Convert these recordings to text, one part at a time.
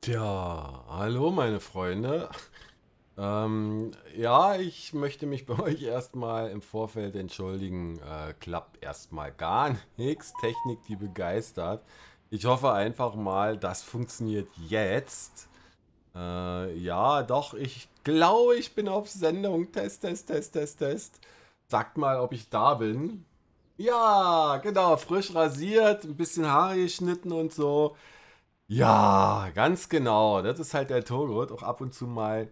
Tja, hallo meine Freunde. Ja, ich möchte mich bei euch erstmal im Vorfeld entschuldigen. Klappt erstmal gar nichts. Technik, die begeistert. Ich hoffe einfach mal, das funktioniert jetzt. Ja, doch, ich glaube, ich bin auf Sendung. Test, Test, Test, Test, Test. Sagt mal, ob ich da bin. Ja, genau, frisch rasiert, ein bisschen Haare geschnitten und so. Ja, ganz genau. Das ist halt der Togot, auch ab und zu mal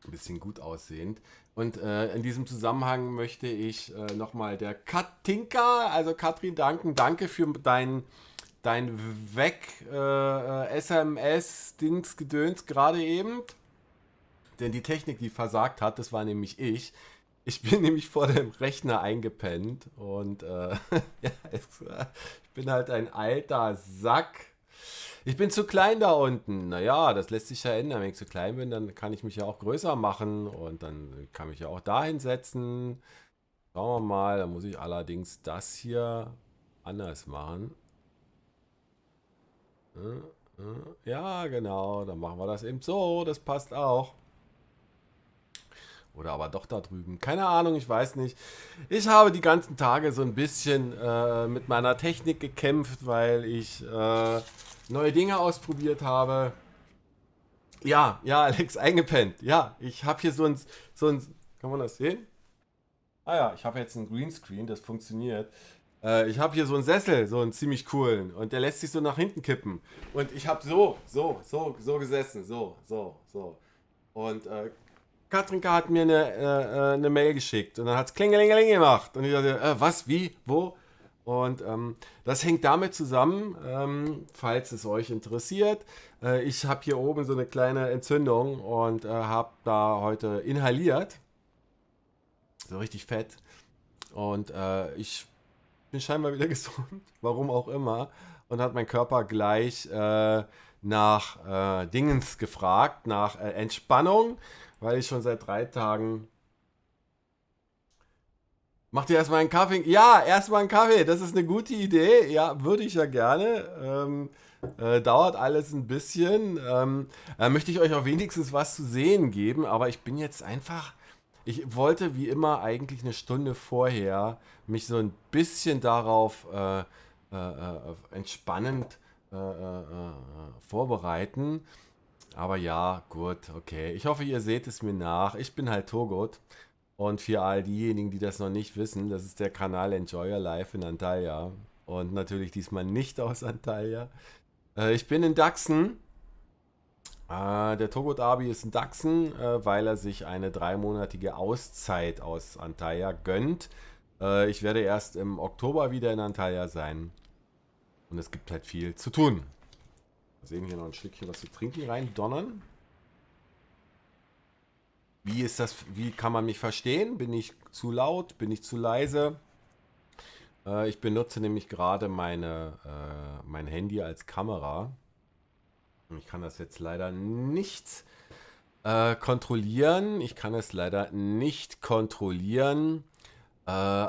ein bisschen gut aussehend. Und in diesem Zusammenhang möchte ich nochmal der Katinka, also Katrin, danken. Danke für dein SMS-Dings Gedöns gerade eben. Denn die Technik, die versagt hat, das war nämlich ich. Ich bin nämlich vor dem Rechner eingepennt und ja, ich bin halt ein alter Sack. Ich bin zu klein da unten. Naja, das lässt sich ja ändern. Wenn ich zu klein bin, dann kann ich mich ja auch größer machen und dann kann ich ja auch da hinsetzen. Schauen wir mal, da muss ich allerdings das hier anders machen. Ja, genau, dann machen wir das eben so. Das passt auch. Oder aber doch da drüben. Keine Ahnung, ich weiß nicht. Ich habe die ganzen Tage so ein bisschen mit meiner Technik gekämpft, weil ich neue Dinge ausprobiert habe. Ja, ja, Alex, eingepennt. Ja, ich habe hier so ein, kann man das sehen? Ah ja, ich habe jetzt einen Greenscreen, das funktioniert. Ich habe hier so einen Sessel, so einen ziemlich coolen, und der lässt sich so nach hinten kippen. Und ich habe so gesessen, so. Und Katrinka hat mir eine Mail geschickt und dann hat es Klingelingeling gemacht. Und ich dachte, was, wie, wo? Und das hängt damit zusammen, falls es euch interessiert. Ich habe hier oben so eine kleine Entzündung und habe da heute inhaliert. So richtig fett. Und ich bin scheinbar wieder gesund, warum auch immer. Und hat mein Körper gleich nach Dingens gefragt, nach Entspannung, weil ich schon seit 3 Tagen. Mach dir erstmal einen Kaffee. Ja, erstmal einen Kaffee. Das ist eine gute Idee. Ja, würde ich ja gerne. Dauert alles ein bisschen. Möchte ich euch auch wenigstens was zu sehen geben, aber ich bin jetzt einfach. Ich wollte wie immer eigentlich eine Stunde vorher mich so ein bisschen darauf entspannend vorbereiten. Aber ja, gut, okay. Ich hoffe, ihr seht es mir nach. Ich bin halt Togot. Und für all diejenigen, die das noch nicht wissen, das ist der Kanal Enjoy Your Life in Antalya. Und natürlich diesmal nicht aus Antalya. Ich bin in Daxen. Der Togot Abi ist in Daxen, weil er sich eine 3-monatige Auszeit aus Antalya gönnt. Ich werde erst im Oktober wieder in Antalya sein. Und es gibt halt viel zu tun. Wir sehen hier noch ein Stückchen was zu trinken rein donnern. Wie ist das, wie kann man mich verstehen? Bin ich zu laut? Bin ich zu leise? Ich benutze nämlich gerade mein Handy als Kamera. Ich kann das jetzt leider nicht kontrollieren. Ich kann es leider nicht kontrollieren. Äh,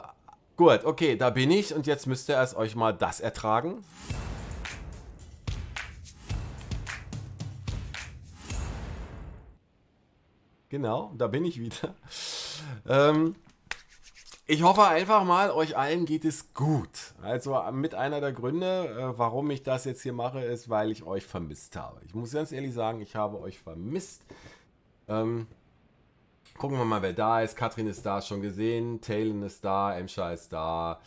gut, okay, da bin ich und jetzt müsst ihr erst euch mal das ertragen. Genau, da bin ich wieder. Ähm, Ich hoffe einfach mal, euch allen geht es gut. Also mit einer der Gründe, warum ich das jetzt hier mache, ist, weil ich euch vermisst habe. Ich muss ganz ehrlich sagen, ich habe euch vermisst. Ähm, Gucken wir mal, wer da ist. Katrin ist da, schon gesehen. Talon ist da, Emscha ist da.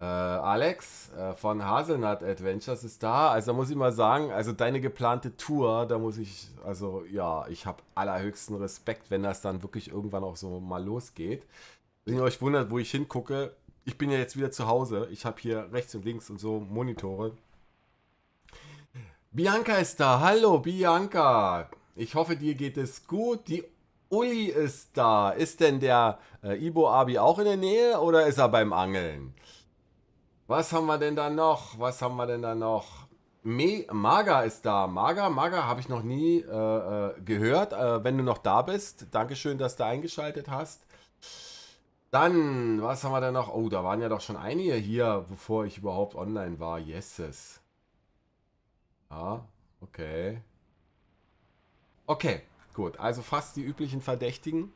Alex von Haselnut Adventures ist da. Also da muss ich mal sagen, also deine geplante Tour, da muss ich, also ja, ich habe allerhöchsten Respekt, wenn das dann wirklich irgendwann auch so mal losgeht. Wenn ihr euch wundert, wo ich hingucke, ich bin ja jetzt wieder zu Hause. Ich habe hier rechts und links und so Monitore. Bianca ist da. Hallo, Bianca. Ich hoffe, dir geht es gut. Die Uli ist da. Ist denn der Ibo Abi auch in der Nähe oder ist er beim Angeln? Was haben wir denn da noch? Was haben wir denn da noch? Maga ist da. Maga habe ich noch nie gehört. Wenn du noch da bist, Dankeschön, dass du eingeschaltet hast. Dann, was haben wir denn noch? Oh, da waren ja doch schon einige hier, bevor ich überhaupt online war. Yeses. Ja, okay. Okay, gut. Also fast die üblichen Verdächtigen.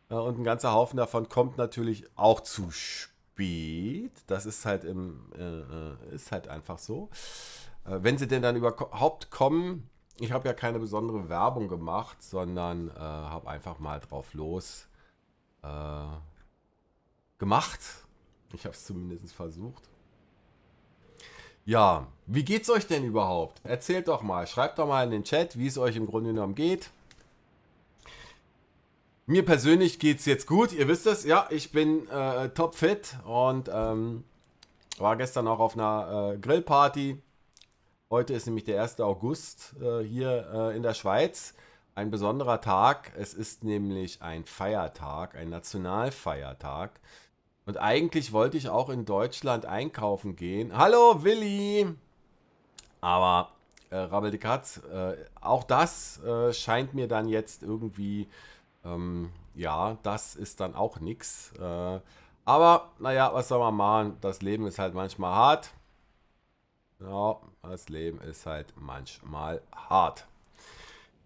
Und ein ganzer Haufen davon kommt natürlich auch zu spät. Das ist halt ist halt einfach so. Wenn sie denn dann überhaupt kommen, ich habe ja keine besondere Werbung gemacht, sondern habe einfach mal drauf los äh, gemacht. Ich habe es zumindest versucht. Ja, wie geht's euch denn überhaupt? Erzählt doch mal, schreibt doch mal in den Chat, wie es euch im Grunde genommen geht. Mir persönlich geht's jetzt gut, ihr wisst es, ja, ich bin topfit und war gestern auch auf einer Grillparty. Heute ist nämlich der 1. August hier in der Schweiz. Ein besonderer Tag. Es ist nämlich ein Feiertag, ein Nationalfeiertag. Und eigentlich wollte ich auch in Deutschland einkaufen gehen. Hallo Willi! Aber Rabbel die Katz, auch das scheint mir dann jetzt irgendwie, ja, das ist dann auch nix. Aber naja, was soll man machen? Das Leben ist halt manchmal hart. Ja, das Leben ist halt manchmal hart.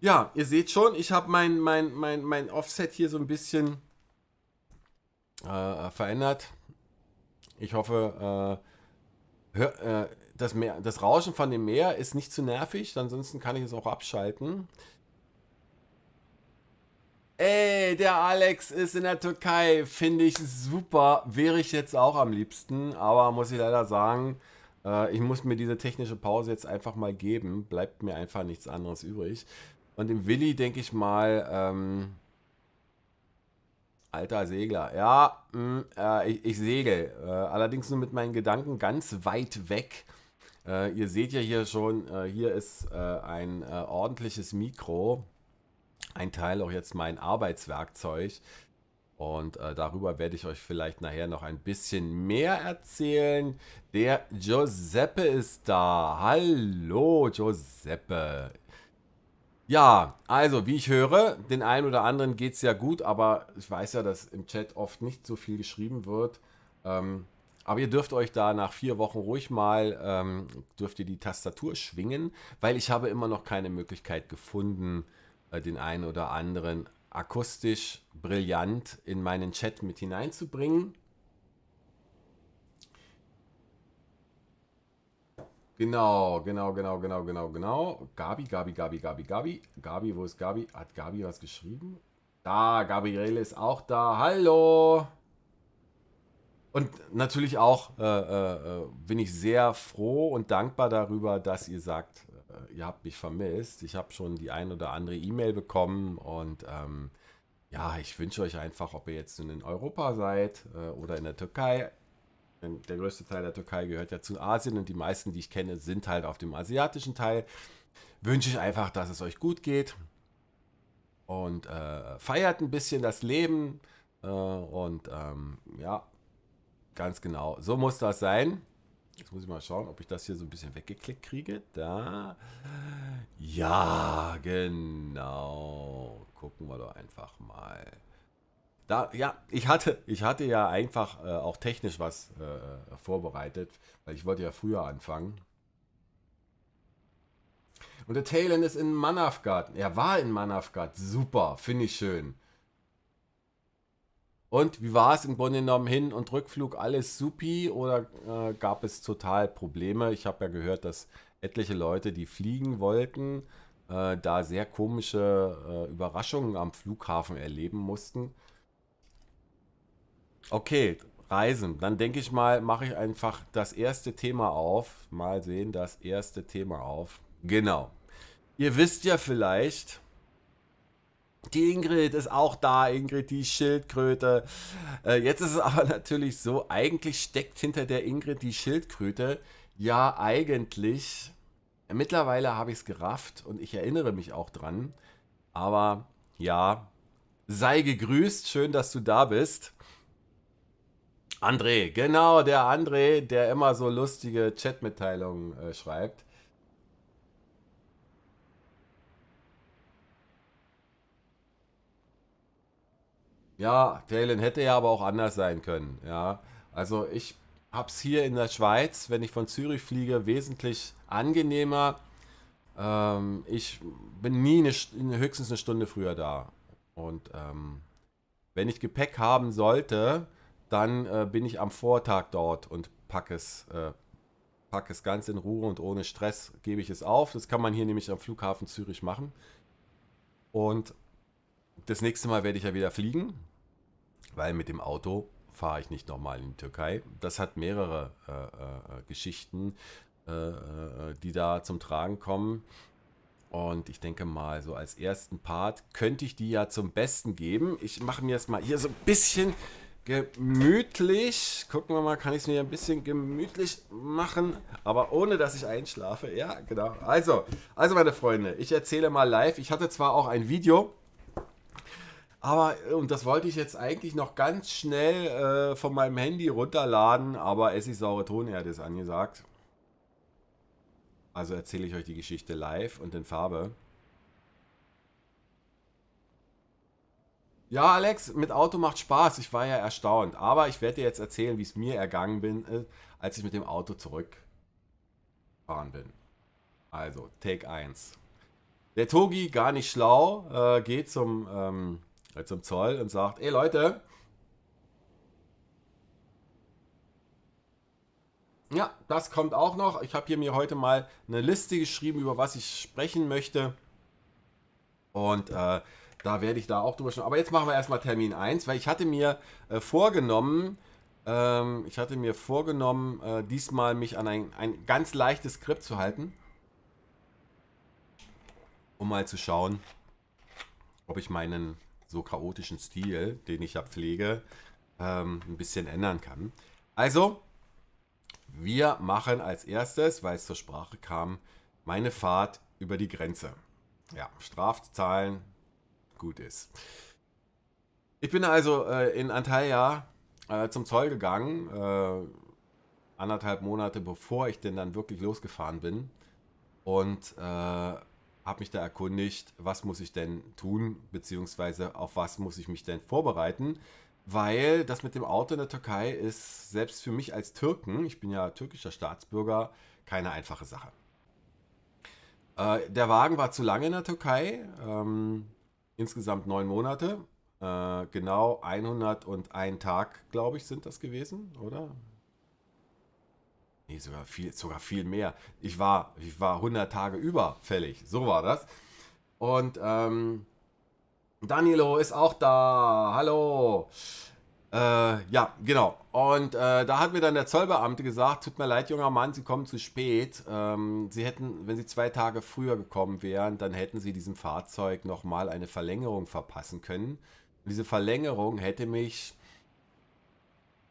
Ja, ihr seht schon, ich habe mein Offset hier so ein bisschen verändert. Ich hoffe, das Rauschen von dem Meer ist nicht zu nervig, ansonsten kann ich es auch abschalten. Ey, der Alex ist in der Türkei, finde ich super. Wäre ich jetzt auch am liebsten, aber muss ich leider sagen, ich muss mir diese technische Pause jetzt einfach mal geben. Bleibt mir einfach nichts anderes übrig. Und dem Willi denke ich mal, alter Segler, ja, ich segel. Allerdings nur mit meinen Gedanken ganz weit weg. Ihr seht ja hier schon, hier ist ein ordentliches Mikro. Ein Teil auch jetzt mein Arbeitswerkzeug. Und darüber werde ich euch vielleicht nachher noch ein bisschen mehr erzählen. Der Giuseppe ist da. Hallo, Giuseppe. Ja, also wie ich höre, den einen oder anderen geht es ja gut, aber ich weiß ja, dass im Chat oft nicht so viel geschrieben wird. Aber ihr dürft euch da nach 4 Wochen ruhig mal, dürft ihr die Tastatur schwingen, weil ich habe immer noch keine Möglichkeit gefunden, den einen oder anderen akustisch brillant in meinen Chat mit hineinzubringen. Genau. Gabi, wo ist Gabi? Hat Gabi was geschrieben? Da, Gabriele ist auch da. Hallo! Und natürlich auch bin ich sehr froh und dankbar darüber, dass ihr sagt, ihr habt mich vermisst. Ich habe schon die ein oder andere E-Mail bekommen und ja, ich wünsche euch einfach, ob ihr jetzt in Europa seid oder in der Türkei. Denn der größte Teil der Türkei gehört ja zu Asien und die meisten, die ich kenne, sind halt auf dem asiatischen Teil. Wünsche ich einfach, dass es euch gut geht und feiert ein bisschen das Leben und ja, ganz genau. So muss das sein. Jetzt muss ich mal schauen, ob ich das hier so ein bisschen weggeklickt kriege. Da. Ja, genau. Gucken wir doch einfach mal. Da, ja, ich hatte ja einfach auch technisch was vorbereitet, weil ich wollte ja früher anfangen. Und der Talon ist in Manavgat. Er war in Manavgat. Super, finde ich schön. Und wie war es im Grunde genommen Hin- und Rückflug? Alles supi oder gab es total Probleme? Ich habe ja gehört, dass etliche Leute, die fliegen wollten, da sehr komische Überraschungen am Flughafen erleben mussten. Okay, Reisen. Dann denke ich mal, mache ich einfach das erste Thema auf. Mal sehen, das erste Thema auf. Genau. Ihr wisst ja vielleicht, die Ingrid ist auch da, Ingrid, die Schildkröte. Jetzt ist es aber natürlich so, eigentlich steckt hinter der Ingrid die Schildkröte. Ja, eigentlich. Mittlerweile habe ich es gerafft und ich erinnere mich auch dran. Aber ja, sei gegrüßt, schön, dass du da bist. André, genau, der André, der immer so lustige Chatmitteilungen schreibt. Ja, Talon hätte ja aber auch anders sein können. Ja, also ich habe es hier in der Schweiz, wenn ich von Zürich fliege, wesentlich angenehmer. Ich bin nie höchstens eine Stunde früher da. Und wenn ich Gepäck haben sollte, dann bin ich am Vortag dort und pack es ganz in Ruhe und ohne Stress gebe ich es auf. Das kann man hier nämlich am Flughafen Zürich machen. Und das nächste Mal werde ich ja wieder fliegen, weil mit dem Auto fahre ich nicht nochmal in die Türkei. Das hat mehrere Geschichten, die da zum Tragen kommen. Und ich denke mal, so als ersten Part könnte ich die ja zum Besten geben. Ich mache mir jetzt mal hier so ein bisschen gemütlich. Gucken wir mal, kann ich es mir ein bisschen gemütlich machen, aber ohne dass ich einschlafe. Ja, genau. Also meine Freunde, ich erzähle mal live. Ich hatte zwar auch ein Video, aber, und das wollte ich jetzt eigentlich noch ganz schnell von meinem Handy runterladen, aber Essigsaure Tonerde ist angesagt. Also erzähle ich euch die Geschichte live und in Farbe. Ja, Alex, mit Auto macht Spaß. Ich war ja erstaunt. Aber ich werde dir jetzt erzählen, wie es mir ergangen bin, als ich mit dem Auto zurückgefahren bin. Also, Take 1. Der Togi, gar nicht schlau, geht zum Zoll und sagt, ey Leute, ja, das kommt auch noch. Ich habe hier mir heute mal eine Liste geschrieben, über was ich sprechen möchte. Und da werde ich da auch drüber sprechen. Aber jetzt machen wir erstmal Termin 1, weil ich hatte mir vorgenommen, diesmal mich an ein ganz leichtes Skript zu halten, um mal zu schauen, ob ich meinen so chaotischen Stil, den ich ja pflege, ein bisschen ändern kann. Also, wir machen als erstes, weil es zur Sprache kam, meine Fahrt über die Grenze. Ja, Strafzahlen, gut ist. Ich bin also in Antalya zum Zoll gegangen, 1,5 Monate bevor ich denn dann wirklich losgefahren bin und habe mich da erkundigt, was muss ich denn tun, beziehungsweise auf was muss ich mich denn vorbereiten, weil das mit dem Auto in der Türkei ist selbst für mich als Türken, ich bin ja türkischer Staatsbürger, keine einfache Sache. Der Wagen war zu lange in der Türkei, insgesamt 9 Monate. Genau 101 Tag, glaube ich, sind das gewesen, oder? Nee, sogar viel mehr. Ich war 100 Tage überfällig, so war das. Und Danilo ist auch da, hallo. Ja, genau. Und da hat mir dann der Zollbeamte gesagt, tut mir leid, junger Mann, Sie kommen zu spät. Sie hätten, wenn Sie 2 Tage früher gekommen wären, dann hätten Sie diesem Fahrzeug nochmal eine Verlängerung verpassen können. Und diese Verlängerung hätte mich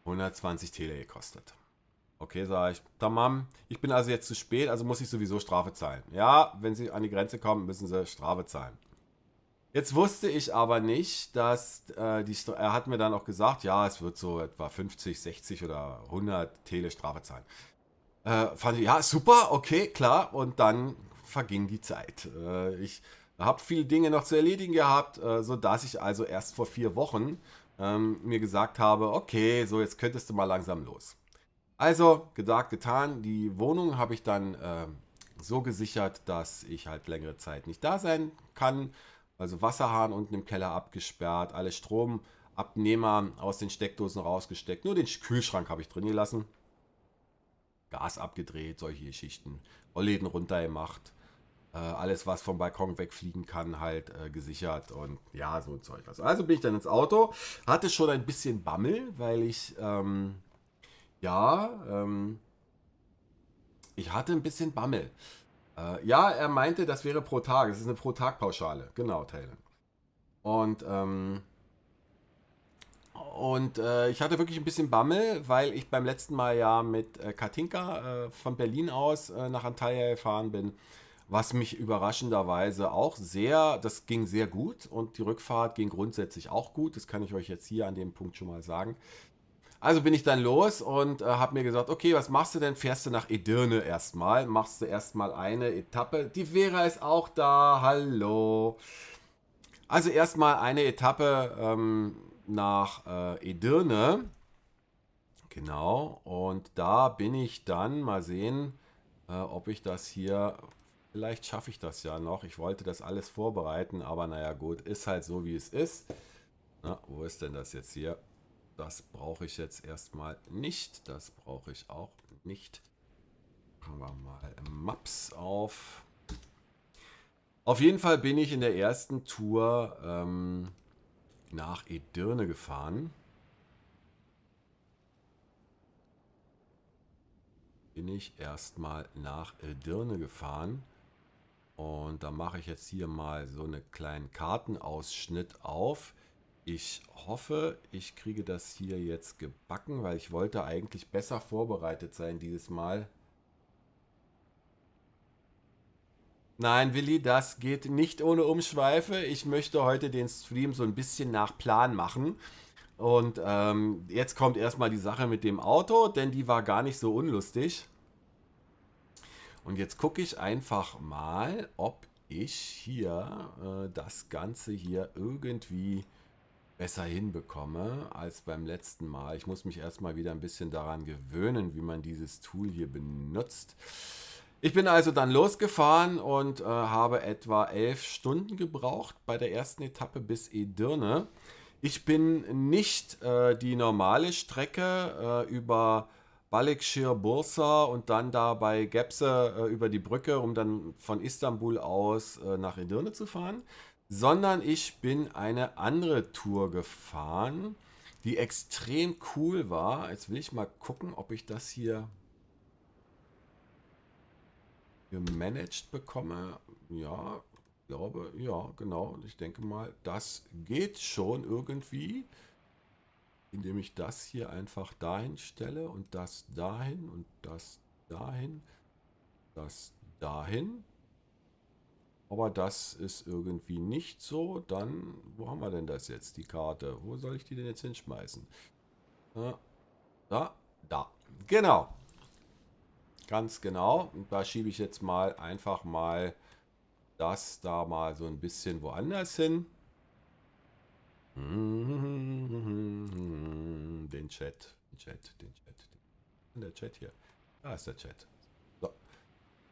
120 Tele gekostet. Okay, sage ich, tamam, ich bin also jetzt zu spät, also muss ich sowieso Strafe zahlen. Ja, wenn Sie an die Grenze kommen, müssen Sie Strafe zahlen. Jetzt wusste ich aber nicht, dass er hat mir dann auch gesagt, ja, es wird so etwa 50, 60 oder 100 Telestrafe zahlen. Fand ich, ja, super, okay, klar. Und dann verging die Zeit. Ich habe viele Dinge noch zu erledigen gehabt, sodass ich also erst vor 4 Wochen mir gesagt habe, okay, so jetzt könntest du mal langsam los. Also, gesagt, getan. Die Wohnung habe ich dann so gesichert, dass ich halt längere Zeit nicht da sein kann. Also Wasserhahn unten im Keller abgesperrt, alle Stromabnehmer aus den Steckdosen rausgesteckt. Nur den Kühlschrank habe ich drin gelassen. Gas abgedreht, solche Geschichten. Rollläden runtergemacht. Alles, was vom Balkon wegfliegen kann, halt gesichert und ja, so ein Zeug. Also bin ich dann ins Auto, hatte schon ein bisschen Bammel, weil ja, ich hatte ein bisschen Bammel. Ja, er meinte, das wäre pro Tag. Das ist eine Pro-Tag-Pauschale. Genau, Taylor. Und, ich hatte wirklich ein bisschen Bammel, weil ich beim letzten Mal ja mit Katinka von Berlin aus nach Antalya gefahren bin, was mich überraschenderweise auch das ging sehr gut und die Rückfahrt ging grundsätzlich auch gut. Das kann ich euch jetzt hier an dem Punkt schon mal sagen. Also bin ich dann los und habe mir gesagt, okay, was machst du denn? Fährst du nach Edirne erstmal? Machst du erstmal eine Etappe? Die Vera ist auch da. Hallo. Also erstmal eine Etappe nach Edirne. Genau. Und da bin ich dann, mal sehen, ob ich das hier Vielleicht schaffe ich das ja noch. Ich wollte das alles vorbereiten, aber naja gut, ist halt so, wie es ist. Na, wo ist denn das jetzt hier? Das brauche ich jetzt erstmal nicht. Das brauche ich auch nicht. Machen wir mal Maps auf. Auf jeden Fall bin ich in der ersten Tour nach Edirne gefahren. Bin ich erstmal nach Edirne gefahren. Und da mache ich jetzt hier mal so einen kleinen Kartenausschnitt auf. Ich hoffe, ich kriege das hier jetzt gebacken, weil ich wollte eigentlich besser vorbereitet sein dieses Mal. Nein, Willi, das geht nicht ohne Umschweife. Ich möchte heute den Stream so ein bisschen nach Plan machen. Und jetzt kommt erstmal die Sache mit dem Auto, denn die war gar nicht so unlustig. Und jetzt gucke ich einfach mal, ob ich hier das Ganze hier irgendwie besser hinbekomme als beim letzten Mal. Ich muss mich erstmal wieder ein bisschen daran gewöhnen, wie man dieses Tool hier benutzt. Ich bin also dann losgefahren und habe etwa 11 Stunden gebraucht bei der ersten Etappe bis Edirne. Ich bin nicht die normale Strecke über Balıkesir, Bursa und dann da bei Gebze über die Brücke, um dann von Istanbul aus nach Edirne zu fahren, sondern ich bin eine andere Tour gefahren, die extrem cool war. Jetzt will ich mal gucken, ob ich das hier gemanagt bekomme. Ja, ich glaube, ja, genau. Ich denke mal, das geht schon irgendwie, indem ich das hier einfach dahin stelle und das dahin und das dahin, das dahin. Aber das ist irgendwie nicht so. Dann, wo haben wir denn das jetzt, die Karte? Wo soll ich die denn jetzt hinschmeißen? Da, da. Genau. Ganz genau. Und da schiebe ich jetzt mal einfach mal das da mal so ein bisschen woanders hin. Den Chat. Der Chat hier. Da ist der Chat. So,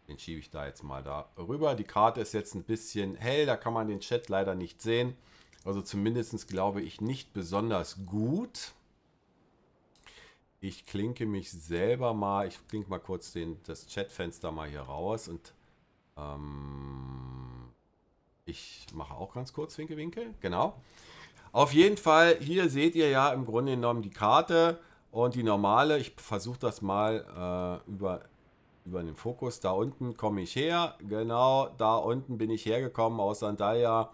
den schiebe ich da jetzt mal da rüber. Die Karte ist jetzt ein bisschen hell, da kann man den Chat leider nicht sehen. Also zumindest glaube ich nicht besonders gut. Ich klinke mich selber mal, ich klinke mal kurz das Chatfenster mal hier raus und ich mache auch ganz kurz Winke, Winke. Genau. Auf jeden Fall, hier seht ihr ja im Grunde genommen die Karte und die normale. Ich versuche das mal über den Fokus. Da unten komme ich her. Genau, da unten bin ich hergekommen aus Antalya.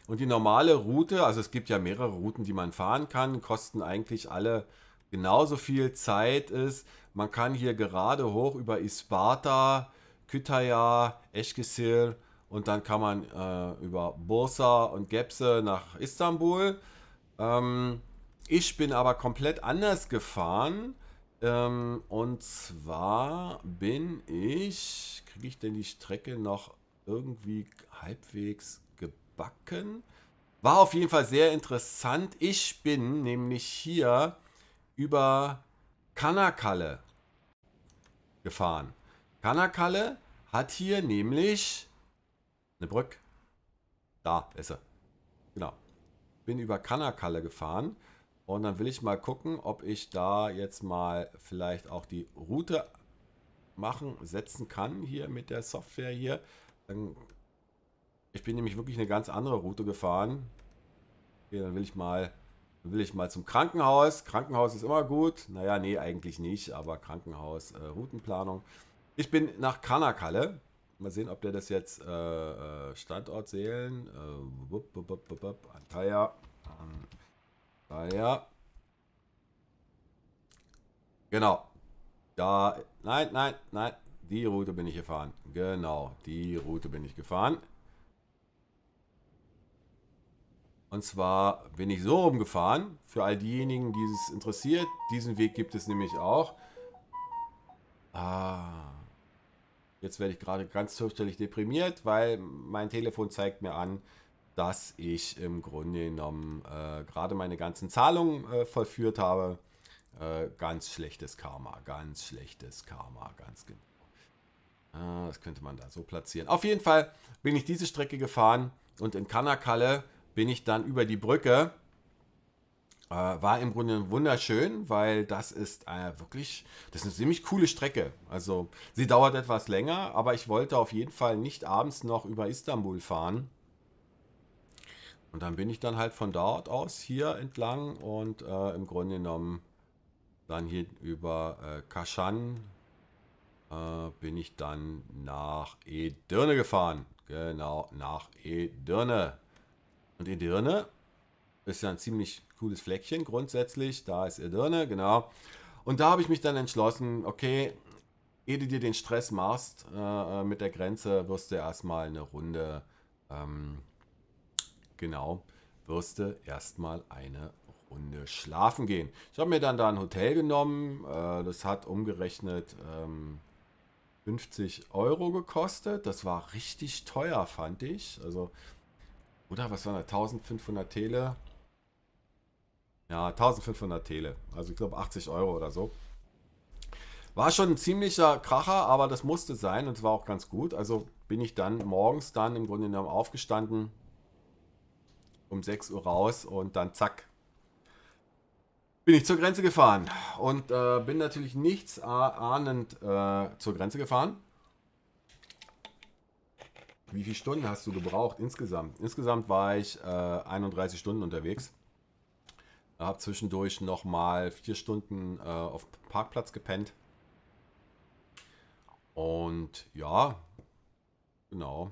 Und die normale Route, also es gibt ja mehrere Routen, die man fahren kann, kosten eigentlich alle genauso viel Zeit ist. Man kann hier gerade hoch über Isparta, Kütahya, Eskişehir und dann kann man über Bursa und Gebze nach Istanbul. Ich bin aber komplett anders gefahren. Und zwar kriege ich denn die Strecke noch irgendwie halbwegs gebacken? War auf jeden Fall sehr interessant. Ich bin nämlich hier über Kanakkale gefahren. Kanakkale hat hier nämlich eine Brücke. Da ist sie. Genau. Bin über Kanakkale gefahren und dann will ich mal gucken, ob ich da jetzt mal vielleicht auch die Route setzen kann hier mit der Software hier. Ich bin nämlich wirklich eine ganz andere Route gefahren. Okay, dann will ich mal zum Krankenhaus. Krankenhaus ist immer gut. Naja, nee, eigentlich nicht, aber Krankenhaus, Routenplanung. Ich bin nach Kanakkale. Mal sehen, ob der das jetzt Standort wählen. Antalya. Antalya. Genau. Da. Nein, nein, nein. Die Route bin ich gefahren. Genau, die Route bin ich gefahren. Und zwar bin ich so rumgefahren, für all diejenigen, die es interessiert. Diesen Weg gibt es nämlich auch. Jetzt werde ich gerade ganz fürchterlich deprimiert, weil mein Telefon zeigt mir an, dass ich im Grunde genommen gerade meine ganzen Zahlungen vollführt habe. Ganz schlechtes Karma, ganz genau. Das könnte man da so platzieren. Auf jeden Fall bin ich diese Strecke gefahren und in Kanakkale bin ich dann über die Brücke. War im Grunde wunderschön, weil das ist wirklich, das ist eine ziemlich coole Strecke. Also sie dauert etwas länger, aber ich wollte auf jeden Fall nicht abends noch über Istanbul fahren. Und dann bin ich dann halt von dort aus hier entlang und im Grunde genommen dann hier über Kaschan bin ich dann nach Edirne gefahren. Genau, nach Edirne. Und Edirne ist ja ein ziemlich cooles Fleckchen grundsätzlich. Da ist Edirne, genau. Und da habe ich mich dann entschlossen, okay, ehe du dir den Stress machst mit der Grenze, wirst du erstmal eine Runde, ähm, genau, wirst du erstmal eine Runde schlafen gehen. Ich habe mir dann da ein Hotel genommen, das hat umgerechnet 50 € gekostet. Das war richtig teuer, fand ich. Also, oder was war das? 1500 Tele? Ja, 1500 Tele. Also ich glaube 80 € oder so. War schon ein ziemlicher Kracher, aber das musste sein und es war auch ganz gut. Also bin ich dann morgens dann im Grunde genommen aufgestanden, um 6 Uhr raus und dann zack, bin ich zur Grenze gefahren. Und bin natürlich nichts ahnend zur Grenze gefahren. Wie viele Stunden hast du gebraucht insgesamt? Insgesamt war ich 31 Stunden unterwegs. Habe zwischendurch nochmal 4 Stunden auf dem Parkplatz gepennt. Und ja, genau.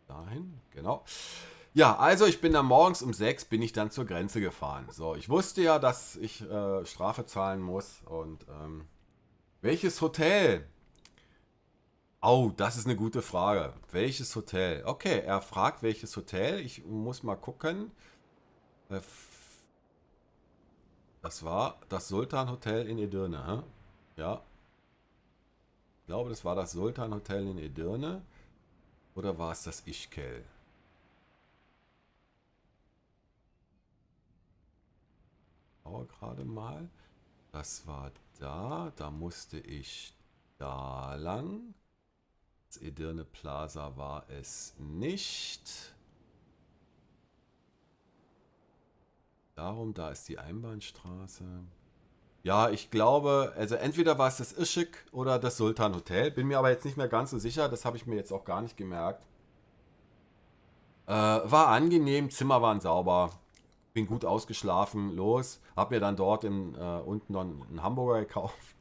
Dahin, genau. Ja, also ich bin dann morgens um 6 bin ich dann zur Grenze gefahren. So, ich wusste ja, dass ich Strafe zahlen muss. Und welches Hotel? Oh, das ist eine gute Frage. Welches Hotel? Okay, er fragt, welches Hotel. Ich muss mal gucken. Äh, Das war das Sultan Hotel in Edirne. Hä? Ja, ich glaube, das war das Sultan Hotel in Edirne. Oder war es das Ischgl? Aber gerade mal. Das war da. Da musste ich da lang. Das Edirne Plaza war es nicht. Darum, da ist die Einbahnstraße. Ja, ich glaube, also entweder war es das Ischik oder das Sultan Hotel. Bin mir aber jetzt nicht mehr ganz so sicher. Das habe ich mir jetzt auch gar nicht gemerkt. War angenehm, Zimmer waren sauber. Bin gut ausgeschlafen, los. Hab mir dann dort unten noch einen Hamburger gekauft.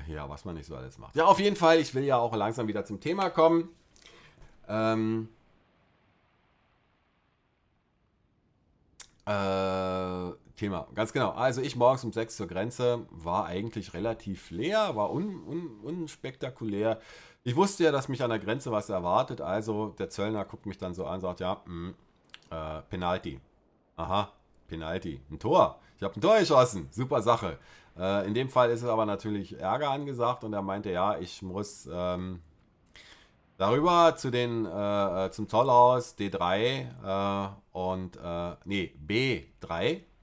Ja, was man nicht so alles macht. Ja, auf jeden Fall, ich will ja auch langsam wieder zum Thema kommen. Ähm, Thema, ganz genau. Also ich morgens um 6 zur Grenze, war eigentlich relativ leer, war unspektakulär. Ich wusste ja, dass mich an der Grenze was erwartet, also der Zöllner guckt mich dann so an und sagt, ja, Penalty. Aha, Penalty, ein Tor. Ich habe ein Tor geschossen, super Sache. In dem Fall ist es aber natürlich Ärger angesagt und er meinte, ja, ich muss darüber zum Zollhaus D3 nee,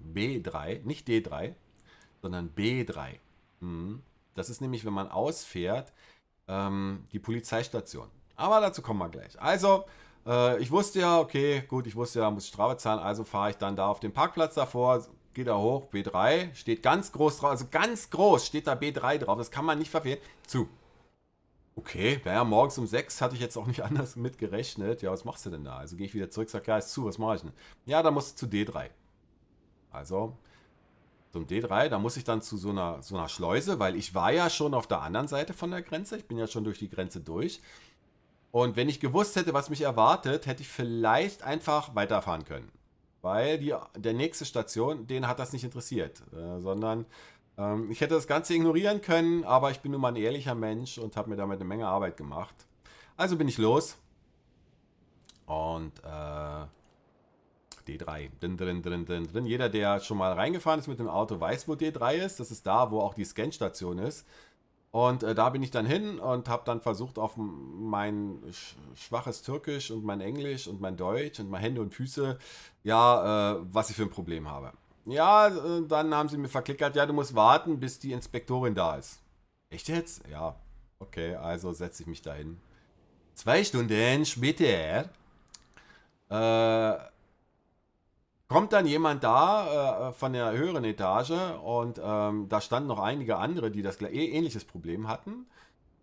B3, nicht D3, sondern B3. Mhm. Das ist nämlich, wenn man ausfährt, die Polizeistation. Aber dazu kommen wir gleich. Also, ich wusste ja, okay, gut, ich wusste ja, muss ich Strafe zahlen, also fahre ich dann da auf den Parkplatz davor, gehe da hoch, B3, steht ganz groß drauf, also ganz groß steht da B3 drauf, das kann man nicht verfehlen. Zu. Okay, naja, morgens um 6 hatte ich jetzt auch nicht anders mit gerechnet. Ja, was machst du denn da? Also gehe ich wieder zurück, sag, ja, ist zu, was mache ich denn? Ja, da musst du zu D3. Also zum D3, da muss ich dann zu so einer Schleuse, weil ich war ja schon auf der anderen Seite von der Grenze. Ich bin ja schon durch die Grenze durch. Und wenn ich gewusst hätte, was mich erwartet, hätte ich vielleicht einfach weiterfahren können. Weil der nächste Station, den hat das nicht interessiert, sondern ich hätte das Ganze ignorieren können, aber ich bin nun mal ein ehrlicher Mensch und habe mir damit eine Menge Arbeit gemacht. Also bin ich los und D3, drin. Jeder, der schon mal reingefahren ist mit dem Auto, weiß, wo D3 ist. Das ist da, wo auch die Scanstation ist. Und da bin ich dann hin und habe dann versucht, auf mein schwaches Türkisch und mein Englisch und mein Deutsch und meine Hände und Füße, ja, was ich für ein Problem habe. Ja, dann haben sie mir verklickert, ja, du musst warten, bis die Inspektorin da ist. Echt jetzt? Ja. Okay, also setze ich mich dahin. 2 Stunden später äh, kommt dann jemand da von der höheren Etage und da standen noch einige andere, die das ähnliches Problem hatten.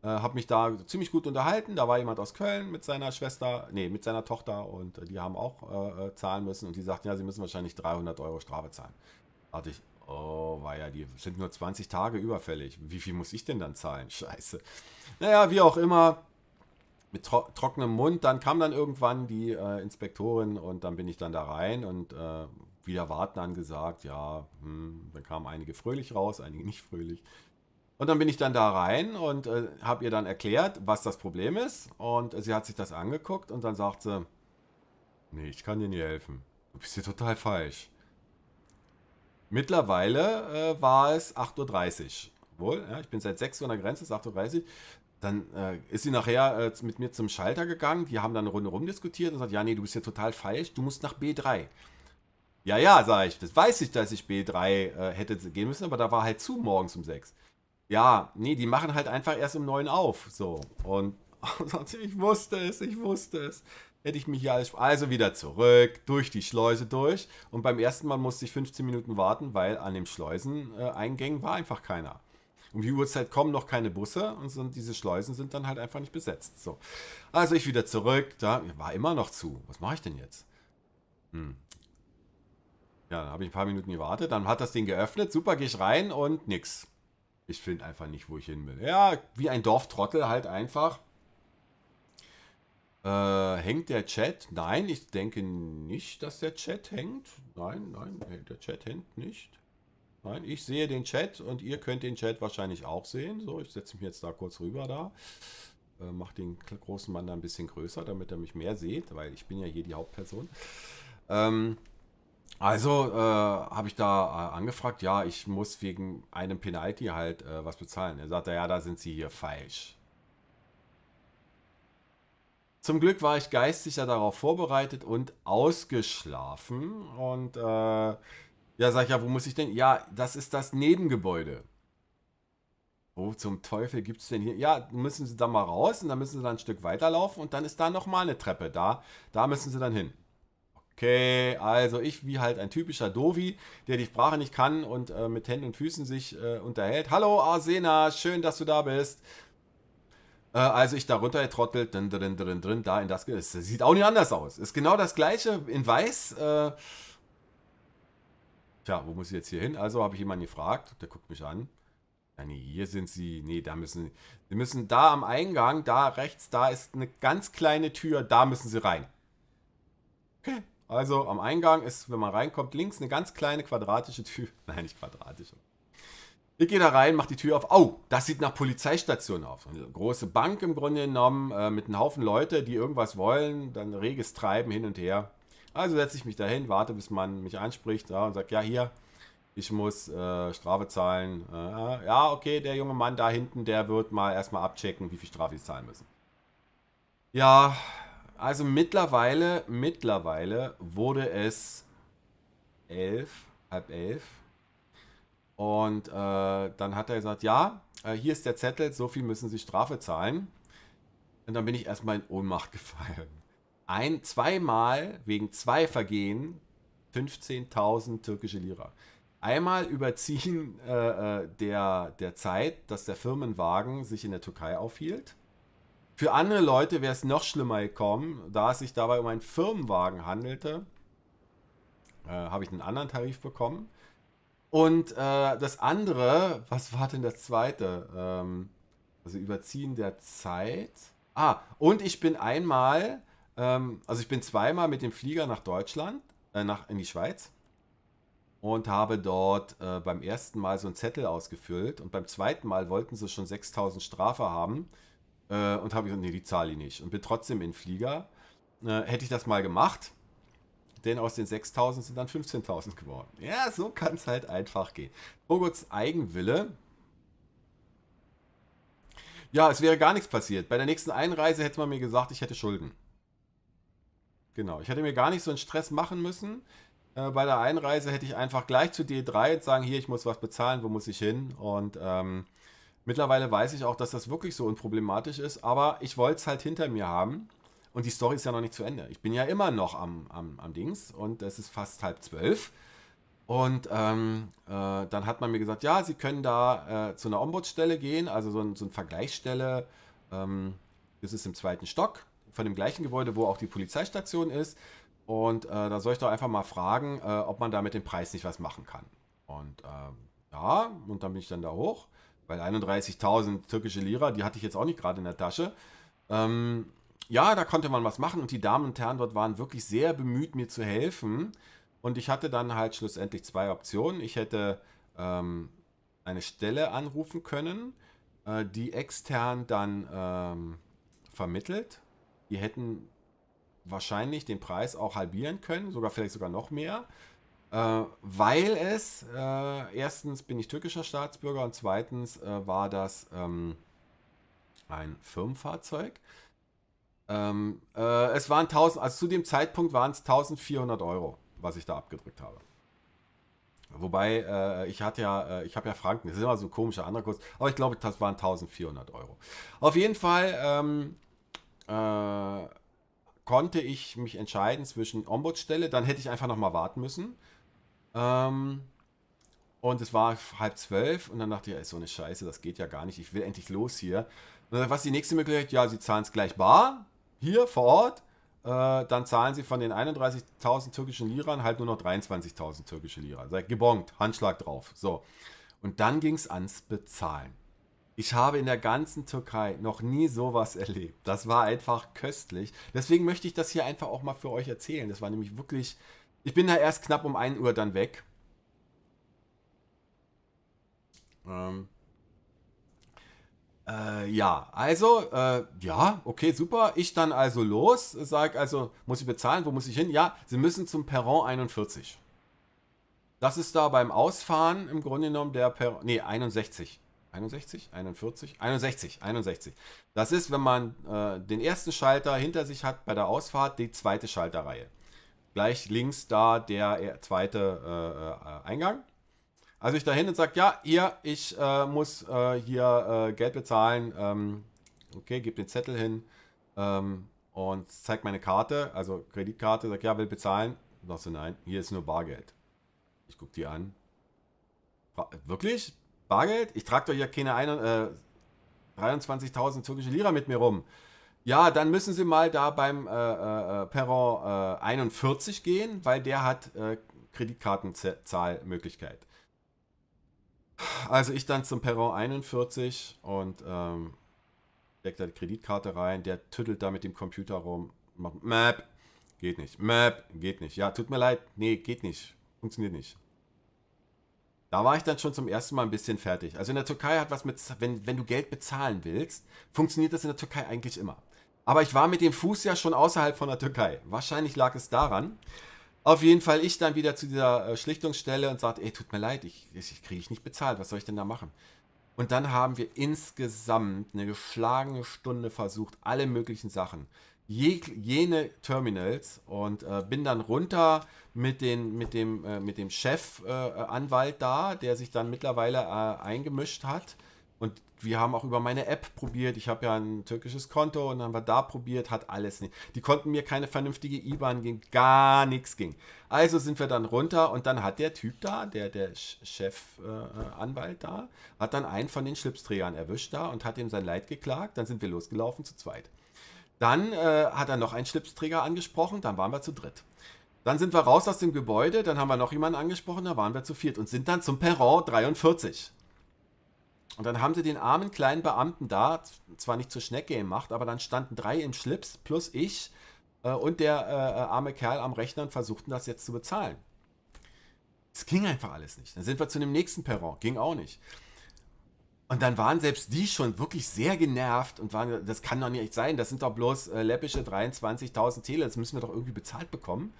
Habe mich da ziemlich gut unterhalten. Da war jemand aus Köln mit seiner Schwester, nee, mit seiner Tochter und die haben auch zahlen müssen und die sagten, ja, sie müssen wahrscheinlich 300 € Strafe zahlen. Da dachte ich, oh, war ja, die sind nur 20 Tage überfällig. Wie viel muss ich denn dann zahlen? Scheiße. Naja, wie auch immer, mit trockenem Mund. Dann kam dann irgendwann die Inspektorin und dann bin ich dann da rein und wieder warten angesagt. Ja, dann kamen einige fröhlich raus, einige nicht fröhlich. Und dann bin ich dann da rein und habe ihr dann erklärt, was das Problem ist. Und sie hat sich das angeguckt und dann sagt sie, nee, ich kann dir nicht helfen. Du bist hier total falsch. Mittlerweile war es 8:30 Uhr. Wohl, ja, ich bin seit 6 Uhr an der Grenze, es ist 8:30 Uhr. Dann ist sie nachher mit mir zum Schalter gegangen. Die haben dann eine Runde rumdiskutiert und sagt, ja, nee, du bist hier total falsch. Du musst nach B3. Ja, ja, sag ich. Das weiß ich, dass ich B3 hätte gehen müssen, aber da war halt zu morgens um 6. Ja, nee, die machen halt einfach erst um 9 auf. So. Und ich wusste es, ich wusste es. Hätte ich mich hier alles. Also wieder zurück, durch die Schleuse durch. Und beim ersten Mal musste ich 15 Minuten warten, weil an den Schleuseneingängen war einfach keiner. Um die Uhrzeit kommen noch keine Busse und diese Schleusen sind dann halt einfach nicht besetzt. So. Also ich wieder zurück, da war immer noch zu. Was mache ich denn jetzt? Hm. Ja, dann habe ich ein paar Minuten gewartet, dann hat das Ding geöffnet, super, gehe ich rein und nix. Ich finde einfach nicht, wo ich hin will. Ja, wie ein Dorftrottel halt einfach. Hängt der Chat? Nein, ich denke nicht, dass der Chat hängt. Nein, nein, der Chat hängt nicht. Nein, ich sehe den Chat und ihr könnt den Chat wahrscheinlich auch sehen. So, ich setze mich jetzt da kurz rüber da. Mach den großen Mann da ein bisschen größer, damit er mich mehr sieht, weil ich bin ja hier die Hauptperson. Also habe ich da angefragt, ja, ich muss wegen einem Penalty halt was bezahlen. Er sagte, ja, da sind Sie hier falsch. Zum Glück war ich geistig ja darauf vorbereitet und ausgeschlafen. Und ja, sag ich, ja, wo muss ich denn? Ja, das ist das Nebengebäude. Wo zum Teufel gibt es denn hier? Ja, müssen Sie da mal raus und dann müssen Sie dann ein Stück weiterlaufen und dann ist da nochmal eine Treppe da. Da müssen Sie dann hin. Okay, also ich wie halt ein typischer Dovi, der die Sprache nicht kann und mit Händen und Füßen sich unterhält. Hallo Arsena, schön, dass du da bist. Also ich da runter getrottelt, drin, da in das. Es sieht auch nicht anders aus. Ist genau das gleiche in weiß. Tja, wo muss ich jetzt hier hin? Also habe ich jemanden gefragt, der guckt mich an. Ja, nee, hier sind sie. Nee, da müssen. Sie müssen da am Eingang, da rechts, da ist eine ganz kleine Tür, da müssen sie rein. Okay. Also am Eingang ist, wenn man reinkommt, links eine ganz kleine quadratische Tür. Nein, nicht quadratisch. Ich gehe da rein, mache die Tür auf. Oh, das sieht nach Polizeistation aus. Eine große Bank im Grunde genommen, mit einem Haufen Leute, die irgendwas wollen, dann reges Treiben hin und her. Also setze ich mich dahin, warte, bis man mich anspricht, ja, und sagt, ja, hier, ich muss Strafe zahlen. Ja, okay, der junge Mann da hinten, der wird mal erstmal abchecken, wie viel Strafe sie zahlen müssen. Ja, also mittlerweile wurde es 11, halb 11. Und dann hat er gesagt, ja, hier ist der Zettel, so viel müssen Sie Strafe zahlen. Und dann bin ich erstmal in Ohnmacht gefallen. Zweimal wegen 2 Vergehen 15.000 türkische Lira. Einmal Überziehen der Zeit, dass der Firmenwagen sich in der Türkei aufhielt. Für andere Leute wäre es noch schlimmer gekommen, da es sich dabei um einen Firmenwagen handelte, habe ich einen anderen Tarif bekommen. Und das andere, was war denn das zweite? Also Überziehen der Zeit. Ah, und ich bin also ich bin zweimal mit dem Flieger nach Deutschland, in die Schweiz und habe dort beim ersten Mal so einen Zettel ausgefüllt und beim zweiten Mal wollten sie schon 6.000 Strafe haben und habe gesagt, nee, die zahle ich nicht und bin trotzdem in den Flieger. Hätte ich das mal gemacht, denn aus den 6.000 sind dann 15.000 geworden. Ja, so kann es halt einfach gehen. Bogots Eigenwille. Ja, es wäre gar nichts passiert. Bei der nächsten Einreise hätte man mir gesagt, ich hätte Schulden. Genau, ich hätte mir gar nicht so einen Stress machen müssen. Bei der Einreise hätte ich einfach gleich zu D3 und sagen, hier, ich muss was bezahlen, wo muss ich hin? Und Mittlerweile weiß ich auch, dass das wirklich so unproblematisch ist, aber ich wollte es halt hinter mir haben. Und die Story ist ja noch nicht zu Ende. Ich bin ja immer noch am Dings und es ist fast 11:30. Und dann hat man mir gesagt, ja, Sie können da zu einer Ombudsstelle gehen, also so eine Vergleichsstelle. Das ist im zweiten Stock von dem gleichen Gebäude, wo auch die Polizeistation ist. Und da soll ich doch einfach mal fragen, ob man da mit dem Preis nicht was machen kann. Und ja, und dann bin ich dann da hoch, weil 31.000 türkische Lira, die hatte ich jetzt auch nicht gerade in der Tasche. Ähm, ja, da konnte man was machen und die Damen und Herren dort waren wirklich sehr bemüht, mir zu helfen. Und ich hatte dann halt schlussendlich zwei Optionen. Ich hätte eine Stelle anrufen können, die extern dann vermittelt. Die hätten wahrscheinlich den Preis auch halbieren können, sogar vielleicht sogar noch mehr. Weil es, erstens bin ich türkischer Staatsbürger und zweitens war das ein Firmenfahrzeug. Es waren 1000, also zu dem Zeitpunkt waren es 1400 Euro, was ich da abgedrückt habe. Wobei, ich habe ja Franken, das ist immer so ein komischer anderer Kurs, aber ich glaube, das waren 1400 Euro. Auf jeden Fall äh, konnte ich mich entscheiden zwischen Ombudsstelle, dann hätte ich einfach nochmal warten müssen. Ähm, und es war 11:30 und dann dachte ich, ja, ist so eine Scheiße, das geht ja gar nicht, ich will endlich los hier. Und dann, was ist die nächste Möglichkeit? Ja, Sie zahlen es gleich bar, hier vor Ort. Dann zahlen Sie von den 31.000 türkischen Liran halt nur noch 23.000 türkische Lira. Seid gebongt, Handschlag drauf. So. Und dann ging es ans Bezahlen. Ich habe in der ganzen Türkei noch nie sowas erlebt. Das war einfach köstlich. Deswegen möchte ich das hier einfach auch mal für euch erzählen. Das war nämlich wirklich. Ich bin da erst knapp um 1 Uhr dann weg. Ähm, ja, also, ja, okay, super. Ich dann also los, sag also, muss ich bezahlen? Wo muss ich hin? Ja, Sie müssen zum Perron 41. Das ist da beim Ausfahren im Grunde genommen der Perron. Nee, 61. 61? 41? 61, 61. Das ist, wenn man den ersten Schalter hinter sich hat bei der Ausfahrt, die zweite Schalterreihe. Gleich links da der zweite Eingang. Also ich da hin und sage, ja, hier, ich muss hier Geld bezahlen. Okay, gebe den Zettel hin und zeige meine Karte, also Kreditkarte, sage, ja, will bezahlen. Sagst du, nein, hier ist nur Bargeld. Ich gucke die an. Wirklich? Bargeld? Ich trage doch hier keine 23.000 türkische Lira mit mir rum. Ja, dann müssen Sie mal da beim Perron 41 gehen, weil der hat Kreditkartenzahlmöglichkeit. Also ich dann zum Perron 41 und steckt da die Kreditkarte rein, der tüttelt da mit dem Computer rum, macht Map, geht nicht, Map, geht nicht. Ja, tut mir leid, nee, geht nicht, funktioniert nicht. Da war ich dann schon zum ersten Mal ein bisschen fertig. Also in der Türkei hat was mit, wenn du Geld bezahlen willst, funktioniert das in der Türkei eigentlich immer. Aber ich war mit dem Fuß ja schon außerhalb von der Türkei. Wahrscheinlich lag es daran. Auf jeden Fall ich dann wieder zu dieser Schlichtungsstelle und sagte, ey, tut mir leid, ich kriege ich nicht bezahlt, was soll ich denn da machen? Und dann haben wir insgesamt eine geschlagene Stunde versucht, alle möglichen Sachen. Jene Terminals und bin dann runter mit dem Chefanwalt da, der sich dann mittlerweile eingemischt hat. Und wir haben auch über meine App probiert. Ich habe ja ein türkisches Konto und dann haben wir da probiert, hat alles nicht. Die konnten mir keine vernünftige IBAN geben, gar nichts ging. Also sind wir dann runter und dann hat der Typ da, der Chefanwalt da, hat dann einen von den Schlipsträgern erwischt da und hat ihm sein Leid geklagt. Dann sind wir losgelaufen zu zweit. Dann hat er noch einen Schlipsträger angesprochen, dann waren wir zu dritt. Dann sind wir raus aus dem Gebäude, dann haben wir noch jemanden angesprochen, da waren wir zu viert und sind dann zum Perron 43. Und dann haben sie den armen kleinen Beamten da zwar nicht zur Schnecke gemacht, aber dann standen 3 im Schlips plus ich und der arme Kerl am Rechner und versuchten das jetzt zu bezahlen. Es ging einfach alles nicht. Dann sind wir zu dem nächsten Perron, ging auch nicht. Und dann waren selbst die schon wirklich sehr genervt und waren, das kann doch nicht sein, das sind doch bloß läppische 23.000 Tele, das müssen wir doch irgendwie bezahlt bekommen.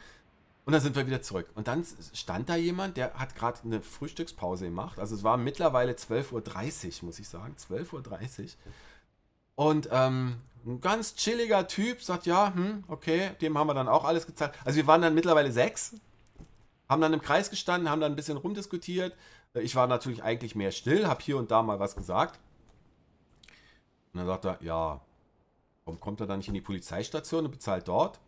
Und dann sind wir wieder zurück. Und dann stand da jemand, der hat gerade eine Frühstückspause gemacht. Also es war mittlerweile 12:30 Uhr, muss ich sagen. 12:30 Uhr. Und ein ganz chilliger Typ sagt, ja, okay, dem haben wir dann auch alles gezahlt. Also wir waren dann mittlerweile 6, haben dann im Kreis gestanden, haben dann ein bisschen rumdiskutiert. Ich war natürlich eigentlich mehr still, habe hier und da mal was gesagt. Und dann sagt er, ja, warum kommt er dann nicht in die Polizeistation und bezahlt dort?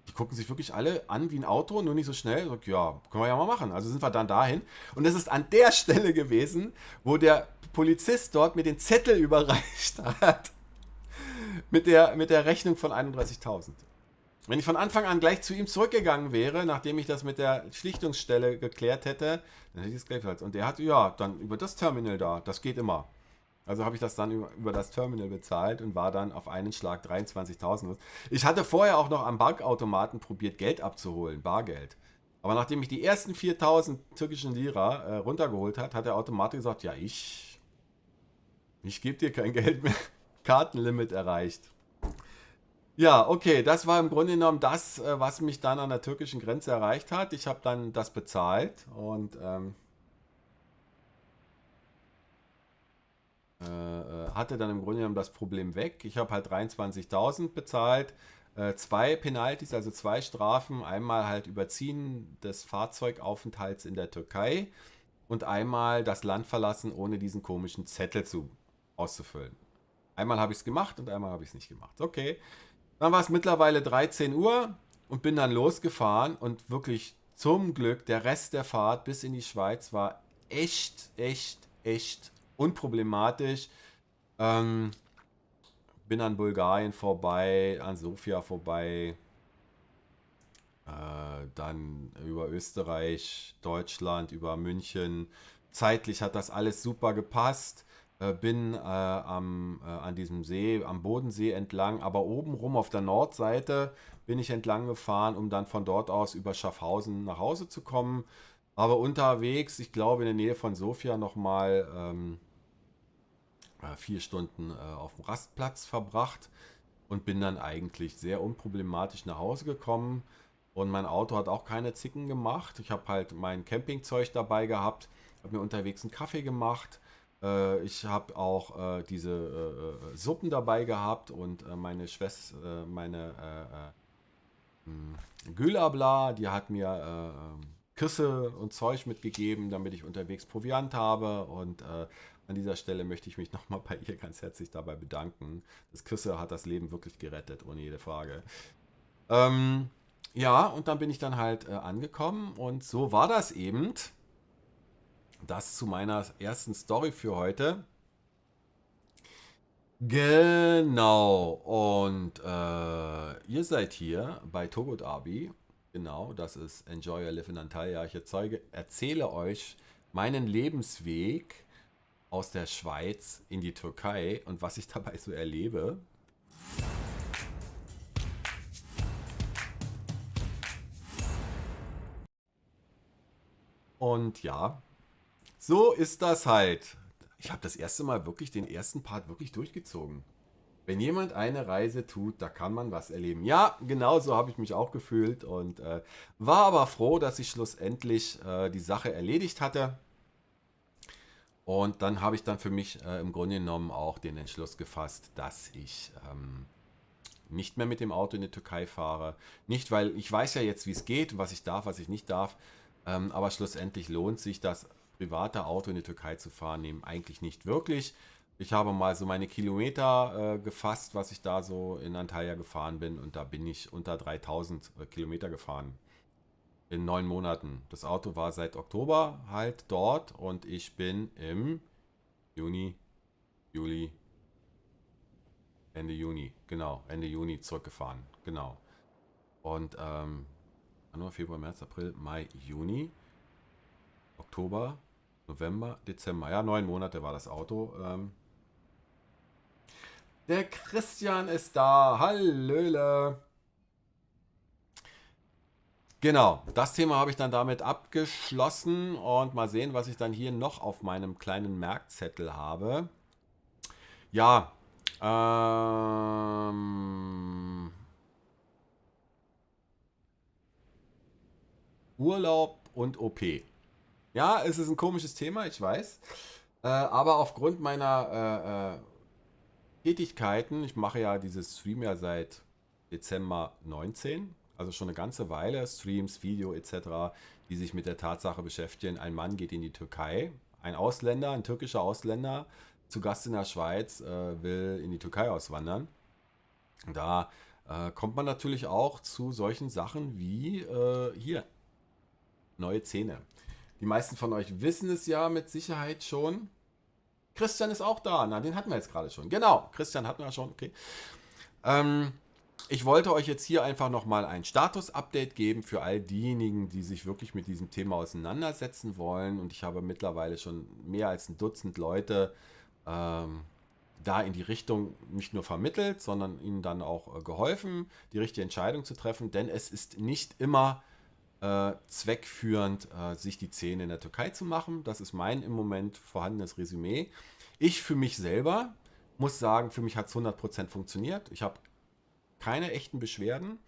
Die gucken sich wirklich alle an wie ein Auto, nur nicht so schnell. Sag, ja, können wir ja mal machen. Also sind wir dann dahin. Und es ist an der Stelle gewesen, wo der Polizist dort mir den Zettel überreicht hat. Mit der Rechnung von 31.000. Wenn ich von Anfang an gleich zu ihm zurückgegangen wäre, nachdem ich das mit der Schlichtungsstelle geklärt hätte, dann hätte ich es gleich gesagt. Und der hat, ja, dann über das Terminal da, das geht immer. Also habe ich das dann über das Terminal bezahlt und war dann auf einen Schlag 23.000 los. Ich hatte vorher auch noch am Bankautomaten probiert, Geld abzuholen, Bargeld. Aber nachdem ich die ersten 4.000 türkischen Lira runtergeholt hat der Automat gesagt, ja, ich gebe dir kein Geld mehr. Kartenlimit erreicht. Ja, okay, das war im Grunde genommen das, was mich dann an der türkischen Grenze erreicht hat. Ich habe dann das bezahlt und hatte dann im Grunde genommen das Problem weg. Ich habe halt 23.000 bezahlt, zwei Penalties, also zwei Strafen. Einmal halt Überziehen des Fahrzeugaufenthalts in der Türkei und einmal das Land verlassen, ohne diesen komischen Zettel auszufüllen. Einmal habe ich es gemacht und einmal habe ich es nicht gemacht. Okay, dann war es mittlerweile 13 Uhr und bin dann losgefahren und wirklich zum Glück der Rest der Fahrt bis in die Schweiz war echt unproblematisch. Ähm, bin an Bulgarien vorbei, an Sofia vorbei, dann über Österreich, Deutschland, über München. Zeitlich hat das alles super gepasst. Bin an diesem See, am Bodensee entlang, aber oben rum auf der Nordseite bin ich entlang gefahren, um dann von dort aus über Schaffhausen nach Hause zu kommen. Aber unterwegs, ich glaube in der Nähe von Sofia nochmal 4 Stunden auf dem Rastplatz verbracht und bin dann eigentlich sehr unproblematisch nach Hause gekommen. Und mein Auto hat auch keine Zicken gemacht. Ich habe halt mein Campingzeug dabei gehabt, habe mir unterwegs einen Kaffee gemacht. Ich habe auch diese Suppen dabei gehabt und meine Schwester, Gülabla, die hat mir Küsse und Zeug mitgegeben, damit ich unterwegs Proviant habe. Und an dieser Stelle möchte ich mich nochmal bei ihr ganz herzlich dabei bedanken. Das Küsse hat das Leben wirklich gerettet, ohne jede Frage. Ähm, ja, und dann bin ich dann halt angekommen und so war das eben. Das zu meiner ersten Story für heute. Genau, und ihr seid hier bei Togut Abi. Genau, das ist Enjoy Your Life in Antalya. Ich erzähle euch meinen Lebensweg aus der Schweiz in die Türkei und was ich dabei so erlebe. Und ja, so ist das halt. Ich habe das erste Mal wirklich den ersten Part wirklich durchgezogen. Wenn jemand eine Reise tut, da kann man was erleben. Ja, genau so habe ich mich auch gefühlt und war aber froh, dass ich schlussendlich die Sache erledigt hatte. Und dann habe ich dann für mich im Grunde genommen auch den Entschluss gefasst, dass ich nicht mehr mit dem Auto in die Türkei fahre. Nicht, weil ich weiß ja jetzt, wie es geht, was ich darf, was ich nicht darf. Aber schlussendlich lohnt sich das private Auto in die Türkei zu fahren, eben eigentlich nicht wirklich. Ich habe mal so meine Kilometer gefasst, was ich da so in Antalya gefahren bin und da bin ich unter 3.000 Kilometer gefahren in 9 Monaten. Das Auto war seit Oktober halt dort und ich bin im Juni, Juli, Ende Juni, genau, Ende Juni zurückgefahren, genau. Und Januar, Februar, März, April, Mai, Juni, Oktober, November, Dezember. Ja, 9 Monate war das Auto. Der Christian ist da. Hallöle. Genau, das Thema habe ich dann damit abgeschlossen und mal sehen, was ich dann hier noch auf meinem kleinen Merkzettel habe. Ja, Urlaub und OP. Ja, es ist ein komisches Thema, ich weiß. Aber aufgrund meiner Tätigkeiten, ich mache ja dieses Stream ja seit Dezember 19, also schon eine ganze Weile, Streams, Video etc., die sich mit der Tatsache beschäftigen, ein Mann geht in die Türkei, ein Ausländer, ein türkischer Ausländer, zu Gast in der Schweiz, will in die Türkei auswandern. Da kommt man natürlich auch zu solchen Sachen wie hier, neue Zähne. Die meisten von euch wissen es ja mit Sicherheit schon. Christian ist auch da. Na, den hatten wir jetzt gerade schon. Genau, Christian hatten wir schon. Okay. Ähm, Ich wollte euch jetzt hier einfach nochmal ein Status-Update geben für all diejenigen, die sich wirklich mit diesem Thema auseinandersetzen wollen. Und ich habe mittlerweile schon mehr als ein Dutzend Leute da in die Richtung nicht nur vermittelt, sondern ihnen dann auch geholfen, die richtige Entscheidung zu treffen. Denn es ist nicht immer zweckführend, sich die Zähne in der Türkei zu machen. Das ist mein im Moment vorhandenes Resümee. Ich für mich selber muss sagen, für mich hat es 100% funktioniert. Ich habe keine echten Beschwerden.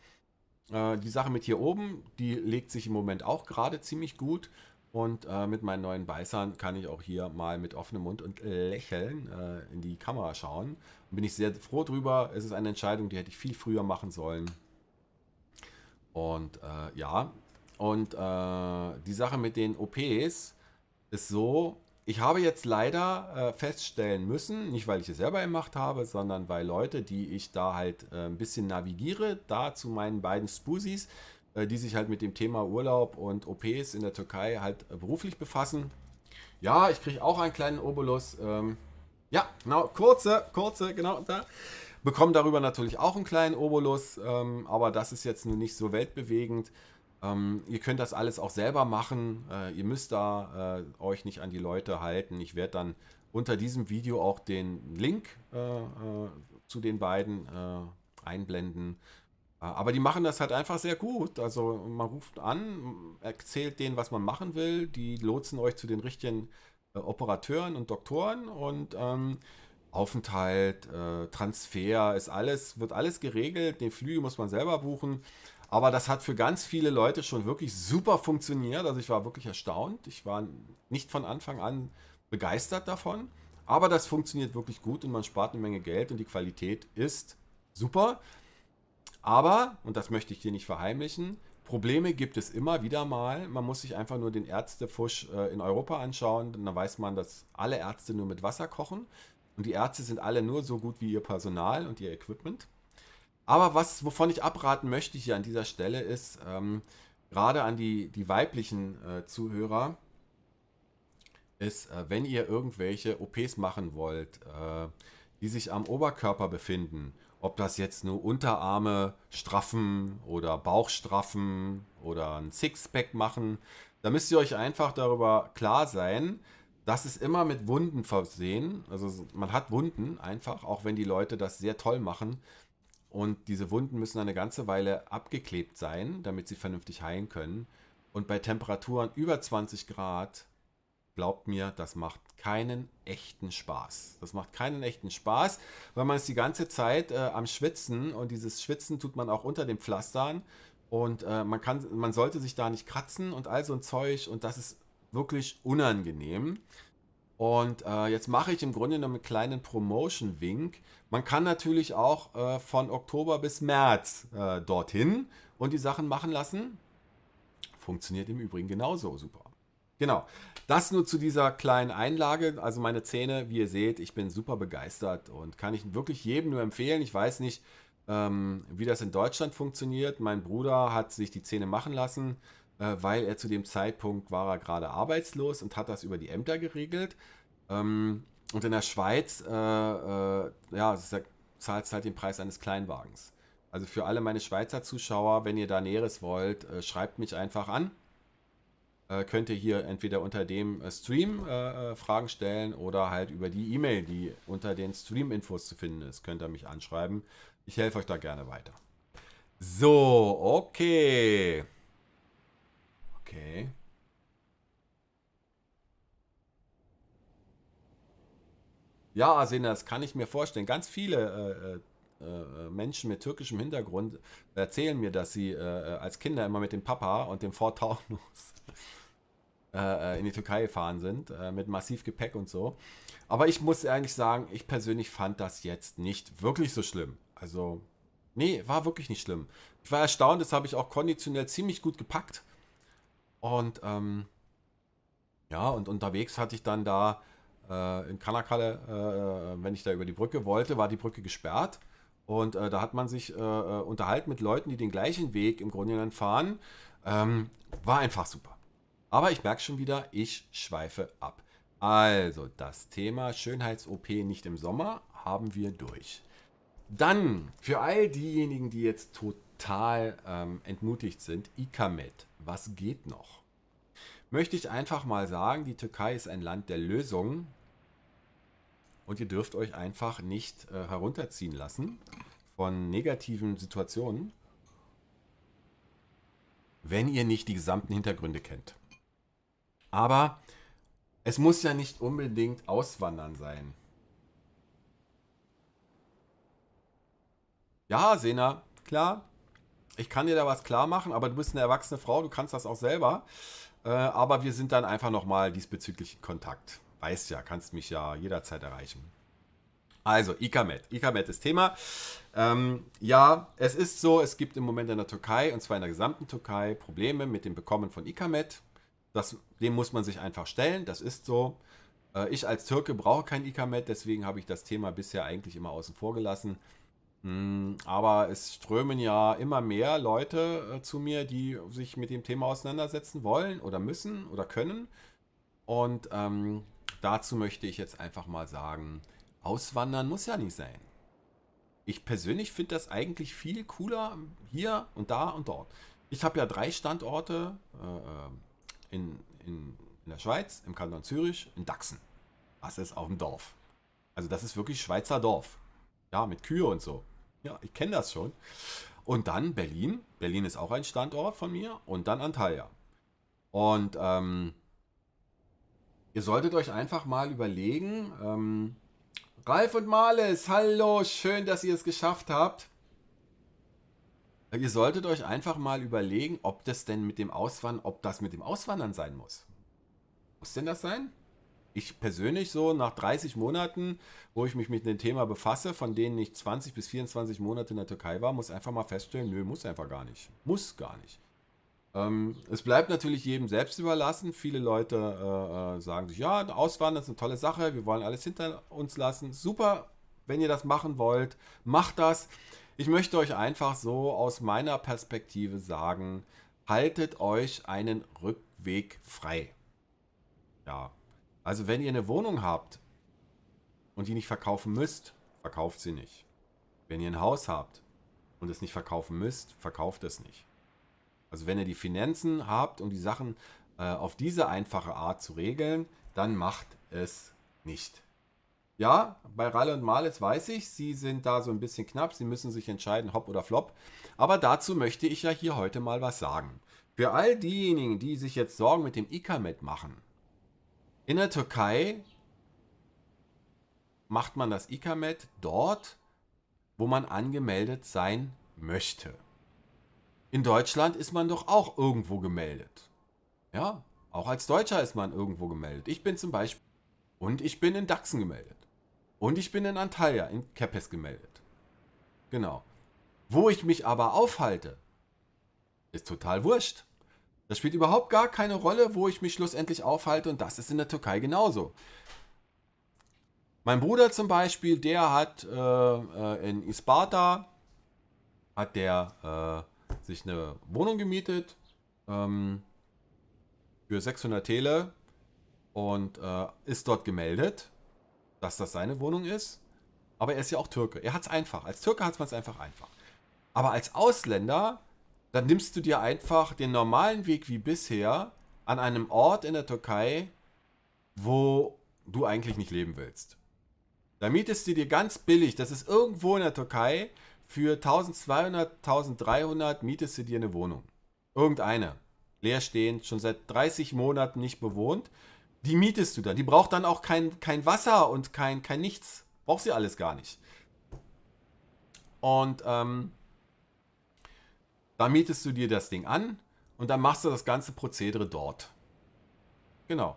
Die Sache mit hier oben, die legt sich im Moment auch gerade ziemlich gut. Und mit meinen neuen Beißern kann ich auch hier mal mit offenem Mund und Lächeln in die Kamera schauen. Und bin ich sehr froh drüber. Es ist eine Entscheidung, die hätte ich viel früher machen sollen. Und ja, und die Sache mit den OPs ist so, ich habe jetzt leider feststellen müssen, nicht weil ich es selber gemacht habe, sondern weil Leute, die ich da halt ein bisschen navigiere, da zu meinen beiden Spusis, die sich halt mit dem Thema Urlaub und OPs in der Türkei halt beruflich befassen. Ja, ich kriege auch einen kleinen Obolus. Ja, genau, kurze, genau da. Bekomme darüber natürlich auch einen kleinen Obolus, aber das ist jetzt nur nicht so weltbewegend. Ihr könnt das alles auch selber machen. Ihr müsst da euch nicht an die Leute halten. Ich werde dann unter diesem Video auch den Link zu den beiden einblenden. Aber die machen das halt einfach sehr gut. Also man ruft an, erzählt denen, was man machen will. Die lotsen euch zu den richtigen Operateuren und Doktoren und Aufenthalt, Transfer, wird alles geregelt. Den Flügel muss man selber buchen. Aber das hat für ganz viele Leute schon wirklich super funktioniert. Also ich war wirklich erstaunt. Ich war nicht von Anfang an begeistert davon. Aber das funktioniert wirklich gut und man spart eine Menge Geld und die Qualität ist super. Aber, und das möchte ich dir nicht verheimlichen, Probleme gibt es immer wieder mal. Man muss sich einfach nur den Ärztefusch in Europa anschauen. Dann weiß man, dass alle Ärzte nur mit Wasser kochen. Und die Ärzte sind alle nur so gut wie ihr Personal und ihr Equipment. Aber wovon ich abraten möchte hier an dieser Stelle ist, gerade an die weiblichen Zuhörer, ist, wenn ihr irgendwelche OPs machen wollt, die sich am Oberkörper befinden, ob das jetzt nur Unterarme straffen oder Bauch straffen oder ein Sixpack machen, da müsst ihr euch einfach darüber klar sein, dass es immer mit Wunden versehen. Also man hat Wunden einfach, auch wenn die Leute das sehr toll machen. Und diese Wunden müssen eine ganze Weile abgeklebt sein, damit sie vernünftig heilen können. Und bei Temperaturen über 20 Grad, glaubt mir, das macht keinen echten Spaß. Das macht keinen echten Spaß, weil man ist die ganze Zeit am Schwitzen und dieses Schwitzen tut man auch unter den Pflastern. Und man sollte sich da nicht kratzen und all so ein Zeug und das ist wirklich unangenehm. Und jetzt mache ich im Grunde genommen einen kleinen Promotion-Wink. Man kann natürlich auch von Oktober bis März dorthin und die Sachen machen lassen. Funktioniert im Übrigen genauso super. Genau, das nur zu dieser kleinen Einlage. Also meine Zähne, wie ihr seht, ich bin super begeistert und kann ich wirklich jedem nur empfehlen. Ich weiß nicht, wie das in Deutschland funktioniert. Mein Bruder hat sich die Zähne machen lassen, weil er zu dem Zeitpunkt war er gerade arbeitslos und hat das über die Ämter geregelt. Und in der Schweiz, ja, zahlt es halt den Preis eines Kleinwagens. Also für alle meine Schweizer Zuschauer, wenn ihr da Näheres wollt, schreibt mich einfach an. Könnt ihr hier entweder unter dem Stream Fragen stellen oder halt über die E-Mail, die unter den Stream-Infos zu finden ist, könnt ihr mich anschreiben. Ich helfe euch da gerne weiter. So, okay. Okay. Ja, Asena, das kann ich mir vorstellen. Ganz viele Menschen mit türkischem Hintergrund erzählen mir, dass sie als Kinder immer mit dem Papa und dem Ford Taunus in die Türkei gefahren sind, mit massiv Gepäck und so. Aber ich muss ehrlich sagen, ich persönlich fand das jetzt nicht wirklich so schlimm. Also, nee, war wirklich nicht schlimm. Ich war erstaunt, das habe ich auch konditionell ziemlich gut gepackt. Und ja, und unterwegs hatte ich dann da in Kanakkale, wenn ich da über die Brücke wollte, war die Brücke gesperrt. Und da hat man sich unterhalten mit Leuten, die den gleichen Weg im Grunde genommen fahren. War einfach super. Aber ich merke schon wieder, ich schweife ab. Also, das Thema Schönheits-OP nicht im Sommer haben wir durch. Dann, für all diejenigen, die jetzt total entmutigt sind, Ikamet, was geht noch? Möchte ich einfach mal sagen, die Türkei ist ein Land der Lösungen und ihr dürft euch einfach nicht herunterziehen lassen von negativen Situationen, wenn ihr nicht die gesamten Hintergründe kennt. Aber es muss ja nicht unbedingt Auswandern sein. Ja, Sena, klar, ich kann dir da was klar machen, aber du bist eine erwachsene Frau, du kannst das auch selber. Aber wir sind dann einfach nochmal diesbezüglich in Kontakt. Weißt ja, kannst mich ja jederzeit erreichen. Also, Ikamet. Ikamet ist Thema. Ja, es ist so, es gibt im Moment in der Türkei, und zwar in der gesamten Türkei, Probleme mit dem Bekommen von Ikamet. Dem muss man sich einfach stellen, das ist so. Ich als Türke brauche kein Ikamet, deswegen habe ich das Thema bisher eigentlich immer außen vor gelassen. Aber es strömen ja immer mehr Leute zu mir, die sich mit dem Thema auseinandersetzen wollen oder müssen oder können. Und dazu möchte ich jetzt einfach mal sagen, Auswandern muss ja nicht sein. Ich persönlich finde das eigentlich viel cooler hier und da und dort. Ich habe ja 3 Standorte in der Schweiz, im Kanton Zürich, in Dachsen. Das ist auf dem Dorf. Also das ist wirklich Schweizer Dorf. Ja, mit Kühe und so. Ja, ich kenne das schon. Und dann Berlin. Berlin ist auch ein Standort von mir. Und dann Antalya. Und ihr solltet euch einfach mal überlegen, Ralf und Marles, hallo, schön, dass ihr es geschafft habt. Ihr solltet euch einfach mal überlegen, ob das mit dem Auswandern sein muss. Muss denn das sein? Ich persönlich so nach 30 Monaten, wo ich mich mit dem Thema befasse, von denen ich 20 bis 24 Monate in der Türkei war, muss einfach mal feststellen, nö, muss einfach gar nicht. Muss gar nicht. Es bleibt natürlich jedem selbst überlassen. Viele Leute sagen sich, ja, Auswandern ist eine tolle Sache, wir wollen alles hinter uns lassen. Super, wenn ihr das machen wollt, macht das. Ich möchte euch einfach so aus meiner Perspektive sagen, haltet euch einen Rückweg frei. Ja, also wenn ihr eine Wohnung habt und die nicht verkaufen müsst, verkauft sie nicht. Wenn ihr ein Haus habt und es nicht verkaufen müsst, verkauft es nicht. Also wenn ihr die Finanzen habt, um die Sachen auf diese einfache Art zu regeln, dann macht es nicht. Ja, bei Ralle und Marles weiß ich, sie sind da so ein bisschen knapp, sie müssen sich entscheiden, hopp oder flop. Aber dazu möchte ich ja hier heute mal was sagen. Für all diejenigen, die sich jetzt Sorgen mit dem Ikamet machen. In der Türkei macht man das Ikamet dort, wo man angemeldet sein möchte. In Deutschland ist man doch auch irgendwo gemeldet. Ja, auch als Deutscher ist man irgendwo gemeldet. Ich bin zum Beispiel, und ich bin in Dachsen gemeldet. Und ich bin in Antalya, in Kepes gemeldet. Genau. Wo ich mich aber aufhalte, ist total wurscht. Das spielt überhaupt gar keine Rolle, wo ich mich schlussendlich aufhalte, und das ist in der Türkei genauso. Mein Bruder zum Beispiel, der hat in Isparta sich eine Wohnung gemietet für 600 Tele und ist dort gemeldet, dass das seine Wohnung ist. Aber er ist ja auch Türke. Er hat es einfach. Als Türke hat man es einfach einfach. Aber als Ausländer, dann nimmst du dir einfach den normalen Weg wie bisher an einem Ort in der Türkei, wo du eigentlich nicht leben willst. Da mietest du dir ganz billig, das ist irgendwo in der Türkei, für 1200, 1300 mietest du dir eine Wohnung. Irgendeine. Leerstehend, schon seit 30 Monaten nicht bewohnt. Die mietest du dann. Die braucht dann auch kein Wasser und kein nichts. Braucht sie alles gar nicht. Und dann mietest du dir das Ding an und dann machst du das ganze Prozedere dort. Genau.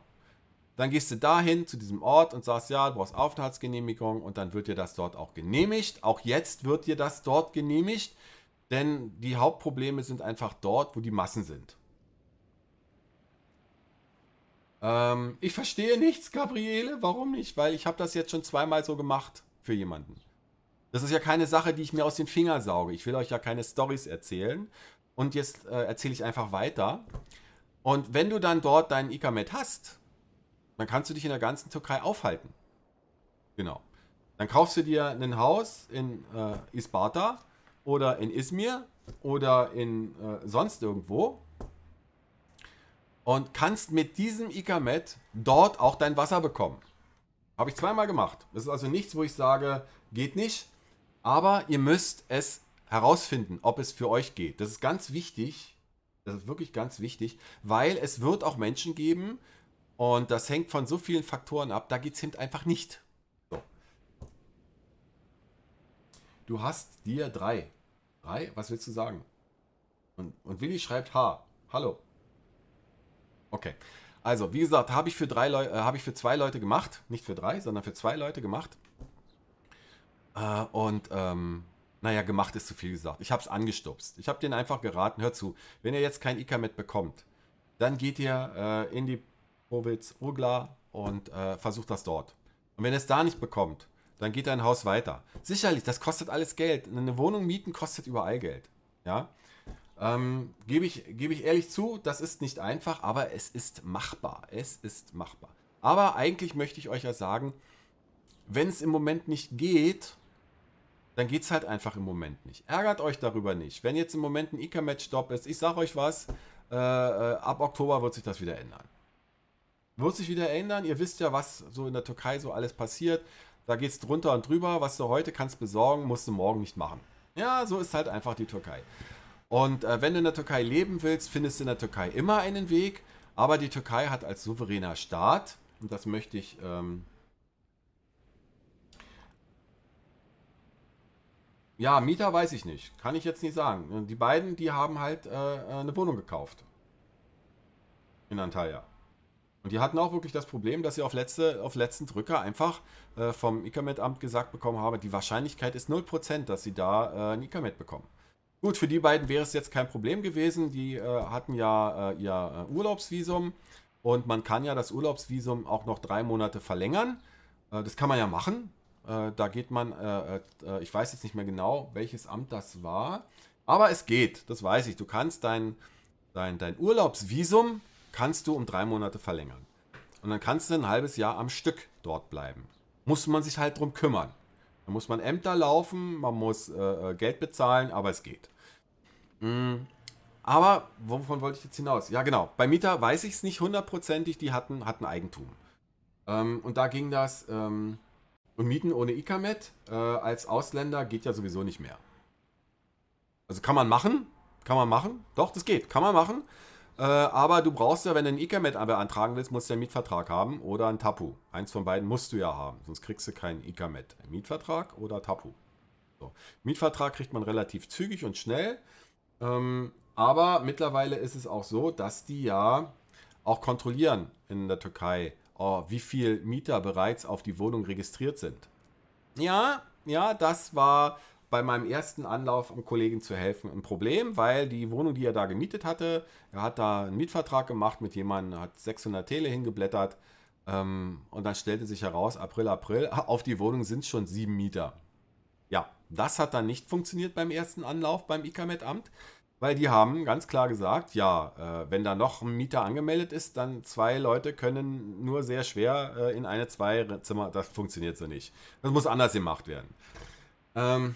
Dann gehst du dahin zu diesem Ort und sagst, ja, du brauchst Aufenthaltsgenehmigung, und dann wird dir das dort auch genehmigt. Auch jetzt wird dir das dort genehmigt, denn die Hauptprobleme sind einfach dort, wo die Massen sind. Ich verstehe nichts, Gabriele. Warum nicht? Weil ich habe das jetzt schon zweimal so gemacht für jemanden. Das ist ja keine Sache, die ich mir aus den Fingern sauge. Ich will euch ja keine Storys erzählen. Und jetzt erzähle ich einfach weiter. Und wenn du dann dort deinen Ikamet hast, dann kannst du dich in der ganzen Türkei aufhalten. Genau. Dann kaufst du dir ein Haus in Isparta oder in Izmir oder in sonst irgendwo und kannst mit diesem Ikamet dort auch dein Wasser bekommen. Habe ich zweimal gemacht. Das ist also nichts, wo ich sage, geht nicht. Aber ihr müsst es herausfinden, ob es für euch geht. Das ist ganz wichtig. Das ist wirklich ganz wichtig, weil es wird auch Menschen geben und das hängt von so vielen Faktoren ab, da geht es eben einfach nicht. So. Du hast dir drei. Drei? Was willst du sagen? Und Willi schreibt H. Hallo. Okay. Also, wie gesagt, habe ich für zwei Leute gemacht. Nicht für drei, sondern für zwei Leute gemacht. Und naja, gemacht ist zu viel gesagt. Ich habe es angestupst. Ich habe denen einfach geraten, hört zu, wenn ihr jetzt kein Ikamet bekommt, dann geht ihr in die Provinz Urgla und versucht das dort. Und wenn ihr es da nicht bekommt, dann geht ein Haus weiter. Sicherlich, das kostet alles Geld. Eine Wohnung mieten kostet überall Geld. Ja, gebe ich ehrlich zu, das ist nicht einfach, aber es ist machbar. Es ist machbar. Aber eigentlich möchte ich euch ja sagen, wenn es im Moment nicht geht, dann geht es halt einfach im Moment nicht. Ärgert euch darüber nicht. Wenn jetzt im Moment ein Ika-Match-Stop ist, ich sage euch was, ab Oktober wird sich das wieder ändern. Wird sich wieder ändern. Ihr wisst ja, was so in der Türkei so alles passiert. Da geht es drunter und drüber. Was du heute kannst besorgen, musst du morgen nicht machen. Ja, so ist halt einfach die Türkei. Und wenn du in der Türkei leben willst, findest du in der Türkei immer einen Weg. Aber die Türkei hat als souveräner Staat, und das möchte ich ja, Mieter weiß ich nicht. Kann ich jetzt nicht sagen. Die beiden, die haben halt eine Wohnung gekauft in Antalya. Und die hatten auch wirklich das Problem, dass sie auf letzten Drücker einfach vom Ikamet-Amt gesagt bekommen haben, die Wahrscheinlichkeit ist 0%, dass sie da ein Ikamet bekommen. Gut, für die beiden wäre es jetzt kein Problem gewesen. Die hatten ja ihr Urlaubsvisum und man kann ja das Urlaubsvisum auch noch 3 Monate verlängern. Das kann man ja machen. Da geht man, ich weiß jetzt nicht mehr genau, welches Amt das war, aber es geht, das weiß ich. Du kannst dein Urlaubsvisum kannst du um 3 Monate verlängern. Und dann kannst du ein halbes Jahr am Stück dort bleiben. Muss man sich halt drum kümmern. Da muss man Ämter laufen, man muss Geld bezahlen, aber es geht. Aber wovon wollte ich jetzt hinaus? Ja, genau. Bei Mieter weiß ich es nicht hundertprozentig, die hatten Eigentum. Und da ging das. Und Mieten ohne Ikamet als Ausländer geht ja sowieso nicht mehr. Also kann man machen. Doch, das geht, kann man machen. Aber du brauchst ja, wenn du einen Ikamet beantragen willst, musst du ja einen Mietvertrag haben oder einen Tapu. Eins von beiden musst du ja haben, sonst kriegst du keinen Ikamet. Ein Mietvertrag oder Tapu. So. Mietvertrag kriegt man relativ zügig und schnell. Aber mittlerweile ist es auch so, dass die ja auch kontrollieren in der Türkei, wie viel Mieter bereits auf die Wohnung registriert sind. Ja, ja, das war bei meinem ersten Anlauf, um Kollegen zu helfen, ein Problem, weil die Wohnung, die er da gemietet hatte, er hat da einen Mietvertrag gemacht mit jemandem, hat 600 Tele hingeblättert und dann stellte sich heraus, April, auf die Wohnung sind schon 7 Mieter. Ja, das hat dann nicht funktioniert beim ersten Anlauf beim Ikamet-Amt, weil die haben ganz klar gesagt, ja, wenn da noch ein Mieter angemeldet ist, dann zwei Leute können nur sehr schwer in eine Zwei-Zimmer, das funktioniert so nicht. Das muss anders gemacht werden. Ähm,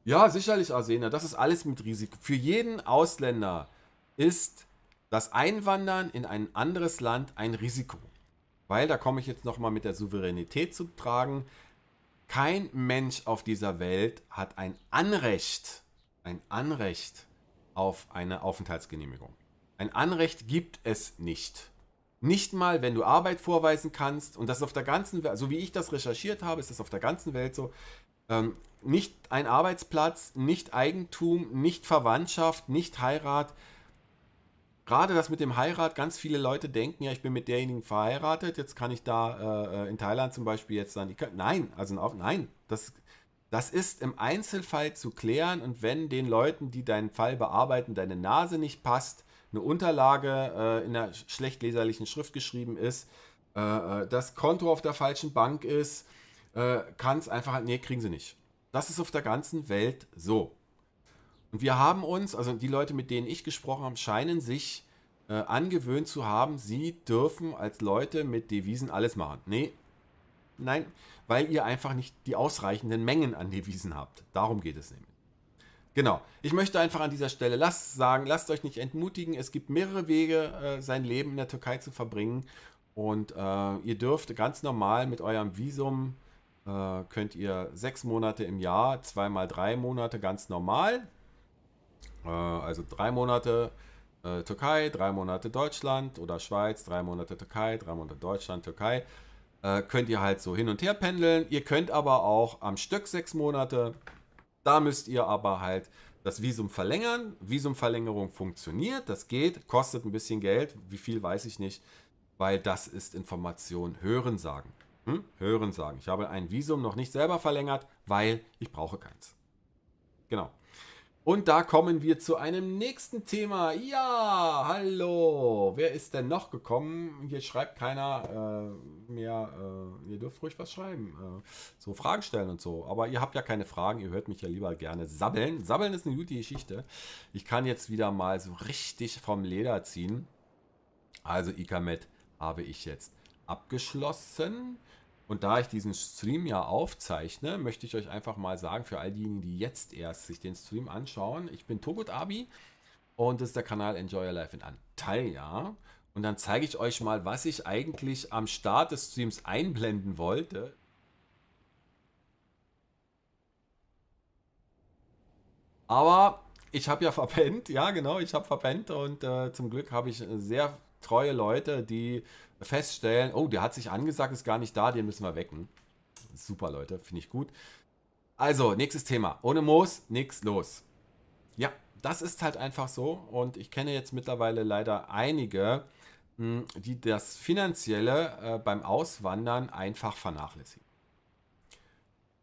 ja, sicherlich, Arsena, das ist alles mit Risiko. Für jeden Ausländer ist das Einwandern in ein anderes Land ein Risiko. Weil, da komme ich jetzt nochmal mit der Souveränität zu tragen, kein Mensch auf dieser Welt hat ein Anrecht auf eine Aufenthaltsgenehmigung. Ein Anrecht gibt es nicht. Nicht mal, wenn du Arbeit vorweisen kannst, und das ist auf der ganzen Welt, so wie ich das recherchiert habe, ist das auf der ganzen Welt so, nicht ein Arbeitsplatz, nicht Eigentum, nicht Verwandtschaft, nicht Heirat. Gerade das mit dem Heirat, ganz viele Leute denken, ja, ich bin mit derjenigen verheiratet, jetzt kann ich da in Thailand zum Beispiel jetzt dann, nein, also nein, das ist im Einzelfall zu klären und wenn den Leuten, die deinen Fall bearbeiten, deine Nase nicht passt, eine Unterlage in einer schlecht leserlichen Schrift geschrieben ist, das Konto auf der falschen Bank ist, kann es einfach, nee, kriegen sie nicht. Das ist auf der ganzen Welt so. Und wir haben uns, also die Leute, mit denen ich gesprochen habe, scheinen sich angewöhnt zu haben, sie dürfen als Leute mit Devisen alles machen. Nee, nein, weil ihr einfach nicht die ausreichenden Mengen an Devisen habt. Darum geht es nämlich. Genau. Ich möchte einfach an dieser Stelle lasst euch nicht entmutigen. Es gibt mehrere Wege, sein Leben in der Türkei zu verbringen. Und ihr dürft ganz normal mit eurem Visum, könnt ihr 6 Monate im Jahr, 2 mal 3 Monate ganz normal. Also 3 Monate Türkei, 3 Monate Deutschland oder Schweiz, 3 Monate Türkei, 3 Monate Deutschland, Türkei. Könnt ihr halt so hin und her pendeln. Ihr könnt aber auch am Stück 6 Monate. Da müsst ihr aber halt das Visum verlängern. Visumverlängerung funktioniert, das geht, kostet ein bisschen Geld. Wie viel weiß ich nicht, weil das ist Information Hörensagen. Hörensagen. Ich habe ein Visum noch nicht selber verlängert, weil ich brauche keins. Genau. Und da kommen wir zu einem nächsten Thema. Ja, hallo. Wer ist denn noch gekommen? Hier schreibt keiner mehr. Ihr dürft ruhig was schreiben. So Fragen stellen und so. Aber ihr habt ja keine Fragen. Ihr hört mich ja lieber gerne sabbeln. Sabbeln ist eine gute Geschichte. Ich kann jetzt wieder mal so richtig vom Leder ziehen. Also ICAMED habe ich jetzt abgeschlossen. Und da ich diesen Stream ja aufzeichne, möchte ich euch einfach mal sagen, für all diejenigen, die jetzt erst sich den Stream anschauen, ich bin Togut Abi und das ist der Kanal Enjoy Your Life in Antalya. Und dann zeige ich euch mal, was ich eigentlich am Start des Streams einblenden wollte. Aber ich habe ja verpennt, ja genau, ich habe verpennt und zum Glück habe ich sehr treue Leute, die feststellen, oh, der hat sich angesagt, ist gar nicht da, den müssen wir wecken. Super Leute, finde ich gut. Also, nächstes Thema. Ohne Moos, nichts los. Ja, das ist halt einfach so und ich kenne jetzt mittlerweile leider einige, die das Finanzielle beim Auswandern einfach vernachlässigen.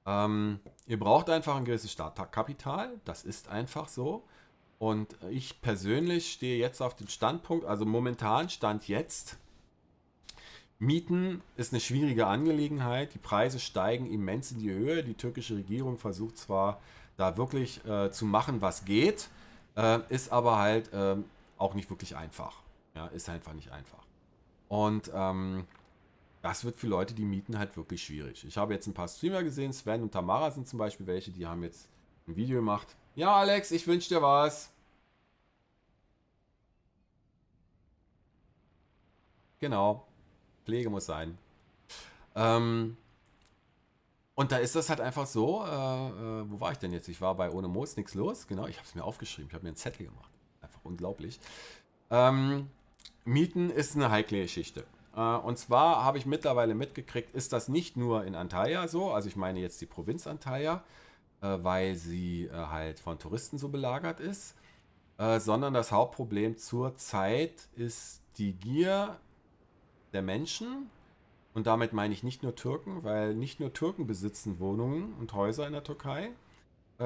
Ihr braucht einfach ein gewisses Startkapital, das ist einfach so. Und ich persönlich stehe jetzt auf dem Standpunkt, also momentan Stand jetzt, Mieten ist eine schwierige Angelegenheit, die Preise steigen immens in die Höhe. Die türkische Regierung versucht zwar da wirklich zu machen, was geht, ist aber halt auch nicht wirklich einfach. Ja, ist einfach nicht einfach. Und das wird für Leute, die mieten, halt wirklich schwierig. Ich habe jetzt ein paar Streamer gesehen, Sven und Tamara sind zum Beispiel welche, die haben jetzt ein Video gemacht. Ja, Alex, ich wünsche dir was. Genau, Pflege muss sein. Ähm, und da ist das halt einfach so, wo war ich denn jetzt? Ich war bei Ohne Moos, nichts los. Genau, ich habe es mir aufgeschrieben, ich habe mir einen Zettel gemacht. Einfach unglaublich. Ähm, Mieten ist eine heikle Geschichte. Und zwar habe ich mittlerweile mitgekriegt, ist das nicht nur in Antalya so, also ich meine jetzt die Provinz Antalya, weil sie halt von Touristen so belagert ist, sondern das Hauptproblem zurzeit ist die Gier der Menschen. Und damit meine ich nicht nur Türken, weil nicht nur Türken besitzen Wohnungen und Häuser in der Türkei,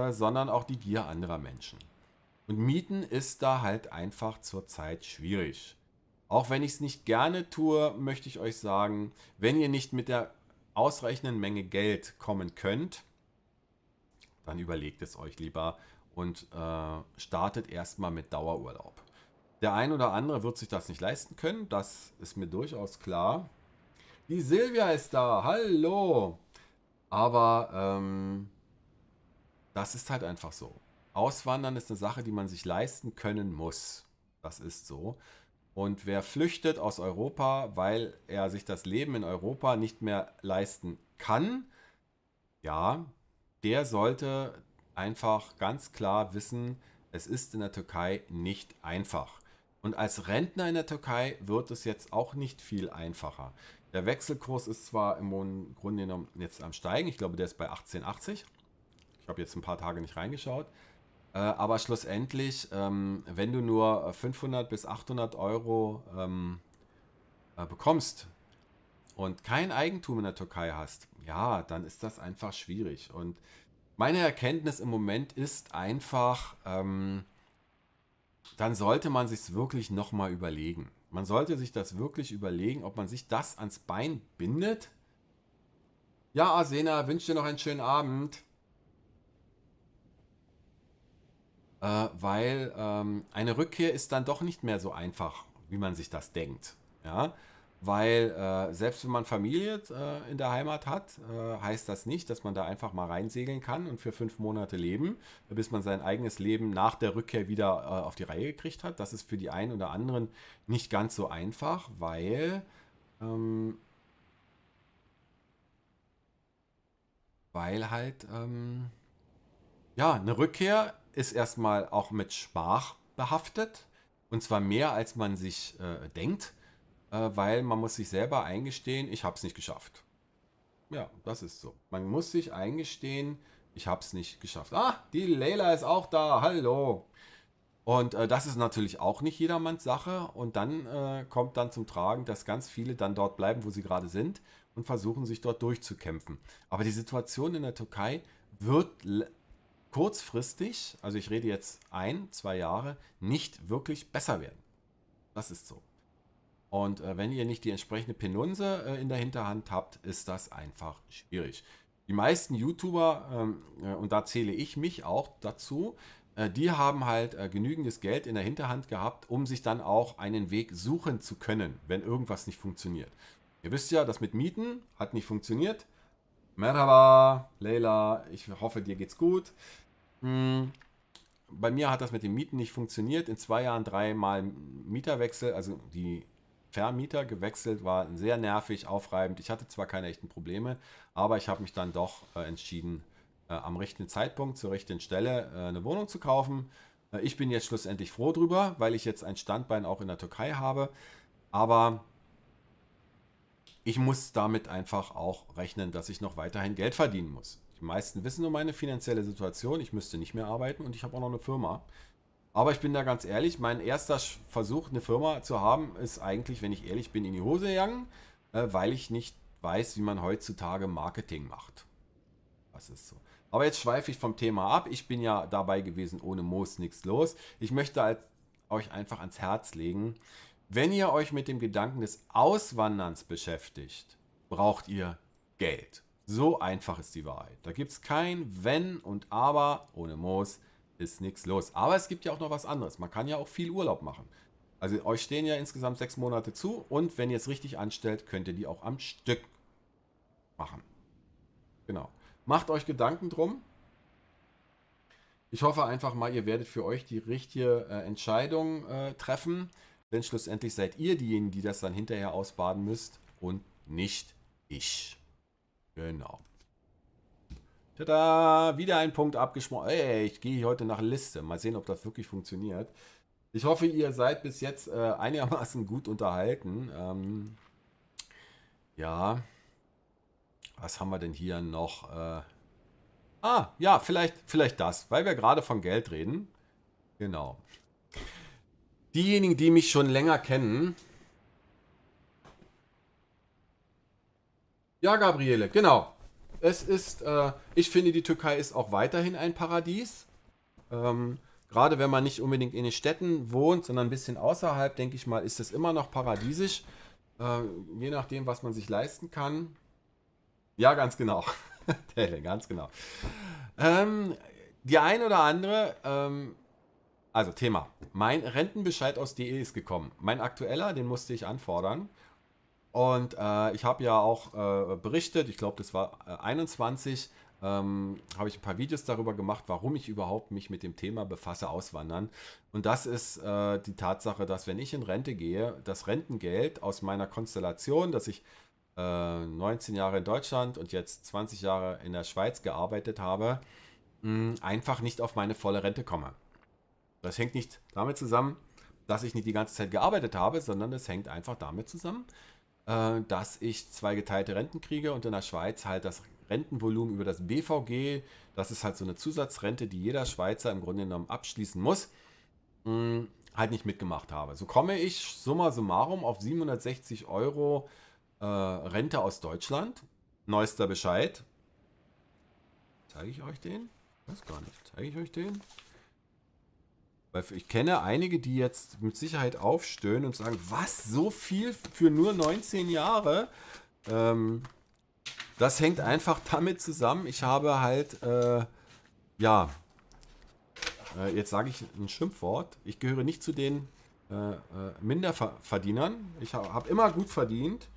sondern auch die Gier anderer Menschen. Und Mieten ist da halt einfach zurzeit schwierig. Auch wenn ich es nicht gerne tue, möchte ich euch sagen, wenn ihr nicht mit der ausreichenden Menge Geld kommen könnt, dann überlegt es euch lieber und startet erstmal mit Dauerurlaub. Der ein oder andere wird sich das nicht leisten können, das ist mir durchaus klar. Die Silvia ist da, hallo! Aber das ist halt einfach so. Auswandern ist eine Sache, die man sich leisten können muss. Das ist so. Und wer flüchtet aus Europa, weil er sich das Leben in Europa nicht mehr leisten kann, ja, der sollte einfach ganz klar wissen, es ist in der Türkei nicht einfach. Und als Rentner in der Türkei wird es jetzt auch nicht viel einfacher. Der Wechselkurs ist zwar im Grunde genommen jetzt am Steigen, ich glaube, der ist bei 18,80. Ich habe jetzt ein paar Tage nicht reingeschaut. Aber schlussendlich, wenn du nur 500 bis 800 Euro bekommst und kein Eigentum in der Türkei hast, ja, dann ist das einfach schwierig. Und meine Erkenntnis im Moment ist einfach, dann sollte man sich wirklich nochmal überlegen. Man sollte sich das wirklich überlegen, ob man sich das ans Bein bindet. Ja, Arsena, wünsche dir noch einen schönen Abend. Weil eine Rückkehr ist dann doch nicht mehr so einfach, wie man sich das denkt. Ja? Weil selbst wenn man Familie in der Heimat hat, heißt das nicht, dass man da einfach mal reinsegeln kann und für 5 Monate leben, bis man sein eigenes Leben nach der Rückkehr wieder auf die Reihe gekriegt hat. Das ist für die einen oder anderen nicht ganz so einfach, ähm, weil halt ja, eine Rückkehr ist erstmal auch mit Schmach behaftet. Und zwar mehr, als man sich denkt, weil man muss sich selber eingestehen, ich habe es nicht geschafft. Ja, das ist so. Man muss sich eingestehen, ich habe es nicht geschafft. Ah, die Leila ist auch da. Hallo. Und das ist natürlich auch nicht jedermanns Sache. Und dann kommt dann zum Tragen, dass ganz viele dann dort bleiben, wo sie gerade sind und versuchen, sich dort durchzukämpfen. Aber die Situation in der Türkei wird kurzfristig, also ich rede jetzt 1, 2 Jahre, nicht wirklich besser werden. Das ist so. Und wenn ihr nicht die entsprechende Penunse in der Hinterhand habt, ist das einfach schwierig. Die meisten YouTuber, und da zähle ich mich auch dazu, die haben halt genügendes Geld in der Hinterhand gehabt, um sich dann auch einen Weg suchen zu können, wenn irgendwas nicht funktioniert. Ihr wisst ja, das mit Mieten hat nicht funktioniert. Merhaba, Leila, ich hoffe, dir geht's gut. Hm, Bei mir hat das mit den Mieten nicht funktioniert. In 2 Jahren 3-mal Mieterwechsel, also die Vermieter gewechselt, war sehr nervig, aufreibend. Ich hatte zwar keine echten Probleme, aber ich habe mich dann doch entschieden, am richtigen Zeitpunkt, zur richtigen Stelle eine Wohnung zu kaufen. Ich bin jetzt schlussendlich froh drüber, weil ich jetzt ein Standbein auch in der Türkei habe. Aber ich muss damit einfach auch rechnen, dass ich noch weiterhin Geld verdienen muss. Die meisten wissen um meine finanzielle Situation. Ich müsste nicht mehr arbeiten und ich habe auch noch eine Firma. Aber ich bin da ganz ehrlich, mein erster Versuch, eine Firma zu haben, ist eigentlich, wenn ich ehrlich bin, in die Hose gegangen, weil ich nicht weiß, wie man heutzutage Marketing macht. Das ist so. Aber jetzt schweife ich vom Thema ab. Ich bin ja dabei gewesen, ohne Moos nichts los. Ich möchte euch einfach ans Herz legen, wenn ihr euch mit dem Gedanken des Auswanderns beschäftigt, braucht ihr Geld. So einfach ist die Wahrheit. Da gibt es kein Wenn und Aber. Ohne Moos ist nichts los. Aber es gibt ja auch noch was anderes. Man kann ja auch viel Urlaub machen. Also euch stehen ja insgesamt 6 Monate zu und wenn ihr es richtig anstellt, könnt ihr die auch am Stück machen. Genau. Macht euch Gedanken drum. Ich hoffe einfach mal, ihr werdet für euch die richtige Entscheidung treffen. Denn schlussendlich seid ihr diejenigen, die das dann hinterher ausbaden müsst und nicht ich. Genau. Tada, wieder ein Punkt abgesprochen. Ey, ich gehe heute nach Liste. Mal sehen, ob das wirklich funktioniert. Ich hoffe, ihr seid bis jetzt einigermaßen gut unterhalten. Ja, was haben wir denn hier noch? Ja, vielleicht das, weil wir gerade von Geld reden. Genau. Diejenigen, die mich schon länger kennen. Ja, Gabriele, genau. Ich finde, die Türkei ist auch weiterhin ein Paradies. Gerade wenn man nicht unbedingt in den Städten wohnt, sondern ein bisschen außerhalb, denke ich mal, ist es immer noch paradiesisch. Je nachdem, was man sich leisten kann. Ja, ganz genau. Tele, ganz genau. Ähm, Die ein oder andere, also Thema. Mein Rentenbescheid aus DE ist gekommen. Mein aktueller, den musste ich anfordern. Und ich habe ja auch berichtet, ich glaube, das war 21, habe ich ein paar Videos darüber gemacht, warum ich überhaupt mich mit dem Thema befasse, Auswandern. Und das ist die Tatsache, dass wenn ich in Rente gehe, das Rentengeld aus meiner Konstellation, dass ich 19 Jahre in Deutschland und jetzt 20 Jahre in der Schweiz gearbeitet habe, einfach nicht auf meine volle Rente komme. Das hängt nicht damit zusammen, dass ich nicht die ganze Zeit gearbeitet habe, sondern es hängt einfach damit zusammen, dass ich 2 geteilte Renten kriege und in der Schweiz halt das Rentenvolumen über das BVG, das ist halt so eine Zusatzrente, die jeder Schweizer im Grunde genommen abschließen muss, halt nicht mitgemacht habe. So komme ich summa summarum auf 760 Euro Rente aus Deutschland. Neuester Bescheid. Zeige ich euch den? Weiß gar nicht. Zeige ich euch den? Weil ich kenne einige, die jetzt mit Sicherheit aufstöhnen und sagen, was, so viel für nur 19 Jahre? Ähm, Das hängt einfach damit zusammen. Ich habe halt, ja, jetzt sage ich ein Schimpfwort. Ich gehöre nicht zu den Minderverdienern. Ich habe immer gut verdient.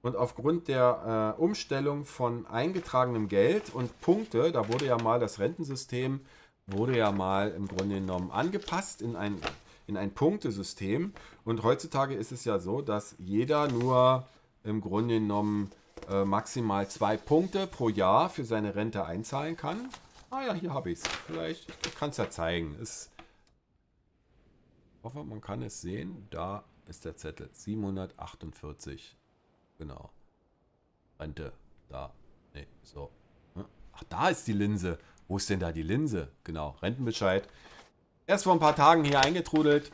Und aufgrund der Umstellung von eingetragenem Geld und Punkte, da wurde ja mal das Rentensystem, wurde ja mal im Grunde genommen angepasst in ein Punktesystem. Und heutzutage ist es ja so, dass jeder nur im Grunde genommen maximal 2 Punkte pro Jahr für seine Rente einzahlen kann. Ah ja, hier habe ich es. Vielleicht, ich kann es ja zeigen. Ich hoffe, man kann es sehen. Da ist der Zettel. 748. Genau. Rente. Da. Nee, so. Ach, da ist die Linse. Wo ist denn da die Linse? Genau, Rentenbescheid. Erst vor ein paar Tagen hier eingetrudelt.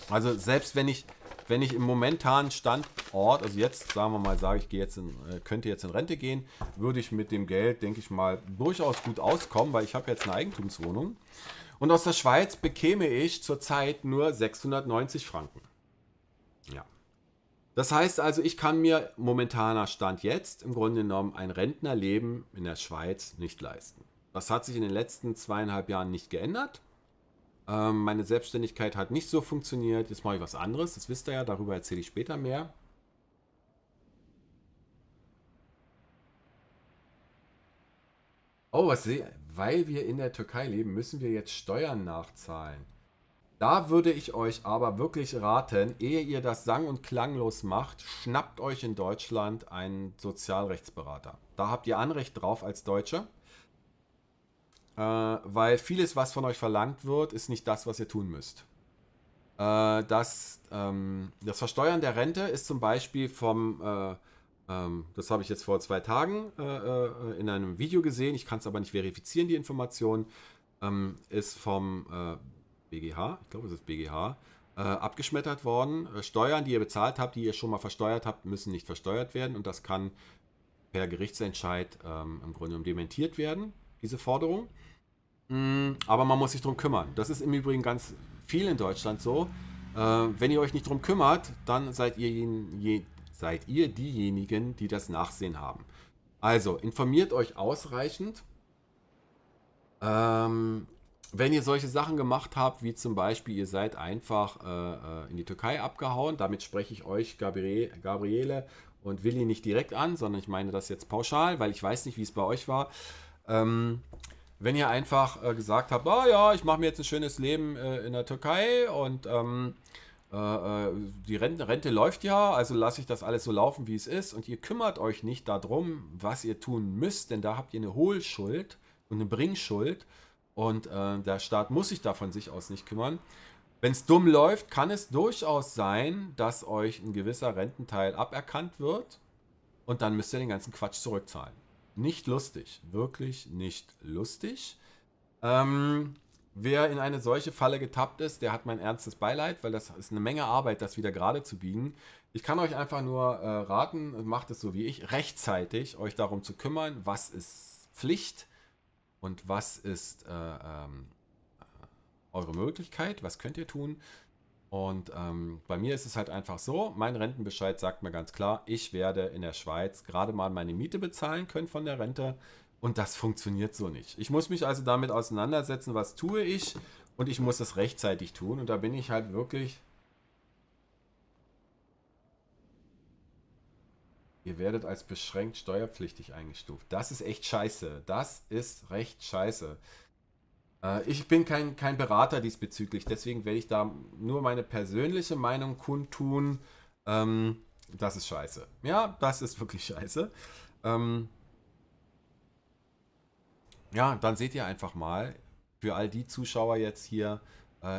Also selbst wenn ich im momentanen Standort, also jetzt sagen wir mal, sage ich könnte jetzt in Rente gehen, würde ich mit dem Geld, denke ich mal, durchaus gut auskommen, weil ich habe jetzt eine Eigentumswohnung. Und aus der Schweiz bekäme ich zurzeit nur 690 Franken. Ja. Das heißt also, ich kann mir momentaner Stand jetzt im Grunde genommen ein Rentnerleben in der Schweiz nicht leisten. Das hat sich in den letzten 2,5 Jahren nicht geändert. Meine Selbstständigkeit hat nicht so funktioniert. Jetzt mache ich was anderes, das wisst ihr ja, darüber erzähle ich später mehr. Oh, weil wir in der Türkei leben, müssen wir jetzt Steuern nachzahlen. Da würde ich euch aber wirklich raten, ehe ihr das sang- und klanglos macht, schnappt euch in Deutschland einen Sozialrechtsberater. Da habt ihr Anrecht drauf als Deutsche, weil vieles, was von euch verlangt wird, ist nicht das, was ihr tun müsst. Das Versteuern der Rente ist zum Beispiel das habe ich jetzt vor 2 Tagen in einem Video gesehen, ich kann es aber nicht verifizieren, die Information, ist vom BGH, ich glaube es ist BGH, abgeschmettert worden. Steuern, die ihr bezahlt habt, die ihr schon mal versteuert habt, müssen nicht versteuert werden und das kann per Gerichtsentscheid im Grunde genommen dementiert werden, diese Forderung. Aber man muss sich drum kümmern. Das ist im Übrigen ganz viel in Deutschland so. Wenn ihr euch nicht drum kümmert, dann seid ihr diejenigen, die das Nachsehen haben. Also informiert euch ausreichend. Wenn ihr solche Sachen gemacht habt, wie zum Beispiel, ihr seid einfach in die Türkei abgehauen, damit spreche ich euch, Gabriele und Willi, nicht direkt an, sondern ich meine das jetzt pauschal, weil ich weiß nicht, wie es bei euch war. Wenn ihr einfach gesagt habt, oh ja, ich mache mir jetzt ein schönes Leben in der Türkei und die Rente läuft ja, also lasse ich das alles so laufen, wie es ist und ihr kümmert euch nicht darum, was ihr tun müsst, denn da habt ihr eine Hohlschuld und eine Bringschuld und der Staat muss sich da von sich aus nicht kümmern. Wenn es dumm läuft, kann es durchaus sein, dass euch ein gewisser Rententeil aberkannt wird und dann müsst ihr den ganzen Quatsch zurückzahlen. Nicht lustig, wirklich nicht lustig. Wer in eine solche Falle getappt ist, der hat mein ernstes Beileid, weil das ist eine Menge Arbeit, das wieder gerade zu biegen. Ich kann euch einfach nur raten, macht es so wie ich, rechtzeitig euch darum zu kümmern, was ist Pflicht und was ist eure Möglichkeit, was könnt ihr tun. Und bei mir ist es halt einfach so, mein Rentenbescheid sagt mir ganz klar, ich werde in der Schweiz gerade mal meine Miete bezahlen können von der Rente und das funktioniert so nicht. Ich muss mich also damit auseinandersetzen, was tue ich und ich muss es rechtzeitig tun und da bin ich halt wirklich, ihr werdet als beschränkt steuerpflichtig eingestuft. Das ist echt scheiße. Das ist recht scheiße. Ich bin kein Berater diesbezüglich, deswegen werde ich da nur meine persönliche Meinung kundtun. Das ist scheiße. Ja, das ist wirklich scheiße. Ähm, ja, dann seht ihr einfach mal, für all die Zuschauer jetzt hier,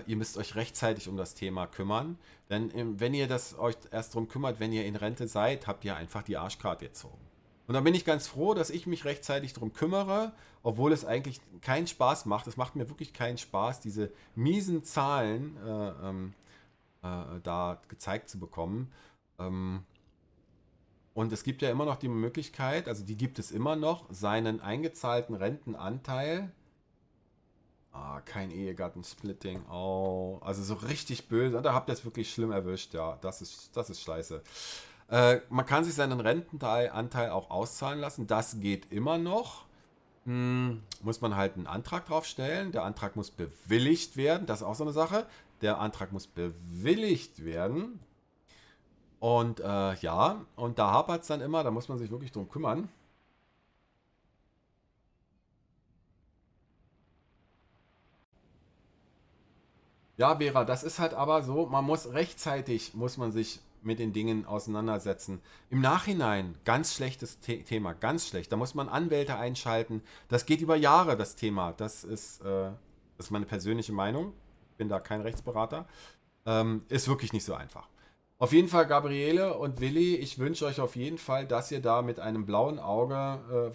ihr müsst euch rechtzeitig um das Thema kümmern. Denn wenn ihr euch erst darum kümmert, wenn ihr in Rente seid, habt ihr einfach die Arschkarte gezogen. Und da bin ich ganz froh, dass ich mich rechtzeitig darum kümmere, obwohl es eigentlich keinen Spaß macht. Es macht mir wirklich keinen Spaß, diese miesen Zahlen da gezeigt zu bekommen. Ähm, und es gibt ja immer noch die Möglichkeit, also die gibt es immer noch, seinen eingezahlten Rentenanteil Ah, kein Ehegattensplitting. Oh, also so richtig böse. Da habt ihr es wirklich schlimm erwischt. Ja, das ist scheiße. Man kann sich seinen Rentenanteil auch auszahlen lassen. Das geht immer noch. Muss man halt einen Antrag drauf stellen. Der Antrag muss bewilligt werden. Das ist auch so eine Sache. Der Antrag muss bewilligt werden. Und ja, und da hapert es dann immer. Da muss man sich wirklich drum kümmern. Ja, Vera, das ist halt aber so, man muss rechtzeitig, muss man sich mit den Dingen auseinandersetzen. Im Nachhinein, ganz schlechtes Thema, ganz schlecht. Da muss man Anwälte einschalten. Das geht über Jahre, das Thema. Das ist meine persönliche Meinung. Bin da kein Rechtsberater. Ist wirklich nicht so einfach. Auf jeden Fall, Gabriele und Willi, ich wünsche euch auf jeden Fall, dass ihr da mit einem blauen Auge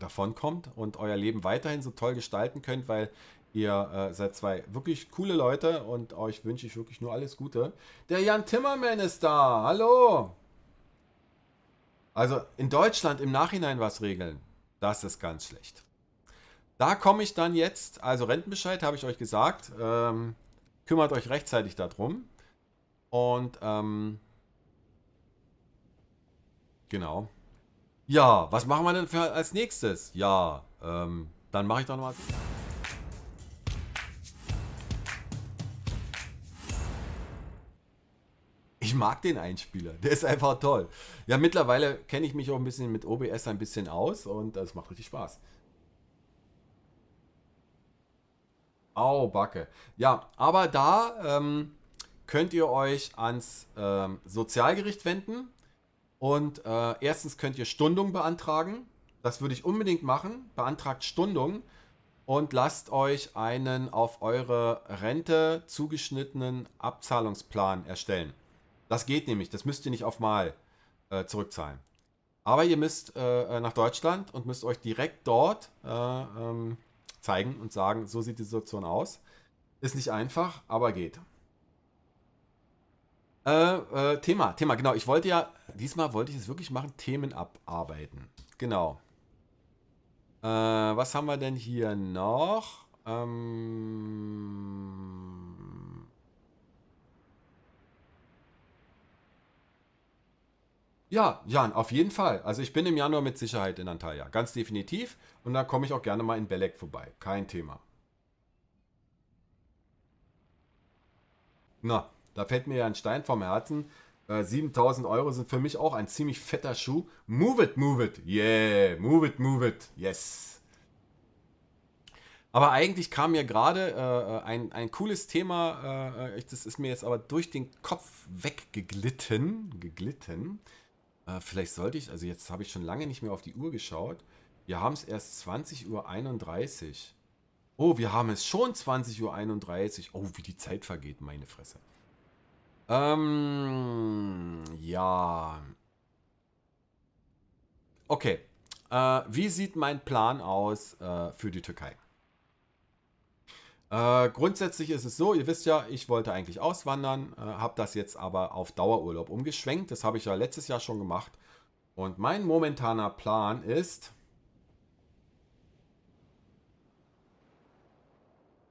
davonkommt und euer Leben weiterhin so toll gestalten könnt, weil ihr seid zwei wirklich coole Leute und euch wünsche ich wirklich nur alles Gute. Der Jan Timmermann ist da. Hallo. Also in Deutschland im Nachhinein was regeln, das ist ganz schlecht. Da komme ich dann jetzt, also Rentenbescheid habe ich euch gesagt, kümmert euch rechtzeitig darum und genau. Ja, was machen wir denn für als nächstes? Ja, dann mache ich doch nochmal. Ich mag den Einspieler, der ist einfach toll. Ja, mittlerweile kenne ich mich auch ein bisschen mit OBS ein bisschen aus und das macht richtig Spaß. Au, Backe. Ja, aber da könnt ihr euch ans Sozialgericht wenden und erstens könnt ihr Stundung beantragen. Das würde ich unbedingt machen. Beantragt Stundung und lasst euch einen auf eure Rente zugeschnittenen Abzahlungsplan erstellen. Das geht nämlich, das müsst ihr nicht auf Mal zurückzahlen. Aber ihr müsst nach Deutschland und müsst euch direkt dort zeigen und sagen, so sieht die Situation aus. Ist nicht einfach, aber geht. Thema, genau. Diesmal wollte ich es wirklich machen, Themen abarbeiten. Genau. Was haben wir denn hier noch? Ja, Jan, auf jeden Fall. Also ich bin im Januar mit Sicherheit in Antalya, ganz definitiv. Und da komme ich auch gerne mal in Belek vorbei. Kein Thema. Na, da fällt mir ja ein Stein vom Herzen. 7000 Euro sind für mich auch ein ziemlich fetter Schuh. Move it, yeah, move it, yes. Aber eigentlich kam mir gerade ein cooles Thema, das ist mir jetzt aber durch den Kopf geglitten. Vielleicht sollte ich, also jetzt habe ich schon lange nicht mehr auf die Uhr geschaut. Wir haben es erst 20:31 Uhr. Oh, wir haben es schon 20:31 Uhr. Oh, wie die Zeit vergeht, meine Fresse. Ja. Okay. Wie sieht mein Plan aus für die Türkei? Grundsätzlich ist es so, ihr wisst ja, ich wollte eigentlich auswandern, habe das jetzt aber auf Dauerurlaub umgeschwenkt. Das habe ich ja letztes Jahr schon gemacht. Und mein momentaner Plan ist,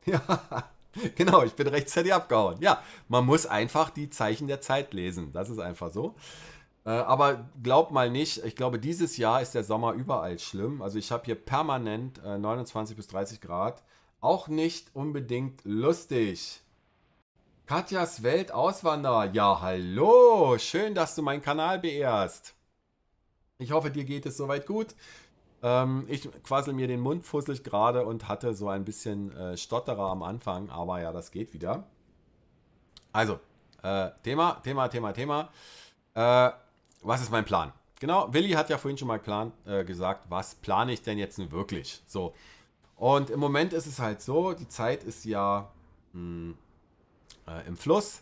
ja, genau, ich bin rechtzeitig abgehauen. Ja, man muss einfach die Zeichen der Zeit lesen. Das ist einfach so. Aber glaubt mal nicht, ich glaube, dieses Jahr ist der Sommer überall schlimm. Also ich habe hier permanent 29 bis 30 Grad. Auch nicht unbedingt lustig. Katjas Welt Auswanderer. Ja, hallo. Schön, dass du meinen Kanal beehrst. Ich hoffe, dir geht es soweit gut. Ich quassel mir den Mund fusselig gerade und hatte so ein bisschen Stotterer am Anfang, aber ja, das geht wieder. Also, Thema. Äh, Was ist mein Plan? Genau, Willi hat ja vorhin schon mal gesagt, was plane ich denn jetzt nun wirklich? So. Und im Moment ist es halt so, die Zeit ist ja im Fluss.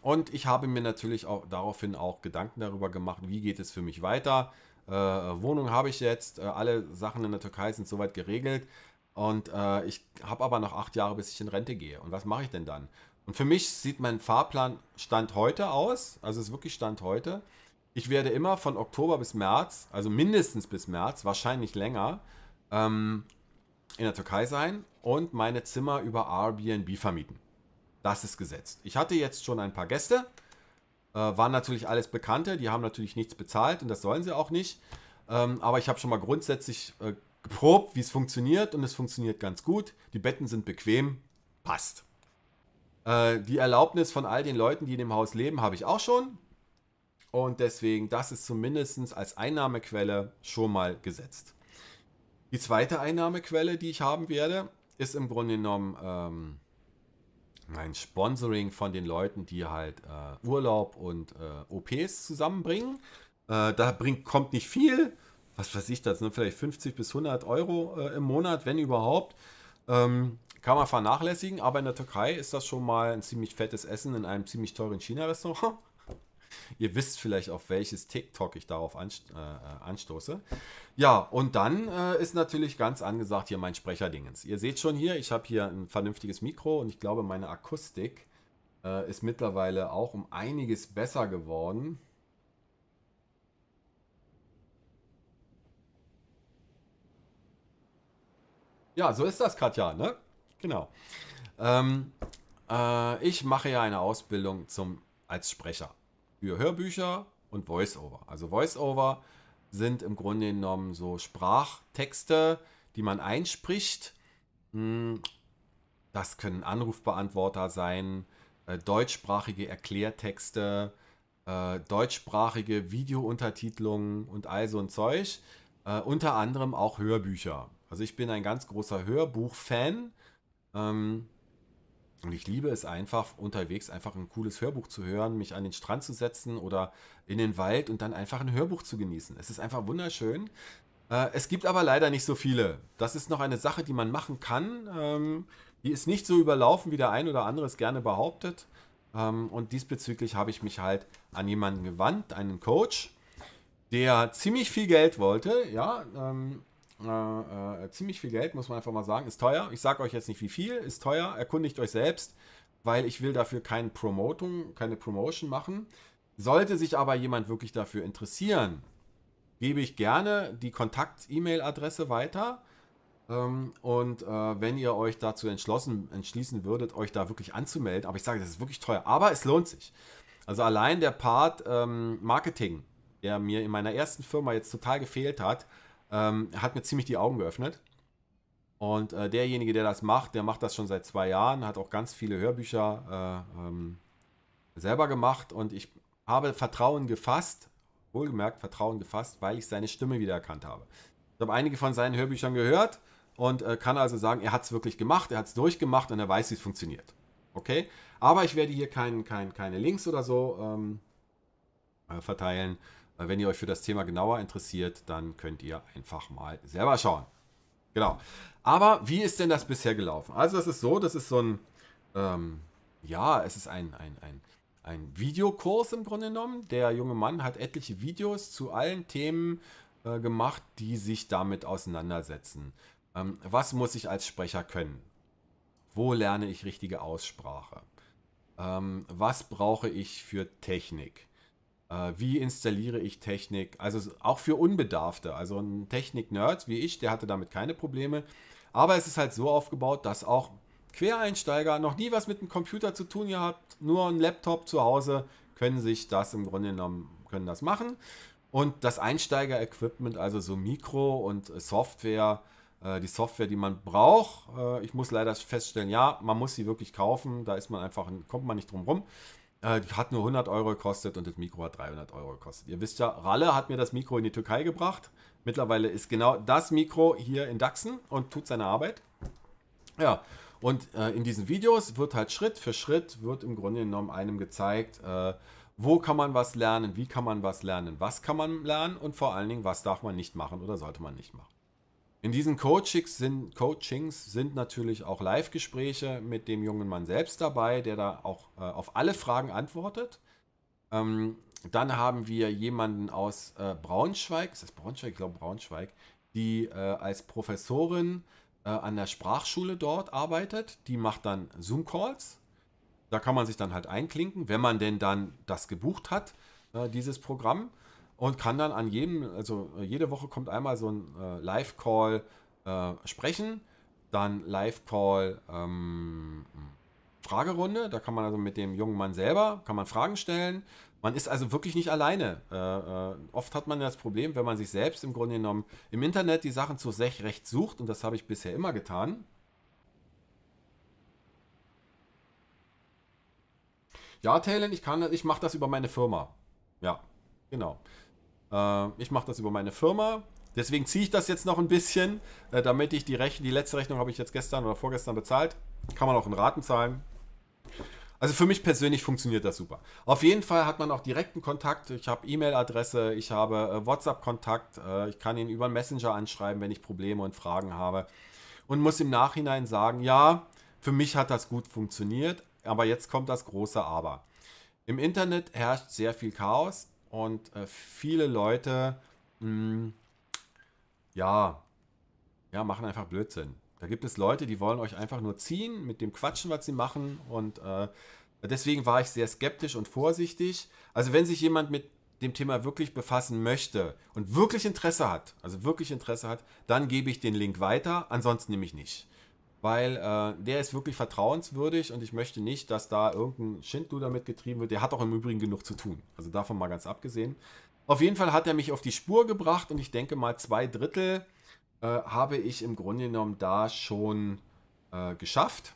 Und ich habe mir natürlich auch daraufhin auch Gedanken darüber gemacht, wie geht es für mich weiter. Wohnung habe ich jetzt, alle Sachen in der Türkei sind soweit geregelt. Und ich habe aber noch 8 Jahre, bis ich in Rente gehe. Und was mache ich denn dann? Und für mich sieht mein Fahrplan Stand heute aus. Also es ist wirklich Stand heute. Ich werde immer von Oktober bis März, also mindestens bis März, wahrscheinlich länger, ähm, in der Türkei sein und meine Zimmer über Airbnb vermieten. Das ist gesetzt. Ich hatte jetzt schon ein paar Gäste, waren natürlich alles Bekannte, die haben natürlich nichts bezahlt und das sollen sie auch nicht. Aber ich habe schon mal grundsätzlich geprobt, wie es funktioniert und es funktioniert ganz gut. Die Betten sind bequem, passt. Die Erlaubnis von all den Leuten, die in dem Haus leben, habe ich auch schon. Und deswegen, das ist zumindest als Einnahmequelle schon mal gesetzt. Die zweite Einnahmequelle, die ich haben werde, ist im Grunde genommen mein Sponsoring von den Leuten, die halt Urlaub und OPs zusammenbringen. Kommt nicht viel, was weiß ich das, ne? Vielleicht 50 bis 100 Euro im Monat, wenn überhaupt. Kann man vernachlässigen, aber in der Türkei ist das schon mal ein ziemlich fettes Essen in einem ziemlich teuren China-Restaurant. Ihr wisst vielleicht, auf welches TikTok ich darauf anstoße. Ja, und dann ist natürlich ganz angesagt hier mein Sprecherdingens. Ihr seht schon hier, ich habe hier ein vernünftiges Mikro und ich glaube, meine Akustik ist mittlerweile auch um einiges besser geworden. Ja, so ist das, Katja, ne? Genau. Ähm, ich mache ja eine Ausbildung als Sprecher für Hörbücher und Voice-Over. Also Voice-Over sind im Grunde genommen so Sprachtexte, die man einspricht. Hm, Das können Anrufbeantworter sein, deutschsprachige Erklärtexte, deutschsprachige Videountertitelungen und all so ein Zeug. Unter anderem auch Hörbücher. Also ich bin ein ganz großer Hörbuch-Fan. Ähm, und ich liebe es einfach, unterwegs einfach ein cooles Hörbuch zu hören, mich an den Strand zu setzen oder in den Wald und dann einfach ein Hörbuch zu genießen. Es ist einfach wunderschön. Es gibt aber leider nicht so viele. Das ist noch eine Sache, die man machen kann. Die ist nicht so überlaufen, wie der ein oder andere es gerne behauptet. Und diesbezüglich habe ich mich halt an jemanden gewandt, einen Coach, der ziemlich viel Geld wollte. Ja, ziemlich viel Geld, muss man einfach mal sagen. Ist teuer. Ich sage euch jetzt nicht wie viel. Ist teuer. Erkundigt euch selbst, weil ich will dafür keine Promotion machen. Sollte sich aber jemand wirklich dafür interessieren, gebe ich gerne die Kontakt-E-Mail-Adresse weiter. Und wenn ihr euch dazu entschließen würdet, euch da wirklich anzumelden, aber ich sage, das ist wirklich teuer, aber es lohnt sich. Also allein der Part Marketing, der mir in meiner ersten Firma jetzt total gefehlt hat, hat mir ziemlich die Augen geöffnet. Und derjenige, der macht das schon seit 2 Jahren, hat auch ganz viele Hörbücher selber gemacht und ich habe Vertrauen gefasst, wohlgemerkt Vertrauen gefasst, weil ich seine Stimme wiedererkannt habe. Ich habe einige von seinen Hörbüchern gehört und kann also sagen, er hat es wirklich gemacht, er hat es durchgemacht und er weiß, wie es funktioniert. Okay? Aber ich werde hier keine Links oder so verteilen. Wenn ihr euch für das Thema genauer interessiert, dann könnt ihr einfach mal selber schauen. Genau. Aber wie ist denn das bisher gelaufen? Also es ist so, das ist so ein, ja, es ist ein Videokurs im Grunde genommen. Der junge Mann hat etliche Videos zu allen Themen gemacht, die sich damit auseinandersetzen. Was muss ich als Sprecher können? Wo lerne ich richtige Aussprache? Was brauche ich für Technik? Wie installiere ich Technik? Also auch für Unbedarfte. Also ein Technik-Nerd wie ich, der hatte damit keine Probleme. Aber es ist halt so aufgebaut, dass auch Quereinsteiger noch nie was mit dem Computer zu tun gehabt, nur ein Laptop zu Hause, können sich das im Grunde genommen können das machen. Und das Einsteiger-Equipment, also so Mikro und Software, die Software, die man braucht, ich muss leider feststellen, ja, man muss sie wirklich kaufen, da ist man einfach, kommt man nicht drum rum. Die hat nur 100 Euro gekostet und das Mikro hat 300 Euro gekostet. Ihr wisst ja, Ralle hat mir das Mikro in die Türkei gebracht. Mittlerweile ist genau das Mikro hier in Daxen und tut seine Arbeit. Ja, und in diesen Videos wird halt Schritt für Schritt, wird im Grunde genommen einem gezeigt, wo kann man was lernen, wie kann man was lernen, was kann man lernen und vor allen Dingen, was darf man nicht machen oder sollte man nicht machen. In diesen Coachings sind natürlich auch Live-Gespräche mit dem jungen Mann selbst dabei, der da auch auf alle Fragen antwortet. Dann haben wir jemanden aus Braunschweig, ist das Braunschweig? Ich glaube Braunschweig, die als Professorin an der Sprachschule dort arbeitet. Die macht dann Zoom-Calls. Da kann man sich dann halt einklinken, wenn man denn dann das gebucht hat, dieses Programm. Und kann dann also jede Woche kommt einmal so ein Live-Call sprechen Dann Live-Call, Fragerunde. Da kann man also mit dem jungen Mann selber, kann man Fragen stellen. Man ist also wirklich nicht alleine. Oft hat man ja das Problem, wenn man sich selbst im Grunde genommen im Internet die Sachen zu sich recht sucht, und das habe ich bisher immer getan. Ja, Talon, ich mache das über meine Firma. Ja, genau. Ich mache das über meine Firma. Deswegen ziehe ich das jetzt noch ein bisschen, damit ich die letzte Rechnung habe ich jetzt gestern oder vorgestern bezahlt. Kann man auch in Raten zahlen. Also für mich persönlich funktioniert das super. Auf jeden Fall hat man auch direkten Kontakt. Ich habe E-Mail-Adresse, ich habe WhatsApp-Kontakt. Ich kann ihn über einen Messenger anschreiben, wenn ich Probleme und Fragen habe. Und muss im Nachhinein sagen, ja, für mich hat das gut funktioniert, aber jetzt kommt das große Aber. Im Internet herrscht sehr viel Chaos und viele Leute, mh, ja, ja, machen einfach Blödsinn. Da gibt es Leute, die wollen euch einfach nur ziehen mit dem Quatschen, was sie machen. Und deswegen war ich sehr skeptisch und vorsichtig. Also wenn sich jemand mit dem Thema wirklich befassen möchte und wirklich Interesse hat, also wirklich Interesse hat, dann gebe ich den Link weiter. Ansonsten nehme ich nicht. Weil der ist wirklich vertrauenswürdig und ich möchte nicht, dass da irgendein Schindluder mitgetrieben wird. Der hat auch im Übrigen genug zu tun. Also davon mal ganz abgesehen. Auf jeden Fall hat er mich auf die Spur gebracht und ich denke mal 2 Drittel habe ich im Grunde genommen da schon geschafft.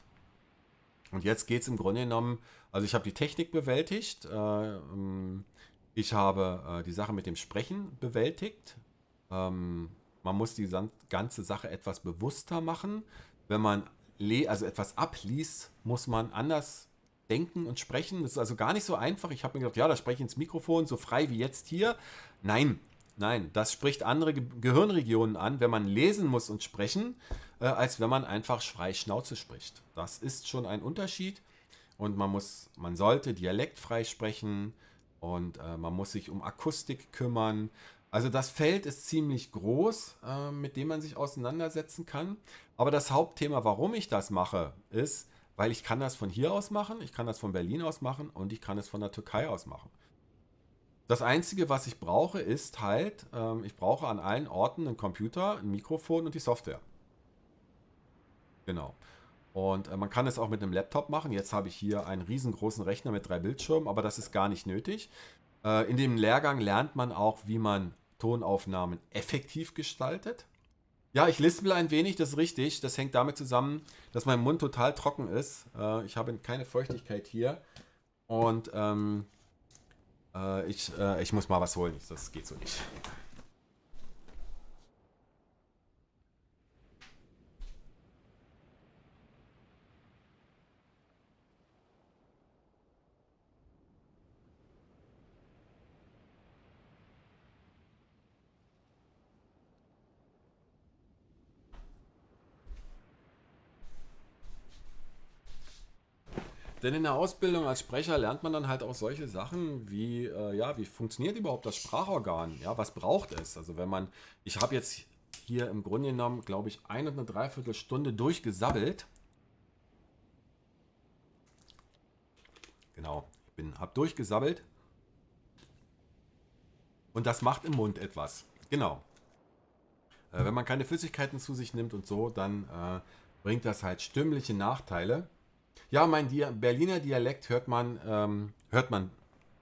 Und jetzt geht es im Grunde genommen, also ich habe die Technik bewältigt, ich habe die Sache mit dem Sprechen bewältigt. Man muss die ganze Sache etwas bewusster machen. Wenn man also etwas abliest, muss man anders denken und sprechen. Das ist also gar nicht so einfach. Ich habe mir gedacht, ja, da spreche ich ins Mikrofon, so frei wie jetzt hier. Nein, nein, das spricht andere Gehirnregionen an, wenn man lesen muss und sprechen, als wenn man einfach frei Schnauze spricht. Das ist schon ein Unterschied und man sollte dialektfrei sprechen und man muss sich um Akustik kümmern. Also das Feld ist ziemlich groß, mit dem man sich auseinandersetzen kann. Aber das Hauptthema, warum ich das mache, ist, weil ich kann das von hier aus machen, ich kann das von Berlin aus machen und ich kann es von der Türkei aus machen. Das Einzige, was ich brauche, ist halt, ich brauche an allen Orten einen Computer, ein Mikrofon und die Software. Genau. Und man kann es auch mit einem Laptop machen. Jetzt habe ich hier einen riesengroßen Rechner mit 3 Bildschirmen, aber das ist gar nicht nötig. In dem Lehrgang lernt man auch, wie man Tonaufnahmen effektiv gestaltet. Ja, ich lispel ein wenig, das ist richtig. Das hängt damit zusammen, dass mein Mund total trocken ist. Ich habe keine Feuchtigkeit hier. Und ich muss mal was holen. Das geht so nicht. Denn in der Ausbildung als Sprecher lernt man dann halt auch solche Sachen wie, ja, wie funktioniert überhaupt das Sprachorgan? Ja, was braucht es? Also ich habe jetzt hier im Grunde genommen, glaube ich, 1 und 1/3 Stunde durchgesabbelt. Genau, habe durchgesabbelt und das macht im Mund etwas. Genau. Wenn man keine Flüssigkeiten zu sich nimmt und so, dann bringt das halt stimmliche Nachteile. Ja, mein Berliner Dialekt hört man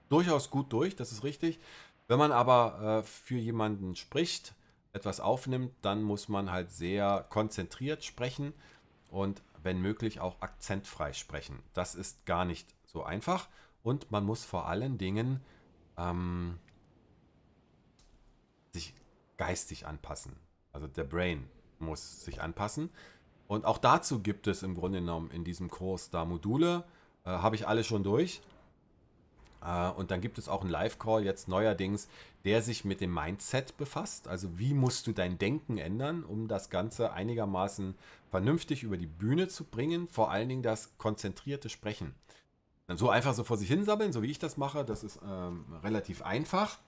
durchaus gut durch, das ist richtig. Wenn man aber für jemanden spricht, etwas aufnimmt, dann muss man halt sehr konzentriert sprechen und wenn möglich auch akzentfrei sprechen. Das ist gar nicht so einfach und man muss vor allen Dingen ähm, sich geistig anpassen. Also der Brain muss sich anpassen. Und auch dazu gibt es im Grunde genommen in diesem Kurs da Module. Habe ich alle schon durch. Und dann gibt es auch einen Live-Call jetzt neuerdings, der sich mit dem Mindset befasst. Also wie musst du dein Denken ändern, um das Ganze einigermaßen vernünftig über die Bühne zu bringen. Vor allen Dingen das konzentrierte Sprechen. Dann so einfach so vor sich hinsabbeln, so wie ich das mache, das ist relativ einfach.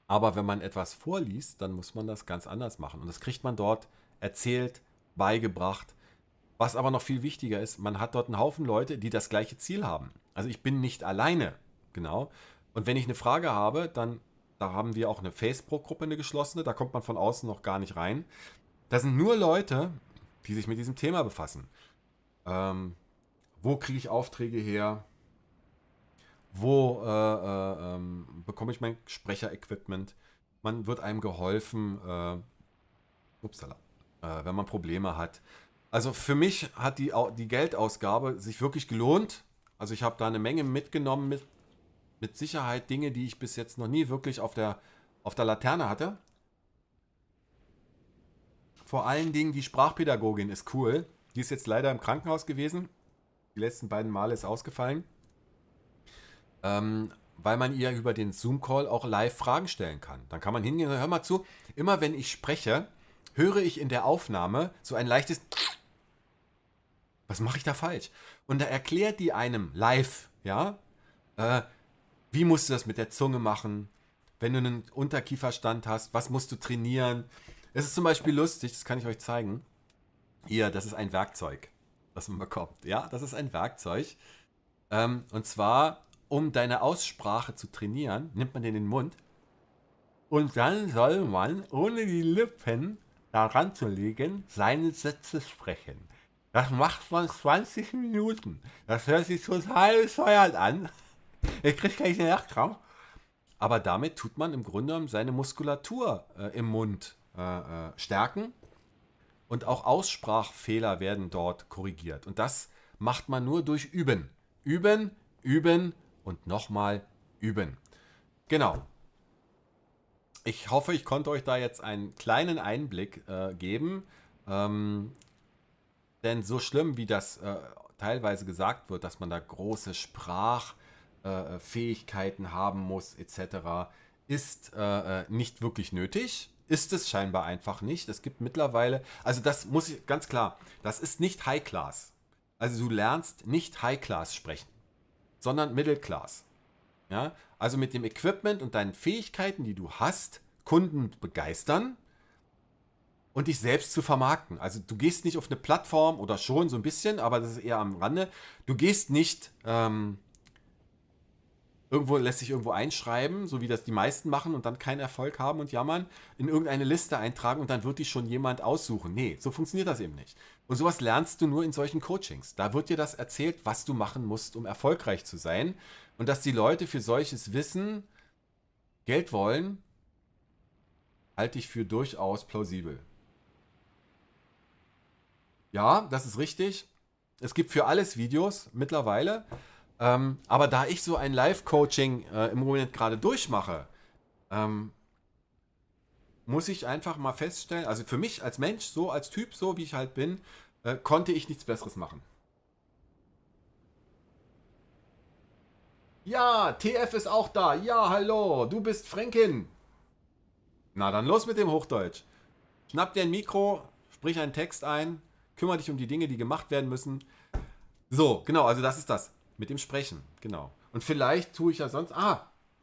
Aber wenn man etwas vorliest, dann muss man das ganz anders machen. Und das kriegt man dort erzählt, beigebracht. Was aber noch viel wichtiger ist, man hat dort einen Haufen Leute, die das gleiche Ziel haben. Also ich bin nicht alleine, genau. Und wenn ich eine Frage habe, dann, da haben wir auch eine Facebook-Gruppe, eine geschlossene, da kommt man von außen noch gar nicht rein. Da sind nur Leute, die sich mit diesem Thema befassen. Wo kriege ich Aufträge her? Wo bekomme ich mein Sprecherequipment? Man wird einem geholfen, upsala, wenn man Probleme hat. Also für mich hat die Geldausgabe sich wirklich gelohnt. Also ich habe da eine Menge mitgenommen, mit Sicherheit Dinge, die ich bis jetzt noch nie wirklich auf der Laterne hatte. Vor allen Dingen die Sprachpädagogin ist cool. Die ist jetzt leider im Krankenhaus gewesen. Die letzten beiden Male ist ausgefallen. Weil man ihr über den Zoom-Call auch live Fragen stellen kann. Dann kann man hingehen und hör mal zu, immer wenn ich spreche, höre ich in der Aufnahme so ein leichtes was mache ich da falsch? Und da erklärt die einem live, ja, wie musst du das mit der Zunge machen, wenn du einen Unterkieferstand hast, was musst du trainieren. Es ist zum Beispiel lustig, das kann ich euch zeigen. Hier, das ist ein Werkzeug, das man bekommt. Ja, das ist ein Werkzeug. Und zwar, um deine Aussprache zu trainieren, nimmt man den in den Mund und dann soll man, ohne die Lippen daran zu legen, seine Sätze sprechen. Das macht man 20 Minuten. Das hört sich total bescheuert an. Ich kriege gleich einen Lachkrampf. Aber damit tut man im Grunde genommen seine Muskulatur im Mund stärken. Und auch Aussprachfehler werden dort korrigiert. Und das macht man nur durch Üben. Üben, üben und nochmal üben. Genau. Ich hoffe, ich konnte euch da jetzt einen kleinen Einblick geben. Denn so schlimm, wie das teilweise gesagt wird, dass man da große Sprachfähigkeiten haben muss, etc., ist nicht wirklich nötig. Ist es scheinbar einfach nicht. Es gibt mittlerweile, also das muss ich ganz klar, das ist nicht High Class. Also du lernst nicht High Class sprechen, sondern Middle Class. Ja? Also mit dem Equipment und deinen Fähigkeiten, die du hast, Kunden begeistern und dich selbst zu vermarkten. Also du gehst nicht auf eine Plattform oder schon so ein bisschen, aber das ist eher am Rande. Du gehst nicht lässt sich irgendwo einschreiben, so wie das die meisten machen und dann keinen Erfolg haben und jammern, in irgendeine Liste eintragen und dann wird dich schon jemand aussuchen. Nee, so funktioniert das eben nicht. Und sowas lernst du nur in solchen Coachings. Da wird dir das erzählt, was du machen musst, um erfolgreich zu sein. Und dass die Leute für solches Wissen Geld wollen, halte ich für durchaus plausibel. Ja, das ist richtig. Es gibt für alles Videos mittlerweile. Aber da ich so ein Live-Coaching im Moment gerade durchmache, muss ich einfach mal feststellen, also für mich als Mensch, so als Typ, so wie ich halt bin, konnte ich nichts Besseres machen. Ja, TF ist auch da. Ja, hallo, du bist Fränkin. Na, dann los mit dem Hochdeutsch. Schnapp dir ein Mikro, sprich einen Text ein, kümmere dich um die Dinge, die gemacht werden müssen. So, genau, also das ist das. Mit dem Sprechen, genau. Und vielleicht tue ich ja sonst.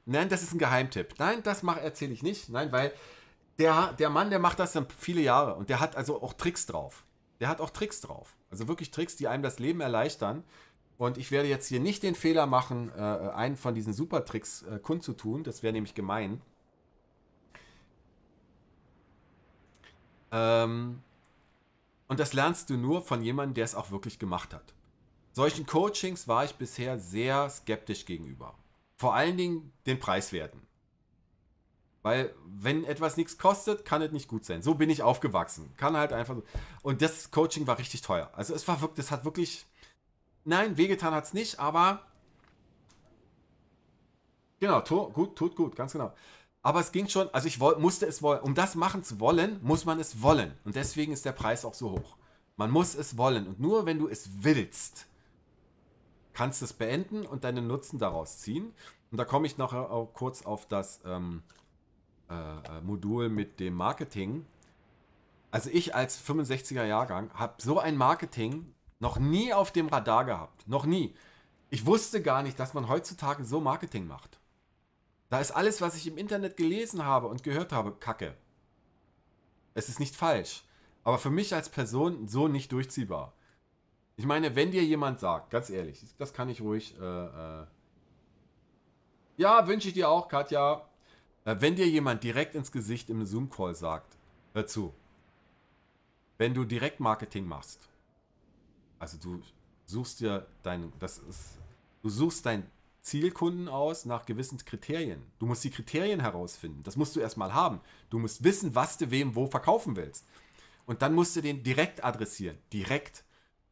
Nein, das ist ein Geheimtipp. Nein, das erzähle ich nicht. Nein, weil der Mann, der macht das dann viele Jahre und der hat also auch Tricks drauf. Der hat auch Tricks drauf. Also wirklich Tricks, die einem das Leben erleichtern. Und ich werde jetzt hier nicht den Fehler machen, einen von diesen Supertricks kundzutun. Das wäre nämlich gemein. Und das lernst du nur von jemandem, der es auch wirklich gemacht hat. Solchen Coachings war ich bisher sehr skeptisch gegenüber. Vor allen Dingen den Preiswerten. Weil wenn etwas nichts kostet, kann es nicht gut sein. So bin ich aufgewachsen. Kann halt einfach so. Und das Coaching war richtig teuer. Also es war wirklich, das hat wirklich, nein, wehgetan hat es nicht, aber genau, tut gut, ganz genau. Aber es ging schon, also ich musste es wollen. Um das machen zu wollen, muss man es wollen. Und deswegen ist der Preis auch so hoch. Man muss es wollen. Und nur wenn du es willst, kannst du es beenden und deinen Nutzen daraus ziehen. Und da komme ich noch auch kurz auf das Modul mit dem Marketing. Also ich als 65er Jahrgang habe so ein Marketing noch nie auf dem Radar gehabt. Noch nie. Ich wusste gar nicht, dass man heutzutage so Marketing macht. Da ist alles, was ich im Internet gelesen habe und gehört habe, Kacke. Es ist nicht falsch. Aber für mich als Person so nicht durchziehbar. Ich meine, wenn dir jemand sagt, ganz ehrlich, das kann ich ruhig, ja, wünsche ich dir auch, Katja, wenn dir jemand direkt ins Gesicht im Zoom-Call sagt, hör zu, wenn du Direktmarketing machst, also du suchst dir du suchst deinen Zielkunden aus nach gewissen Kriterien. Du musst die Kriterien herausfinden. Das musst du erstmal haben. Du musst wissen, was du wem wo verkaufen willst. Und dann musst du den direkt adressieren. Direkt.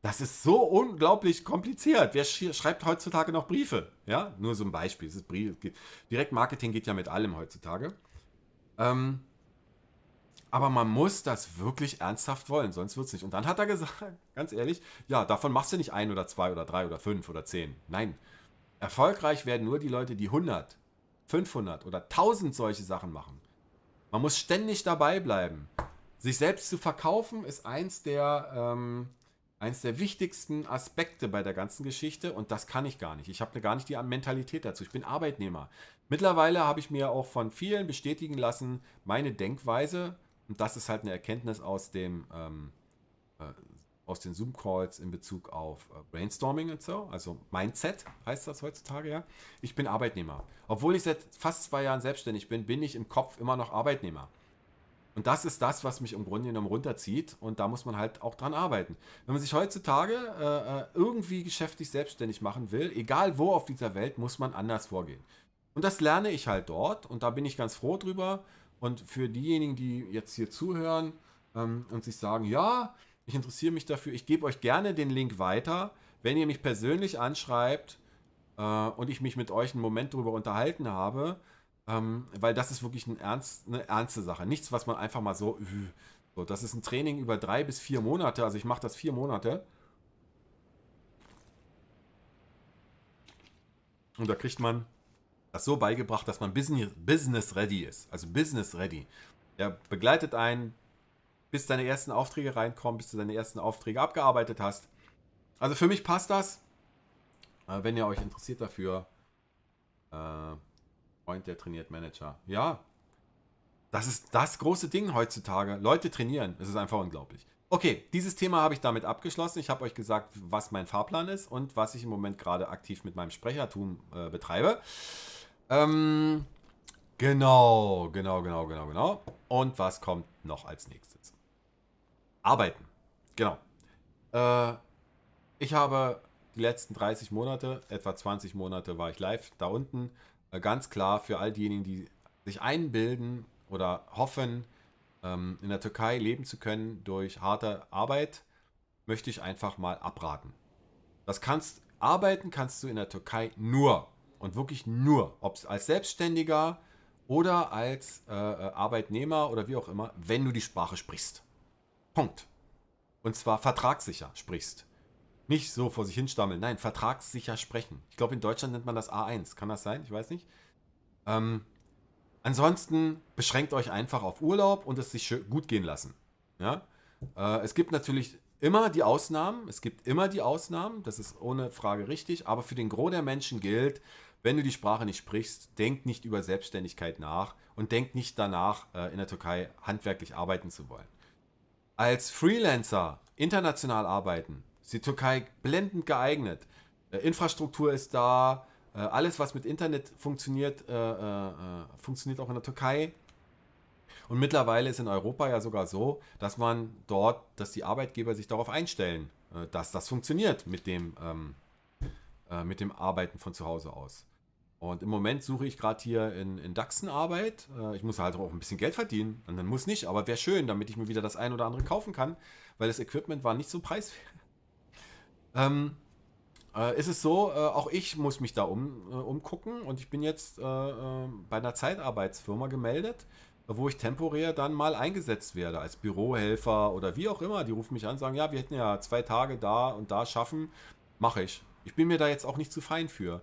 Das ist so unglaublich kompliziert. Wer schreibt heutzutage noch Briefe? Ja, nur so ein Beispiel. Direktmarketing geht ja mit allem heutzutage. Ähm, aber man muss das wirklich ernsthaft wollen, sonst wird es nicht. Und dann hat er gesagt, ganz ehrlich, ja, davon machst du nicht ein oder zwei oder drei oder fünf oder 10. Nein, erfolgreich werden nur die Leute, die 100, 500 oder 1000 solche Sachen machen. Man muss ständig dabei bleiben. Sich selbst zu verkaufen ist eins der wichtigsten Aspekte bei der ganzen Geschichte und das kann ich gar nicht. Ich habe gar nicht die Mentalität dazu. Ich bin Arbeitnehmer. Mittlerweile habe ich mir auch von vielen bestätigen lassen, meine Denkweise, und das ist halt eine Erkenntnis äh, aus den Zoom-Calls in Bezug auf Brainstorming und so, also Mindset heißt das heutzutage, ja. Ich bin Arbeitnehmer. Obwohl ich seit fast 2 Jahren selbstständig bin, bin ich im Kopf immer noch Arbeitnehmer. Und das ist das, was mich im Grunde genommen runterzieht. Und da muss man halt auch dran arbeiten. Wenn man sich heutzutage irgendwie geschäftlich selbstständig machen will, egal wo auf dieser Welt, muss man anders vorgehen. Und das lerne ich halt dort. Und da bin ich ganz froh drüber. Und für diejenigen, die jetzt hier zuhören und sich sagen, ja, ich interessiere mich dafür, ich gebe euch gerne den Link weiter. Wenn ihr mich persönlich anschreibt und ich mich mit euch einen Moment darüber unterhalten habe, weil das ist wirklich eine ernste Sache. Nichts, was man einfach mal so. Das ist ein Training über 3 bis 4 Monate. Also ich mache das 4 Monate. Und da kriegt man das so beigebracht, dass man Business ready ist. Also Business ready. Der begleitet einen, bis deine ersten Aufträge reinkommen, bis du deine ersten Aufträge abgearbeitet hast. Also für mich passt das. Wenn ihr euch interessiert dafür, Freund, der trainiert Manager. Ja, das ist das große Ding heutzutage. Leute trainieren. Es ist einfach unglaublich. Okay, dieses Thema habe ich damit abgeschlossen. Ich habe euch gesagt, was mein Fahrplan ist und was ich im Moment gerade aktiv mit meinem Sprechertum betreibe. Genau. Und was kommt noch als nächstes? Arbeiten. Genau. Äh, Ich habe die letzten 30 Monate, etwa 20 Monate war ich live da unten. Ganz klar für all diejenigen, die sich einbilden oder hoffen, in der Türkei leben zu können durch harte Arbeit, möchte ich einfach mal abraten. Arbeiten kannst du in der Türkei nur und wirklich nur, ob es als Selbstständiger oder als Arbeitnehmer oder wie auch immer, wenn du die Sprache sprichst. Punkt. Und zwar vertragssicher sprichst. Nicht so vor sich hinstammeln, nein, vertragssicher sprechen. Ich glaube, in Deutschland nennt man das A1. Kann das sein? Ich weiß nicht. Ähm, Ansonsten beschränkt euch einfach auf Urlaub und es sich gut gehen lassen. Ja? Es gibt natürlich immer die Ausnahmen. Das ist ohne Frage richtig. Aber für den Gros der Menschen gilt, wenn du die Sprache nicht sprichst, denk nicht über Selbstständigkeit nach und denk nicht danach, in der Türkei handwerklich arbeiten zu wollen. Als Freelancer international arbeiten, ist die Türkei blendend geeignet. Infrastruktur ist da, alles was mit Internet funktioniert, funktioniert auch in der Türkei. Und mittlerweile ist in Europa ja sogar so, dass die Arbeitgeber sich darauf einstellen, dass das funktioniert mit dem Arbeiten von zu Hause aus. Und im Moment suche ich gerade hier in Daxen Arbeit. Ich muss halt auch ein bisschen Geld verdienen. Und dann muss nicht, aber wäre schön, damit ich mir wieder das ein oder andere kaufen kann, weil das Equipment war nicht so preiswert. Ist es so, auch ich muss mich da umgucken und ich bin jetzt bei einer Zeitarbeitsfirma gemeldet, wo ich temporär dann mal eingesetzt werde als Bürohelfer oder wie auch immer. Die rufen mich an und sagen, ja, wir hätten ja 2 Tage da und da schaffen. Mache ich. Ich bin mir da jetzt auch nicht zu fein für.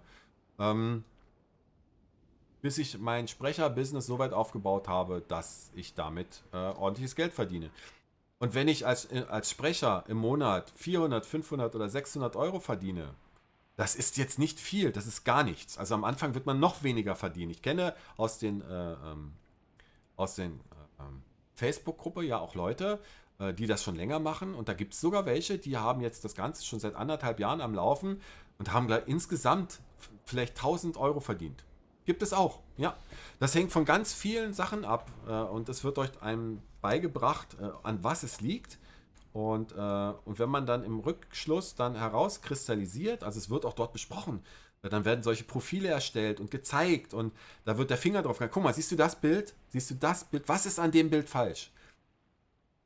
Bis ich mein Sprecher-Business so weit aufgebaut habe, dass ich damit ordentliches Geld verdiene. Und wenn ich als Sprecher im Monat 400, 500 oder 600 Euro verdiene, das ist jetzt nicht viel, das ist gar nichts. Also am Anfang wird man noch weniger verdienen. Ich kenne aus den Facebook-Gruppe ja auch Leute, die das schon länger machen. Und da gibt es sogar welche, die haben jetzt das Ganze schon seit 1,5 Jahren am Laufen und haben gleich insgesamt vielleicht 1.000 Euro verdient. Gibt es auch, ja. Das hängt von ganz vielen Sachen ab und es wird euch einem beigebracht, an was es liegt. Und wenn man dann im Rückschluss dann herauskristallisiert, also es wird auch dort besprochen, dann werden solche Profile erstellt und gezeigt und da wird der Finger drauf gehalten. Guck mal, siehst du das Bild? Siehst du das Bild? Was ist an dem Bild falsch?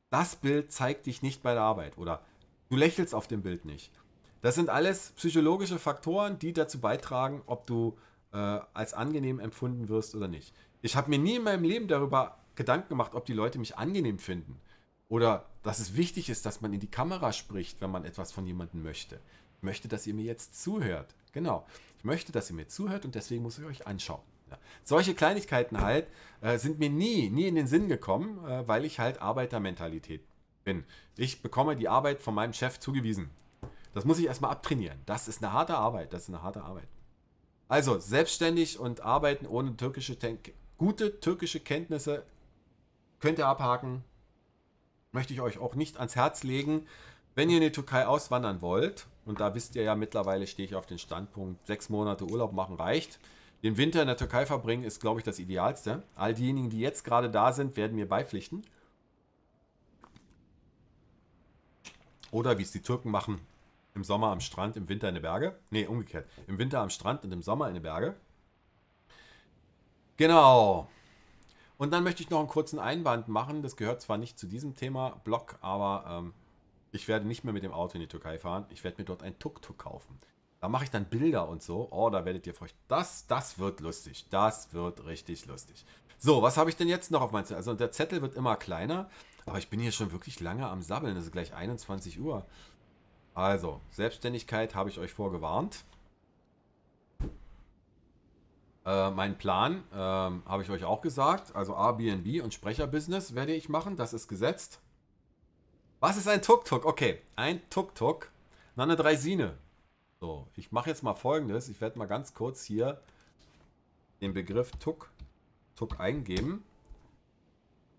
Das Bild zeigt dich nicht bei der Arbeit oder du lächelst auf dem Bild nicht. Das sind alles psychologische Faktoren, die dazu beitragen, ob du als angenehm empfunden wirst oder nicht. Ich habe mir nie in meinem Leben darüber Gedanken gemacht, ob die Leute mich angenehm finden. Oder dass es wichtig ist, dass man in die Kamera spricht, wenn man etwas von jemandem möchte. Ich möchte, dass ihr mir jetzt zuhört. Genau. Ich möchte, dass ihr mir zuhört und deswegen muss ich euch anschauen. Ja. Solche Kleinigkeiten halt sind mir nie in den Sinn gekommen, weil ich halt Arbeitermentalität bin. Ich bekomme die Arbeit von meinem Chef zugewiesen. Das muss ich erstmal abtrainieren. Das ist eine harte Arbeit. Das ist eine harte Arbeit. Also, selbstständig und arbeiten ohne gute türkische Kenntnisse könnt ihr abhaken. Möchte ich euch auch nicht ans Herz legen. Wenn ihr in die Türkei auswandern wollt, und da wisst ihr ja mittlerweile, stehe ich auf den Standpunkt, 6 Monate Urlaub machen reicht. Den Winter in der Türkei verbringen ist, glaube ich, das Idealste. All diejenigen, die jetzt gerade da sind, werden mir beipflichten. Oder wie es die Türken machen, im Sommer am Strand, im Winter in den Berge. Ne, umgekehrt. Im Winter am Strand und im Sommer in den Berge. Genau. Und dann möchte ich noch einen kurzen Einwand machen. Das gehört zwar nicht zu diesem Thema Blog, aber ich werde nicht mehr mit dem Auto in die Türkei fahren. Ich werde mir dort ein Tuk-Tuk kaufen. Da mache ich dann Bilder und so. Oh, da werdet ihr feucht. Das wird lustig. Das wird richtig lustig. So, was habe ich denn jetzt noch auf meinem Zettel? Also der Zettel wird immer kleiner. Aber ich bin hier schon wirklich lange am Sabbeln. Es ist gleich 21 Uhr. Also, Selbstständigkeit habe ich euch vorgewarnt. Mein Plan habe ich euch auch gesagt. Also Airbnb und Sprecherbusiness werde ich machen. Das ist gesetzt. Was ist ein Tuk-Tuk? Okay, ein Tuk-Tuk. Na, eine Draisine. So, ich mache jetzt mal Folgendes. Ich werde mal ganz kurz hier den Begriff Tuk-Tuk eingeben.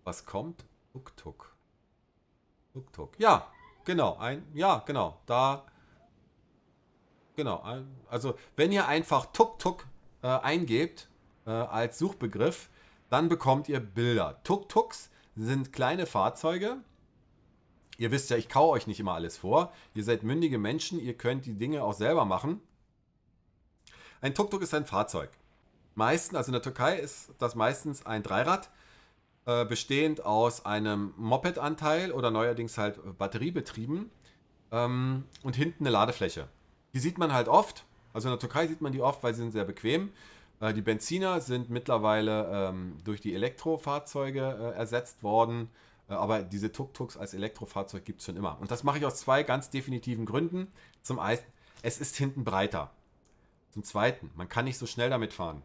Was kommt? Tuk-Tuk. Tuk-Tuk. Ja, genau. Genau. Da. Genau. Also, wenn ihr einfach Tuk-Tuk eingebt als Suchbegriff, dann bekommt ihr Bilder. Tuk-Tuks sind kleine Fahrzeuge. Ihr wisst ja, ich kaue euch nicht immer alles vor. Ihr seid mündige Menschen, ihr könnt die Dinge auch selber machen. Ein Tuk-Tuk ist ein Fahrzeug. Meistens, also in der Türkei ist das meistens ein Dreirad, bestehend aus einem Moped-Anteil oder neuerdings halt batteriebetrieben und hinten eine Ladefläche. Die sieht man halt oft. Also in der Türkei sieht man die oft, weil sie sind sehr bequem. Die Benziner sind mittlerweile durch die Elektrofahrzeuge ersetzt worden. Aber diese Tuk-Tuks als Elektrofahrzeug gibt es schon immer. Und das mache ich aus zwei ganz definitiven Gründen. Zum einen, es ist hinten breiter. Zum zweiten, man kann nicht so schnell damit fahren.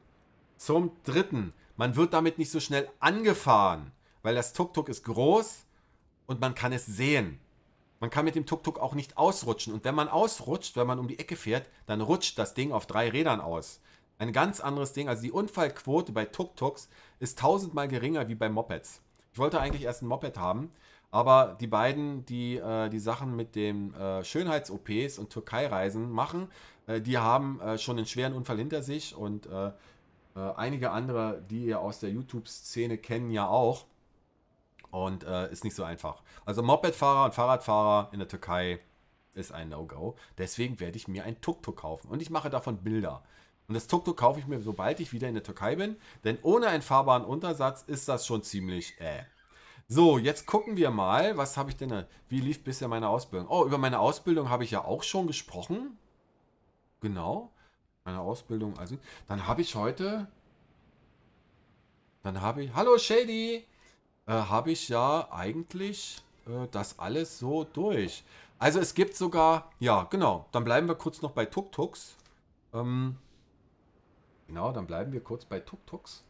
Zum dritten, man wird damit nicht so schnell angefahren, weil das Tuk-Tuk ist groß und man kann es sehen. Man kann mit dem Tuk-Tuk auch nicht ausrutschen. Und wenn man ausrutscht, wenn man um die Ecke fährt, dann rutscht das Ding auf 3 Rädern aus. Ein ganz anderes Ding. Also die Unfallquote bei Tuk-Tuks ist 1000-mal geringer wie bei Mopeds. Ich wollte eigentlich erst ein Moped haben, aber die beiden, die die Sachen mit den Schönheits-OPs und Türkei-Reisen machen, die haben schon einen schweren Unfall hinter sich und einige andere, die ihr aus der YouTube-Szene kennen, ja auch. Und ist nicht so einfach. Also Mopedfahrer und Fahrradfahrer in der Türkei ist ein No-Go. Deswegen werde ich mir ein Tuk-Tuk kaufen. Und ich mache davon Bilder. Und das Tuk-Tuk kaufe ich mir, sobald ich wieder in der Türkei bin. Denn ohne einen fahrbaren Untersatz ist das schon ziemlich So, jetzt gucken wir mal. Was habe ich denn? Wie lief bisher meine Ausbildung? Oh, über meine Ausbildung habe ich ja auch schon gesprochen. Genau. Meine Ausbildung. Also, dann habe ich heute... Hallo Shady! Habe ich ja eigentlich das alles so durch. Also es gibt sogar, ja genau, dann bleiben wir kurz noch bei Tuk-Tuks. Genau, dann bleiben wir kurz bei Tuk-Tuks.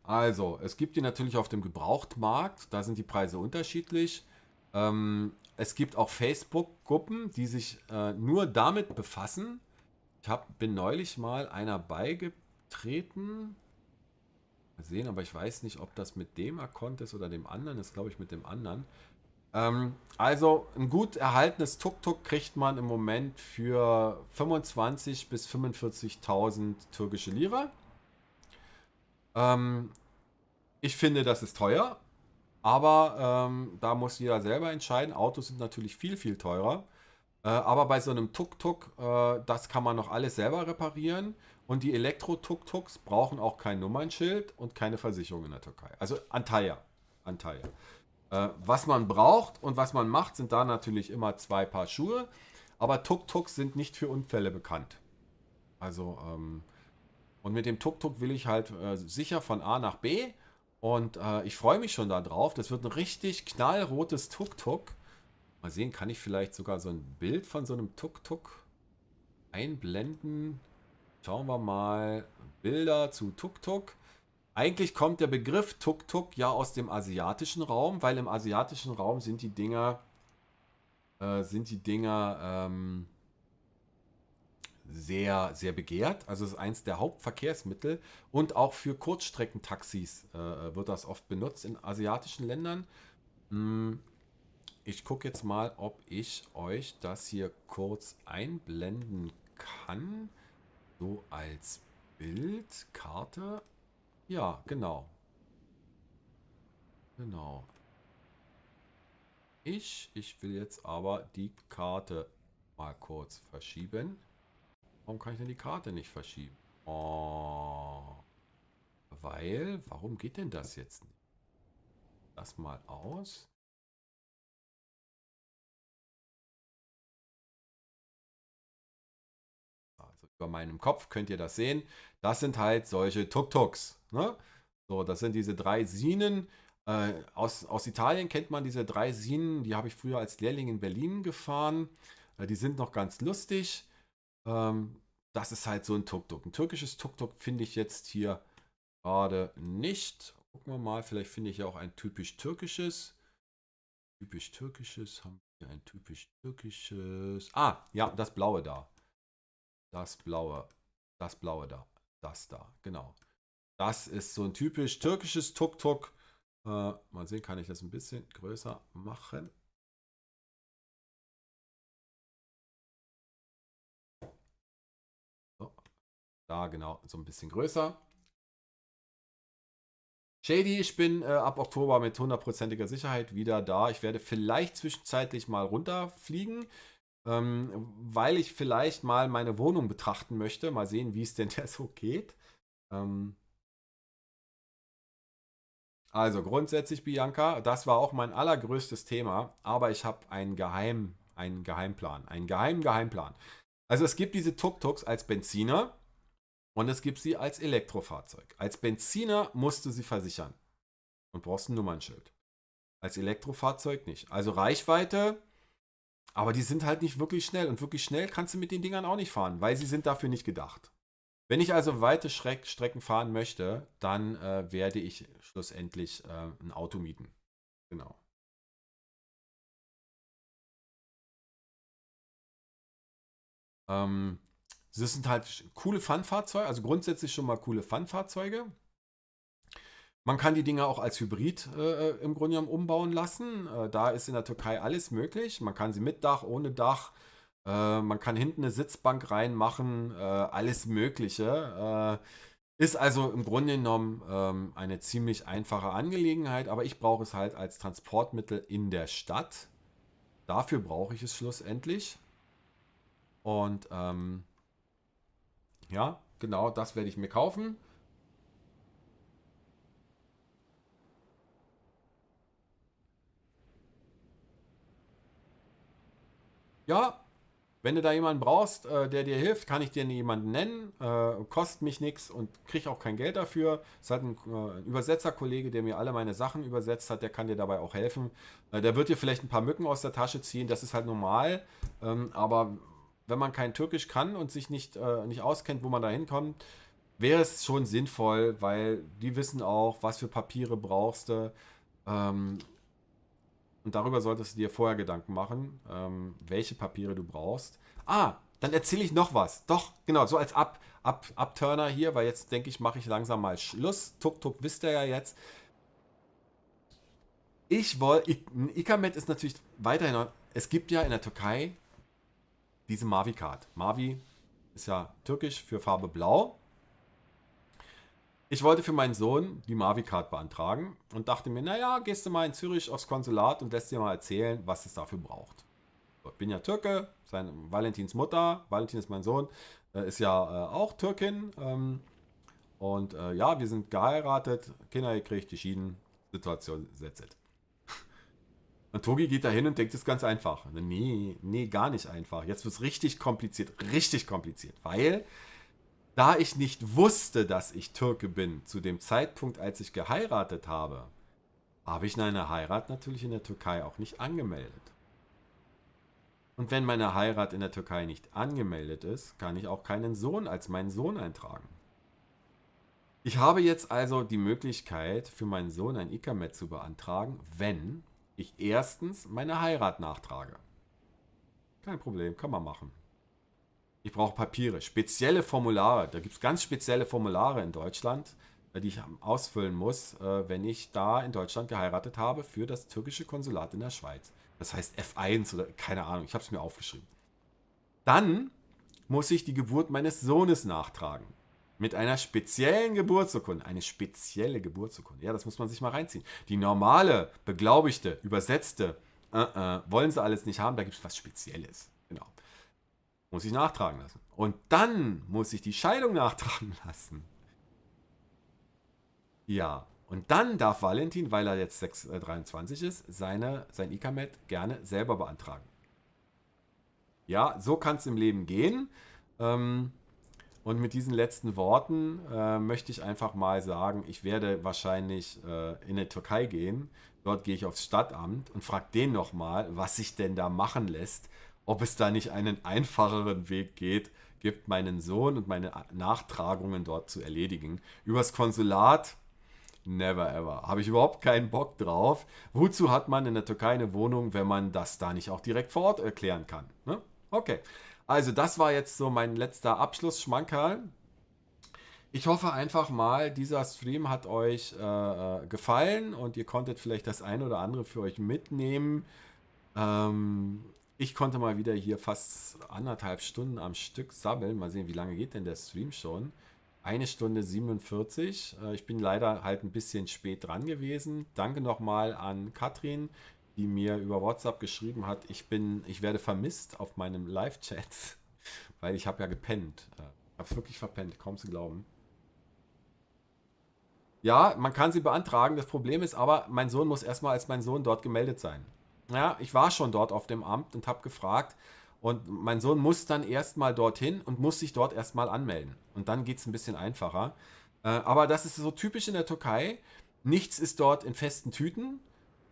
Also, es gibt die natürlich auf dem Gebrauchtmarkt, da sind die Preise unterschiedlich. Es gibt auch Facebook-Gruppen, die sich nur damit befassen. Bin neulich mal einer beigetreten. Mal sehen, aber ich weiß nicht, ob das mit dem Account ist oder dem anderen. Das glaube ich mit dem anderen. Also ein gut erhaltenes Tuk-Tuk kriegt man im Moment für 25.000 bis 45.000 türkische Lira. Ich finde, das ist teuer. Aber da muss jeder selber entscheiden. Autos sind natürlich viel, viel teurer. Aber bei so einem Tuk-Tuk, das kann man noch alles selber reparieren. Und die Elektro-Tuk-Tuks brauchen auch kein Nummernschild und keine Versicherung in der Türkei. Also Antalya. Antalya. Was man braucht und was man macht, sind da natürlich immer zwei Paar Schuhe. Aber Tuk-Tuks sind nicht für Unfälle bekannt. Also, und mit dem Tuk-Tuk will ich halt sicher von A nach B. Und ich freue mich schon darauf. Das wird ein richtig knallrotes Tuk-Tuk. Mal sehen, kann ich vielleicht sogar so ein Bild von so einem Tuk-Tuk einblenden? Schauen wir mal. Bilder zu Tuk-Tuk. Eigentlich kommt der Begriff Tuk-Tuk ja aus dem asiatischen Raum, weil im asiatischen Raum sind die Dinger sehr, sehr begehrt. Also es ist eins der Hauptverkehrsmittel und auch für Kurzstreckentaxis wird das oft benutzt in asiatischen Ländern. Hm, Ich gucke jetzt mal, ob ich euch das hier kurz einblenden kann. So als Bildkarte. Ja, genau. Genau. Ich will jetzt aber die Karte mal kurz verschieben. Warum kann ich denn die Karte nicht verschieben? Oh, warum geht denn das jetzt nicht? Das mal aus. Also über meinem Kopf könnt ihr das sehen. Das sind halt solche Tuk-Tuks. Ne? So, das sind diese drei Sinen. Aus Italien kennt man diese drei Sinen. Die habe ich früher als Lehrling in Berlin gefahren. Die sind noch ganz lustig. Ähm, Das ist halt so ein Tuk-Tuk. Ein türkisches Tuk-Tuk finde ich jetzt hier gerade nicht. Gucken wir mal, vielleicht finde ich ja auch ein typisch türkisches. Typisch türkisches, haben wir ein typisch türkisches. Ah, ja, das blaue da. Das blaue. Das blaue da. Das da, genau. Das ist so ein typisch türkisches Tuk-Tuk. Mal sehen, kann ich das ein bisschen größer machen? So, da genau, so ein bisschen größer. Shady, ich bin ab Oktober mit hundertprozentiger Sicherheit wieder da. Ich werde vielleicht zwischenzeitlich mal runterfliegen, weil ich vielleicht mal meine Wohnung betrachten möchte. Mal sehen, wie es denn da so geht. Ähm, also grundsätzlich, Bianca, das war auch mein allergrößtes Thema, aber ich habe einen Geheimplan, einen geheimen Geheimplan. Also es gibt diese Tuk-Tuks als Benziner und es gibt sie als Elektrofahrzeug. Als Benziner musst du sie versichern und brauchst ein Nummernschild. Als Elektrofahrzeug nicht. Also Reichweite, aber die sind halt nicht wirklich schnell. Und wirklich schnell kannst du mit den Dingern auch nicht fahren, weil sie sind dafür nicht gedacht. Wenn ich also weite Strecken fahren möchte, dann werde ich schlussendlich ein Auto mieten. Genau. Ähm, Das sind halt coole Fun-Fahrzeuge, also grundsätzlich schon mal coole Fun-Fahrzeuge. Man kann die Dinger auch als Hybrid im Grunde genommen umbauen lassen. Da ist in der Türkei alles möglich. Man kann sie mit Dach, ohne Dach. Man kann hinten eine Sitzbank reinmachen. Alles Mögliche. Ist also im Grunde genommen eine ziemlich einfache Angelegenheit. Aber ich brauche es halt als Transportmittel in der Stadt. Dafür brauche ich es schlussendlich. Und ja, genau das werde ich mir kaufen. Ja, wenn du da jemanden brauchst, der dir hilft, kann ich dir jemanden nennen. Kostet mich nichts und kriege auch kein Geld dafür. Es hat ein Übersetzerkollege, der mir alle meine Sachen übersetzt hat, der kann dir dabei auch helfen. Der wird dir vielleicht ein paar Mücken aus der Tasche ziehen, das ist halt normal. Aber wenn man kein Türkisch kann und sich nicht auskennt, wo man da hinkommt, wäre es schon sinnvoll, weil die wissen auch, was für Papiere brauchst du. Ähm, und darüber solltest du dir vorher Gedanken machen, welche Papiere du brauchst. Ah, dann erzähle ich noch was. Doch, genau, so als Abturner hier, weil jetzt denke ich, mache ich langsam mal Schluss. Tuk-Tuk wisst ihr ja jetzt. Ikamet ist natürlich weiterhin, es gibt ja in der Türkei diese Mavi-Card. Mavi ist ja türkisch für Farbe Blau. Ich wollte für meinen Sohn die Mavi-Card beantragen und dachte mir, naja, gehst du mal in Zürich aufs Konsulat und lässt dir mal erzählen, was es dafür braucht. So, ich bin ja Türke, Valentins Mutter, Valentin ist mein Sohn, ist ja auch Türkin. Und ja, wir sind geheiratet, Kinder gekriegt, geschieden, Situation that's it. Und Togi geht da hin und denkt, es ist ganz einfach. Nee, nee, gar nicht einfach. Jetzt wird es richtig kompliziert, weil da ich nicht wusste, dass ich Türke bin, zu dem Zeitpunkt, als ich geheiratet habe, habe ich meine Heirat natürlich in der Türkei auch nicht angemeldet. Und wenn meine Heirat in der Türkei nicht angemeldet ist, kann ich auch keinen Sohn als meinen Sohn eintragen. Ich habe jetzt also die Möglichkeit, für meinen Sohn ein Ikamet zu beantragen, wenn ich erstens meine Heirat nachtrage. Kein Problem, kann man machen. Ich brauche Papiere, spezielle Formulare. Da gibt es ganz spezielle Formulare in Deutschland, die ich ausfüllen muss, wenn ich da in Deutschland geheiratet habe für das türkische Konsulat in der Schweiz. Das heißt F1 oder keine Ahnung, ich habe es mir aufgeschrieben. Dann muss ich die Geburt meines Sohnes nachtragen. Mit einer speziellen Geburtsurkunde. Eine spezielle Geburtsurkunde. Ja, das muss man sich mal reinziehen. Die normale, beglaubigte, übersetzte, wollen sie alles nicht haben. Da gibt es was Spezielles. Genau. Muss ich nachtragen lassen. Und dann muss ich die Scheidung nachtragen lassen. Ja. Und dann darf Valentin, weil er jetzt 23 ist, sein Ikamet gerne selber beantragen. Ja, so kann es im Leben gehen. Und mit diesen letzten Worten möchte ich einfach mal sagen, ich werde wahrscheinlich in die Türkei gehen. Dort gehe ich aufs Stadtamt und frage den nochmal, was sich denn da machen lässt. Ob es da nicht einen einfacheren Weg gibt, meinen Sohn und meine Nachtragungen dort zu erledigen. Übers Konsulat, never ever. Habe ich überhaupt keinen Bock drauf. Wozu hat man in der Türkei eine Wohnung, wenn man das da nicht auch direkt vor Ort erklären kann? Ne? Okay. Also das war jetzt so mein letzter Abschluss-Schmankerl. Ich hoffe einfach mal, dieser Stream hat euch gefallen und ihr konntet vielleicht das eine oder andere für euch mitnehmen. Ich konnte mal wieder hier fast 1,5 Stunden am Stück sabbeln. Mal sehen, wie lange geht denn der Stream schon? 1 Stunde 47. Ich bin leider halt ein bisschen spät dran gewesen. Danke nochmal an Katrin, die mir über WhatsApp geschrieben hat, ich werde vermisst auf meinem Live-Chat, weil ich habe ja gepennt. Ich habe wirklich verpennt, kaum zu glauben. Ja, man kann sie beantragen. Das Problem ist aber, mein Sohn muss erstmal als mein Sohn dort gemeldet sein. Ja, ich war schon dort auf dem Amt und habe gefragt. Und mein Sohn muss dann erstmal dorthin und muss sich dort erstmal anmelden. Und dann geht es ein bisschen einfacher. Aber das ist so typisch in der Türkei. Nichts ist dort in festen Tüten.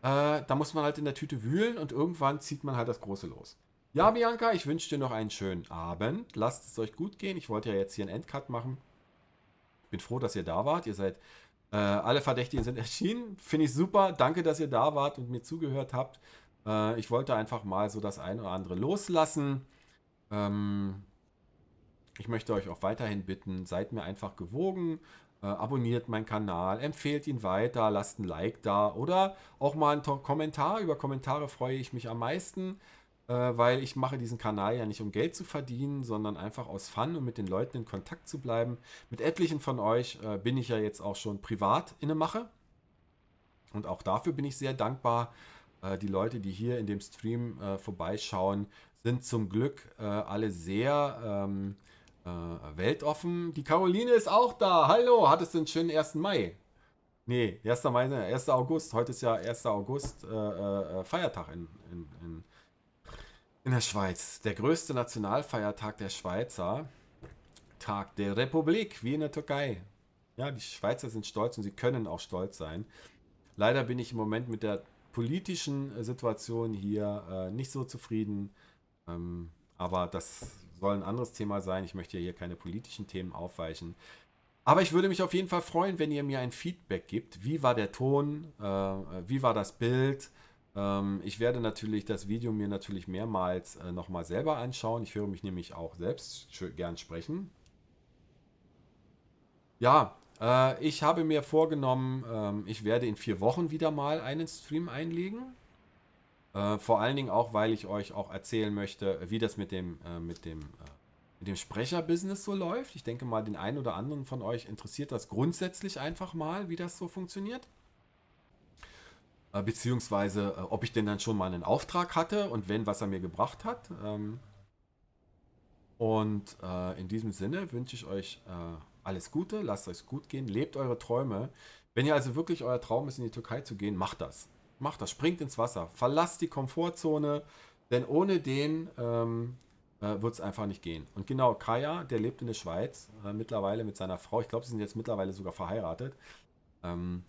Da muss man halt in der Tüte wühlen und irgendwann zieht man halt das Große los. Ja, Bianca, ich wünsche dir noch einen schönen Abend. Lasst es euch gut gehen. Ich wollte ja jetzt hier einen Endcut machen. Bin froh, dass ihr da wart. Ihr seid, alle Verdächtigen sind erschienen. Finde ich super. Danke, dass ihr da wart und mir zugehört habt. Ich wollte einfach mal so das eine oder andere loslassen. Ich möchte euch auch weiterhin bitten, seid mir einfach gewogen. Abonniert meinen Kanal, empfehlt ihn weiter, lasst ein Like da oder auch mal einen Kommentar. Über Kommentare freue ich mich am meisten, weil ich mache diesen Kanal ja nicht um Geld zu verdienen, sondern einfach aus Fun und mit den Leuten in Kontakt zu bleiben. Mit etlichen von euch bin ich ja jetzt auch schon privat in der Mache und auch dafür bin ich sehr dankbar. Die Leute, die hier in dem Stream vorbeischauen, sind zum Glück alle sehr weltoffen. Die Caroline ist auch da. Hallo, hattest du einen schönen 1. Mai? Nee, 1. Mai, 1. August. Heute ist ja 1. August Feiertag in der Schweiz. Der größte Nationalfeiertag der Schweizer. Tag der Republik, wie in der Türkei. Ja, die Schweizer sind stolz und sie können auch stolz sein. Leider bin ich im Moment mit der politischen Situation hier nicht so zufrieden. Aber das soll ein anderes Thema sein. Ich möchte hier keine politischen Themen aufweichen. Aber ich würde mich auf jeden Fall freuen, wenn ihr mir ein Feedback gibt. Wie war der Ton? Wie war das Bild? Ich werde natürlich das Video mir natürlich mehrmals nochmal selber anschauen. Ich höre mich nämlich auch selbst gern sprechen. Ja, ich habe mir vorgenommen, ich werde in 4 Wochen wieder mal einen Stream einlegen. Vor allen Dingen auch, weil ich euch auch erzählen möchte, wie das mit dem mit dem Sprecherbusiness so läuft. Ich denke mal, den einen oder anderen von euch interessiert das grundsätzlich einfach mal, wie das so funktioniert. Beziehungsweise, ob ich denn dann schon mal einen Auftrag hatte und wenn, was er mir gebracht hat. Und in diesem Sinne wünsche ich euch alles Gute, lasst euch gut gehen, lebt eure Träume. Wenn ihr also wirklich euer Traum ist, in die Türkei zu gehen, macht das. Macht das, springt ins Wasser, verlasst die Komfortzone, denn ohne den wird es einfach nicht gehen. Und genau, Kaya, der lebt in der Schweiz, mittlerweile mit seiner Frau. Ich glaube, sie sind jetzt mittlerweile sogar verheiratet. Ähm,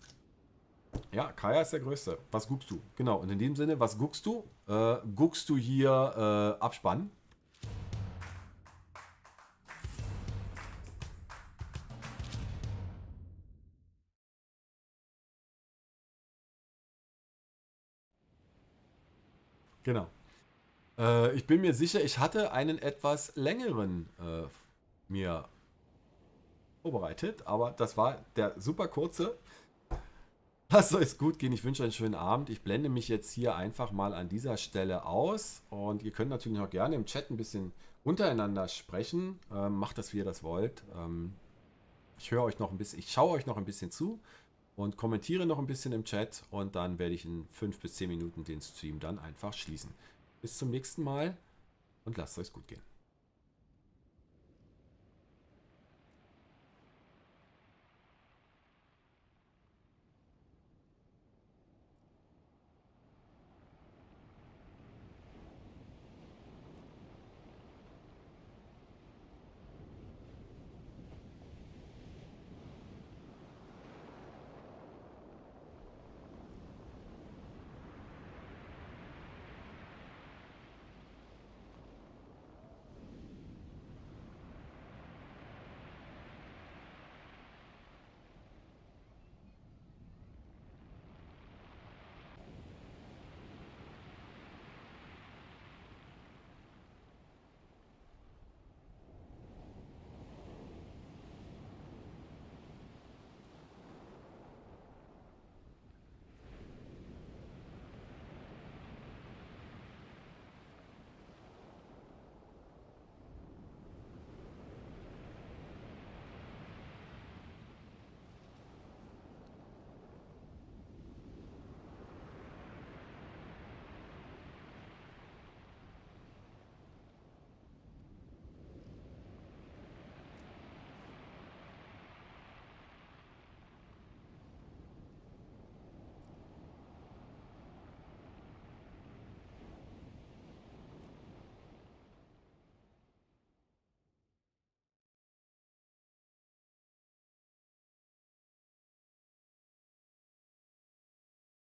ja, Kaya ist der Größte. Was guckst du? Genau, und in diesem Sinne, was guckst du? Guckst du hier Abspann? Genau. Ich bin mir sicher, ich hatte einen etwas längeren mir vorbereitet, aber das war der super kurze. Lasst euch gut gehen. Ich wünsche euch einen schönen Abend. Ich blende mich jetzt hier einfach mal an dieser Stelle aus und ihr könnt natürlich auch gerne im Chat ein bisschen untereinander sprechen. Macht das, wie ihr das wollt. Ich höre euch noch ein bisschen, ich schaue euch noch ein bisschen zu und kommentiere noch ein bisschen im Chat und dann werde ich in 5 bis 10 Minuten den Stream dann einfach schließen. Bis zum nächsten Mal und lasst es euch gut gehen.